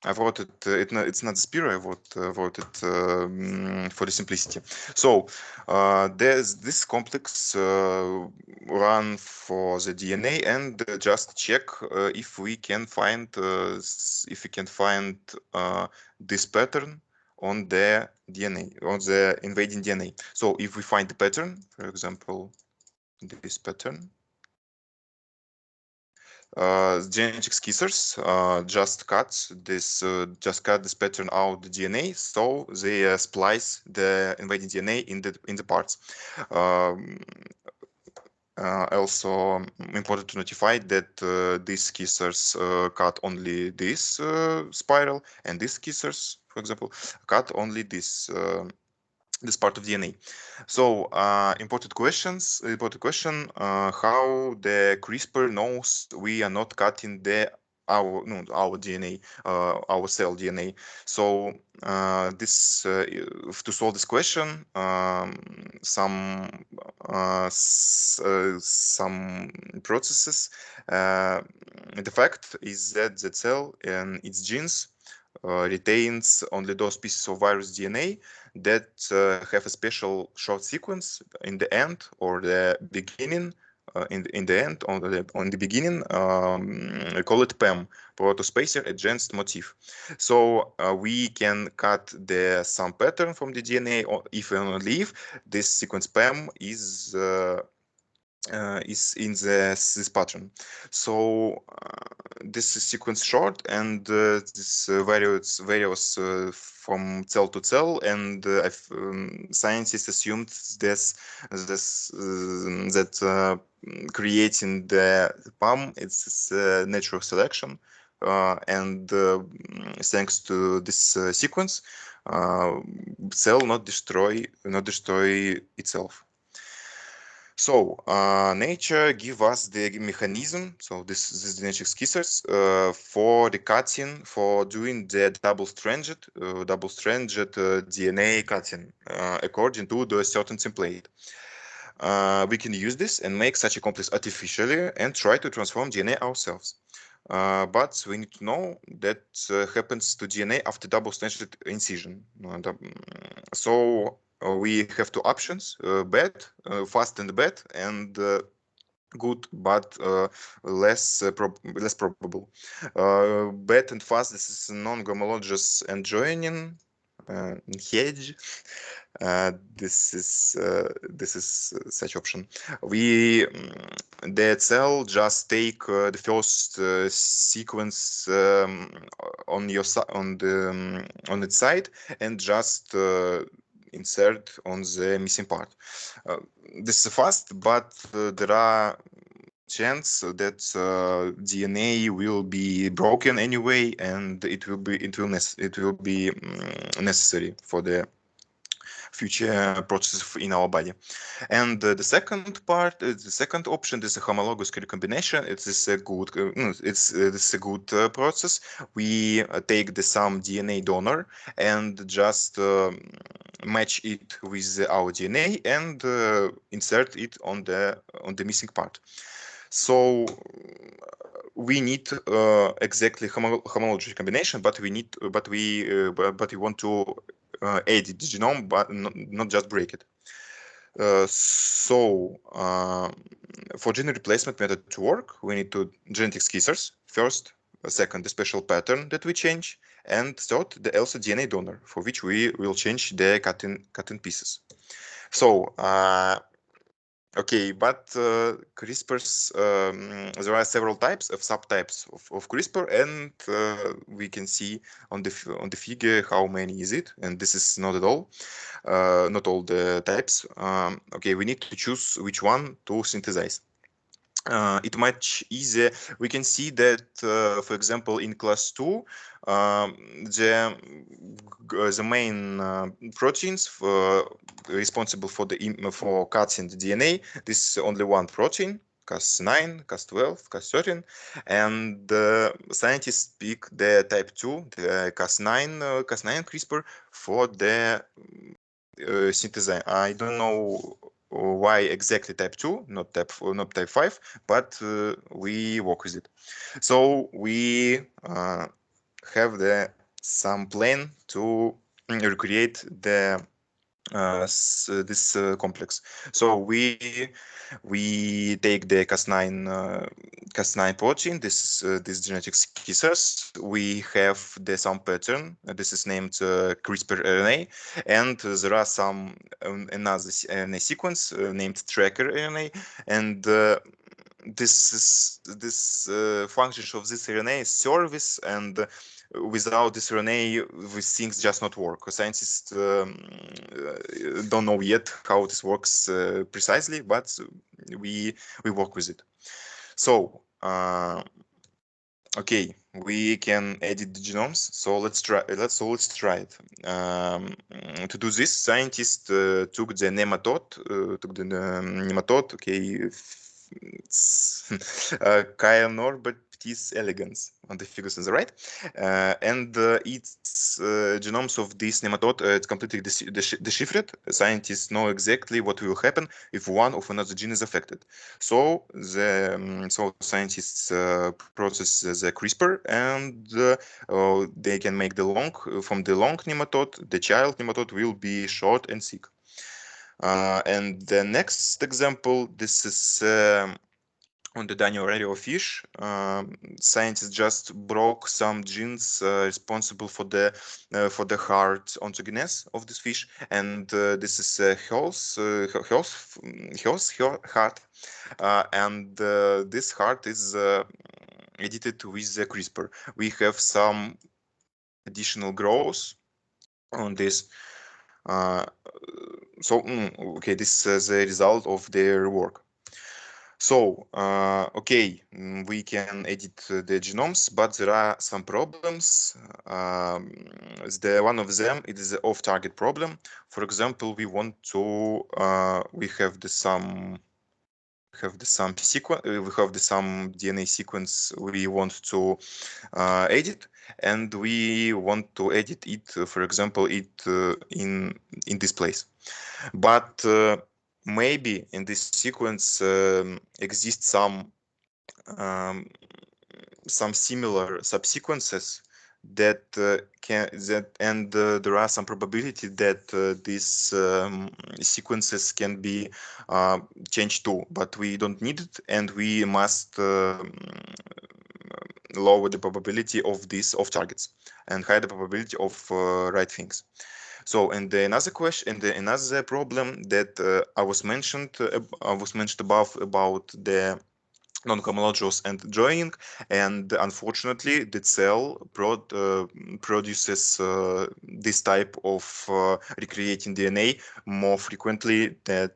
I wrote it. It's not Spiro. I wrote it for the simplicity. So there's this complex run for the DNA and just check if we can find this pattern on the DNA, on the invading DNA. So if we find the pattern, for example, this pattern. Genetic skissers just cut this pattern out the DNA, so they splice the invading DNA in the parts. Also important to notify that these skissers cut only this spiral, and these skissers, for example, cut only this part of DNA. So important question, how the CRISPR knows we are not cutting our DNA, our cell DNA. So to solve this question, some processes. The fact is that the cell and its genes retains only those pieces of virus DNA that have a special short sequence in the end or the beginning. In the end, on the beginning, we call it PEM, protospacer adjacent motif. So we can cut some pattern from the DNA, or if and only if this sequence PEM is in this pattern. So this is sequence short, and this varies from cell to cell, and scientists assumed that creating the PAM it's natural selection, and thanks to this sequence, cell not destroy itself. So nature give us the mechanism. So this is the genetic skissers for the cutting, for doing the double-stranded DNA cutting according to the certain template. We can use this and make such a complex artificially and try to transform DNA ourselves. But we need to know that happens to DNA after double-stranded incision. So we have two options: bad, fast and bad, and good but less probable. Bad and fast, this is non-homologous and joining hedge. This is such option. The cell just take the first sequence on its side and just insert on the missing part. This is fast, but there are chance that DNA will be broken anyway, and it will be necessary for the future processes in our body. And the second part, the second option is a homologous recombination. It is a good, it's a good process. We take some DNA donor and just match it with our DNA and insert it on the missing part. So we need exactly homologous recombination, but we want to edit the genome, but not just break it. So for gene replacement method to work, we need to genetic skissers first, second the special pattern that we change, and third the also DNA donor, for which we will change the cut-in pieces. So okay, but CRISPRs, there are several types of subtypes of CRISPR, and we can see on the figure how many is it, and this is not at all, not all the types. Okay, we need to choose which one to synthesize. It much easier. We can see that, for example, in class 2, the main proteins responsible for cutting the DNA. This is only one protein Cas9, Cas12, Cas13, and scientists pick the type 2, the Cas9 CRISPR for the synthesis. I don't know why exactly type 2, not type 5, but we work with it. So we have some plan to recreate this complex. So we take the Cas9 protein, this genetic scissors. We have some pattern. This is named CRISPR RNA, and there are some another RNA sequence named tracker RNA, and this function of this RNA is service, and without this RNA, these things just not work. Scientists don't know yet how this works precisely, but we work with it. So okay, we can edit the genomes. So let's try it. To do this, scientists took the nematode. Okay, it's Caenorhabditis elegans on the figures on the right, and its genomes of this nematode it's completely deciphered. Scientists know exactly what will happen if one of another gene is affected. So scientists process the CRISPR, and they can make the long from the long nematode. The child nematode will be short and sick. And the next example, this is on the Daniel radio fish. Scientists just broke some genes responsible for the heart ontogenesis of this fish, and this is health heart, and this heart is edited with the CRISPR. We have some additional growth on this. Okay, this is the result of their work. So, okay, we can edit the genomes, but there are some problems. One of them is the off-target problem. For example, we want to we have some sequence, we have some DNA sequence we want to edit, and we want to edit it, for example, in this place. But maybe in this sequence exists some similar subsequences that there are some probability that these sequences can be changed too, but we don't need it, and we must lower the probability of these off targets and higher the probability of right things. So, and another question, and another problem that I was mentioned above about the non-homologous and joining, and unfortunately the cell produces this type of recreating DNA more frequently than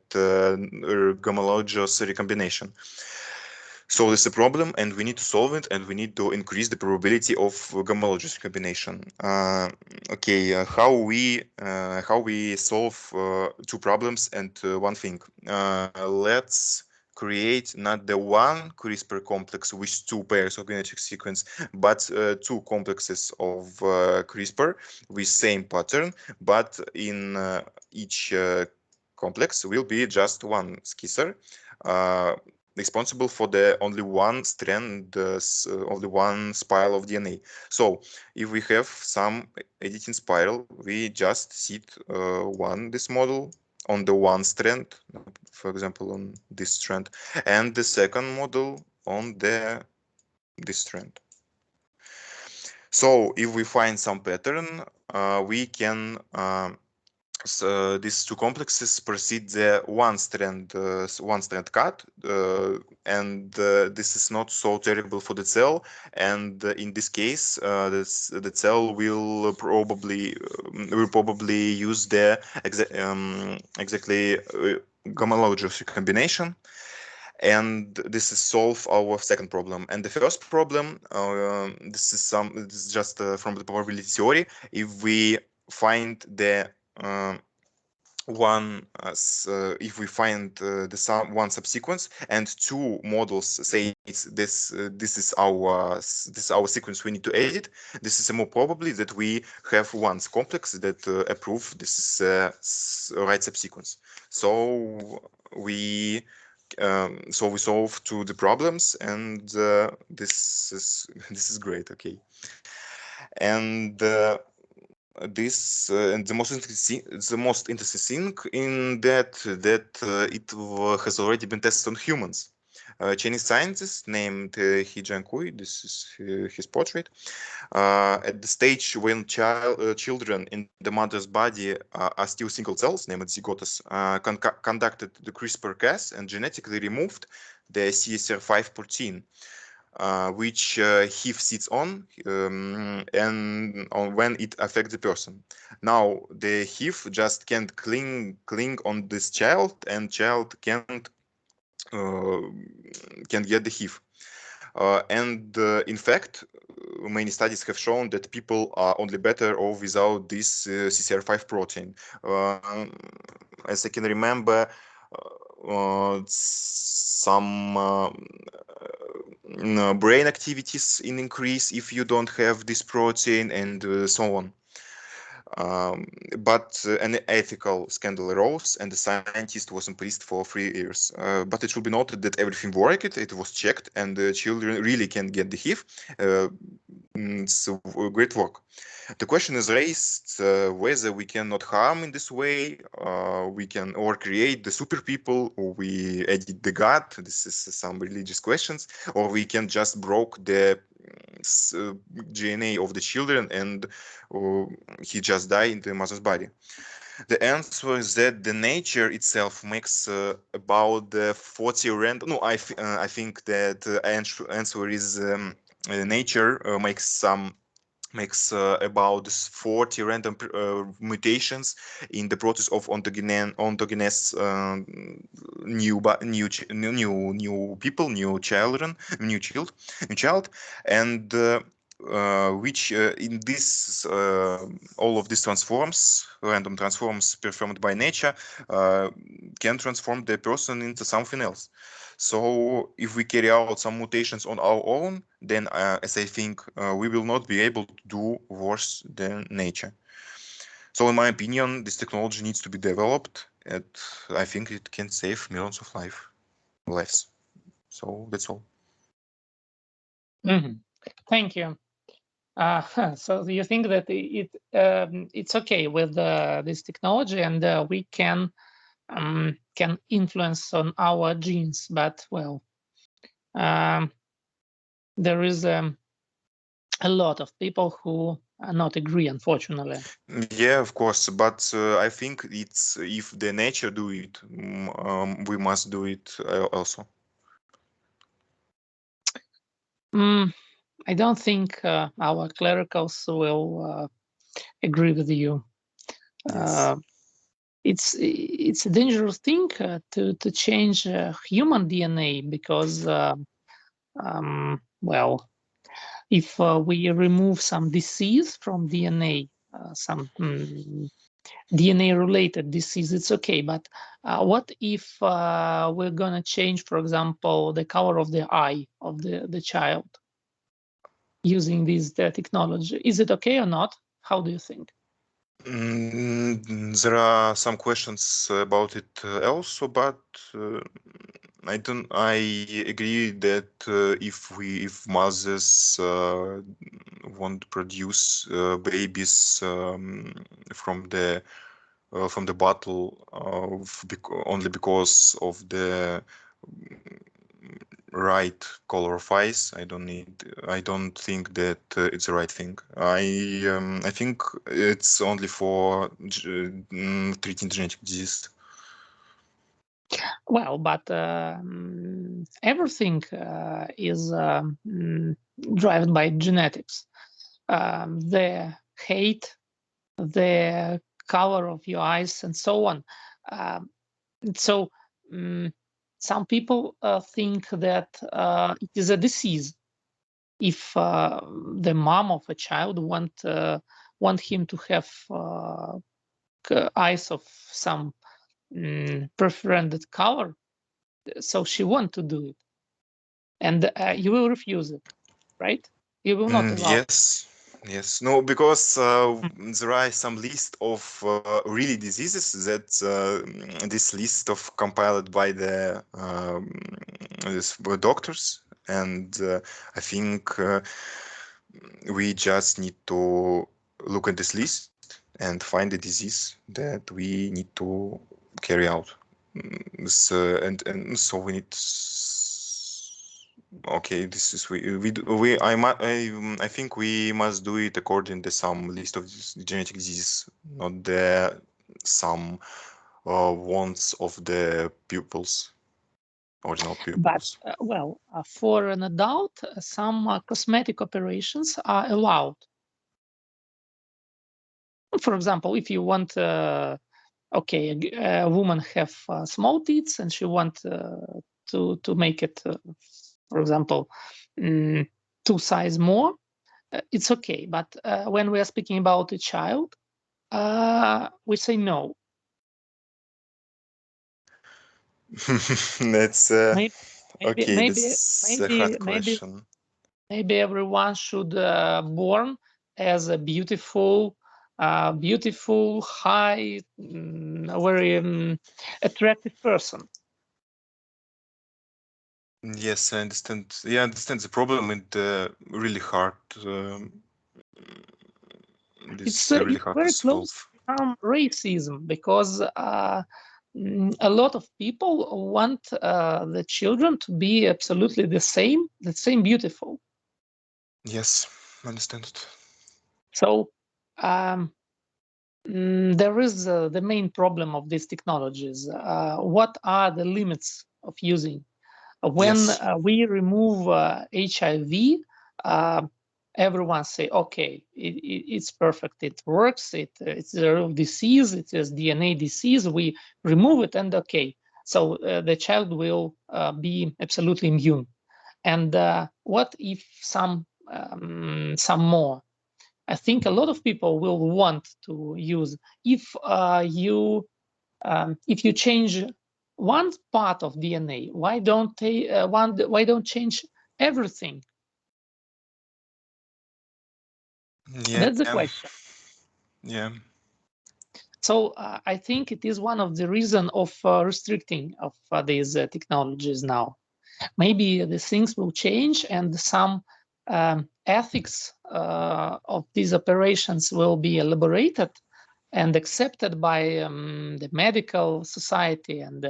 homologous recombination. So this is a problem, and we need to solve it, and we need to increase the probability of homologous recombination. Okay, how we solve two problems and one thing. Let's create not the one CRISPR complex with two pairs of genetic sequence, but two complexes of CRISPR with same pattern, but in each complex will be just one scissor responsible for the only one strand of the one spiral of DNA. So if we have some editing spiral, we just sit this model on the one strand, for example, on this strand, and the second model on this strand. So if we find some pattern, we can so these two complexes proceed the one strand cut, and this is not so terrible for the cell. And in this case, the cell will probably use the exactly homologous recombination. And this is solve our second problem. And the first problem, this is just from the probability theory. If we find the if we find the one subsequence and two models say this is our sequence we need to edit, this is more probably that we have one complex that approve this is right subsequence. So we solve to the problems, and this is great. Okay, and this and the most interesting thing in that it has already been tested on humans. Chinese scientist named He Jiankui, this is his portrait, at the stage when children in the mother's body are still single cells, named zygotes, conducted the CRISPR-Cas and genetically removed the CSR5 protein, which HIV sits on, and when it affects the person. Now the HIV just can't cling on this child, and child can't get the HIV. And in fact, many studies have shown that people are only better off without this CCR5 protein. As I can remember, some brain activities in increase if you don't have this protein, and so on. But an ethical scandal arose, and the scientist was imprisoned for 3 years. But it should be noted that everything worked, it was checked, and the children really can get the HIV. It's great work. The question is raised whether we cannot harm in this way, we can or create the super people, or we edit the God. This is some religious questions, or we can just broke the DNA of the children, and he just died in the mother's body. The answer is that the nature itself makes about 40 random. No, I think that answer is nature makes about 40 random mutations in the process of ontogenes new people, new child, and which in this all of these random transforms performed by nature can transform the person into something else. So if we carry out some mutations on our own, then as I think we will not be able to do worse than nature. So in my opinion, this technology needs to be developed, and I think it can save millions of lives. So that's all. Thank you. So you think that it's okay with this technology, and we can influence on our genes, but well, there is a lot of people who not agree, unfortunately. Yeah, of course, but I think it's if the nature do it, we must do it also. I don't think our clericals will agree with you. Yes. It's a dangerous thing to change human DNA, because well, if we remove some disease from DNA, some DNA related disease, it's okay. But what if we're gonna change, for example, the color of the eye of the child using this technology? Is it okay or not? How do you think? There are some questions about it also, but I agree that if mothers want to produce babies from the bottle only because of the right color of eyes, I don't think that it's the right thing. I think it's only for treating genetic disease. Well, but everything is driven by genetics. The height, the color of your eyes, and so on. So some people think that it is a disease if the mom of a child want him to have eyes of some preferred color, so she want to do it, and you will refuse it, right? You will not allow. Yes. No, because there are some list of really diseases that this list of compiled by the doctors, and I think we just need to look at this list and find the disease that we need to carry out. And so we need. Okay, this is I think we must do it according to some list of genetic diseases, not the some wants of the pupils, original pupils. But for an adult, some cosmetic operations are allowed. For example, if you want, okay, a woman have small teeth and she want to make it, for example, 2 size more, it's okay. But when we are speaking about a child, we say no. That's okay. That's a hard question. Maybe everyone should born as a beautiful, high, very attractive person. Yes, I understand. Yeah, I understand the problem with really hard. This It's really hard to very solve. close to racism, because a lot of people want the children to be absolutely the same beautiful. Yes, I understand it. So there is the main problem of these technologies. What are the limits of using? When Yes. we remove HIV, everyone say, okay, it's perfect, it works, it's a real disease, it is DNA disease, we remove it, and okay, so the child will be absolutely immune. And what if some more? I think a lot of people will want to use, if you change one part of DNA, why don't change everything? Yeah. That's the question. Yeah. So I think it is one of the reason of restricting of these technologies now. Maybe the things will change, and some ethics of these operations will be elaborated and accepted by the medical society and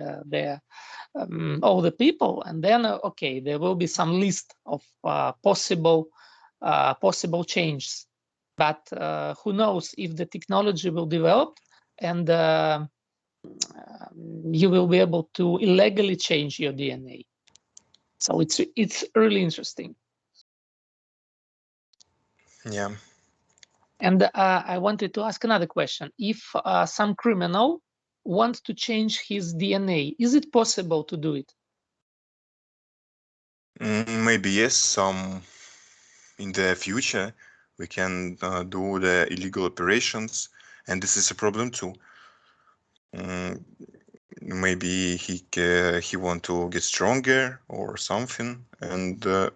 all the people, and then okay, there will be some list of possible changes. But who knows if the technology will develop and you will be able to illegally change your DNA. So it's really interesting. Yeah. And I wanted to ask another question. If some criminal wants to change his DNA, is it possible to do it? Maybe yes. Some in the future we can do the illegal operations, and this is a problem too. Maybe he want to get stronger or something, and there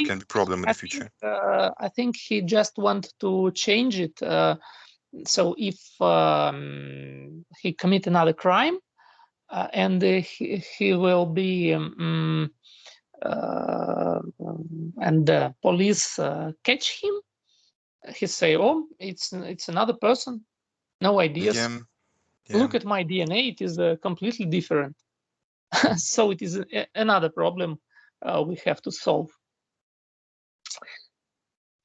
can be problem in the future. I think he just want to change it. So if he commit another crime and he will be and the police catch him, he say, oh, it's another person, no ideas. Yeah. Look at my DNA, it is completely different. So it is another problem we have to solve.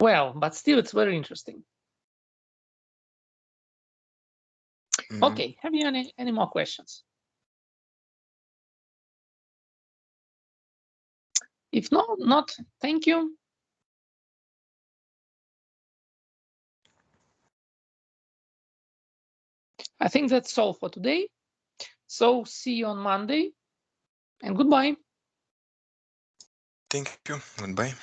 Well, but still it's very interesting. Okay, have you any more questions? If not, thank you. I think that's all for today. So see you on Monday, and goodbye. Thank you. Goodbye.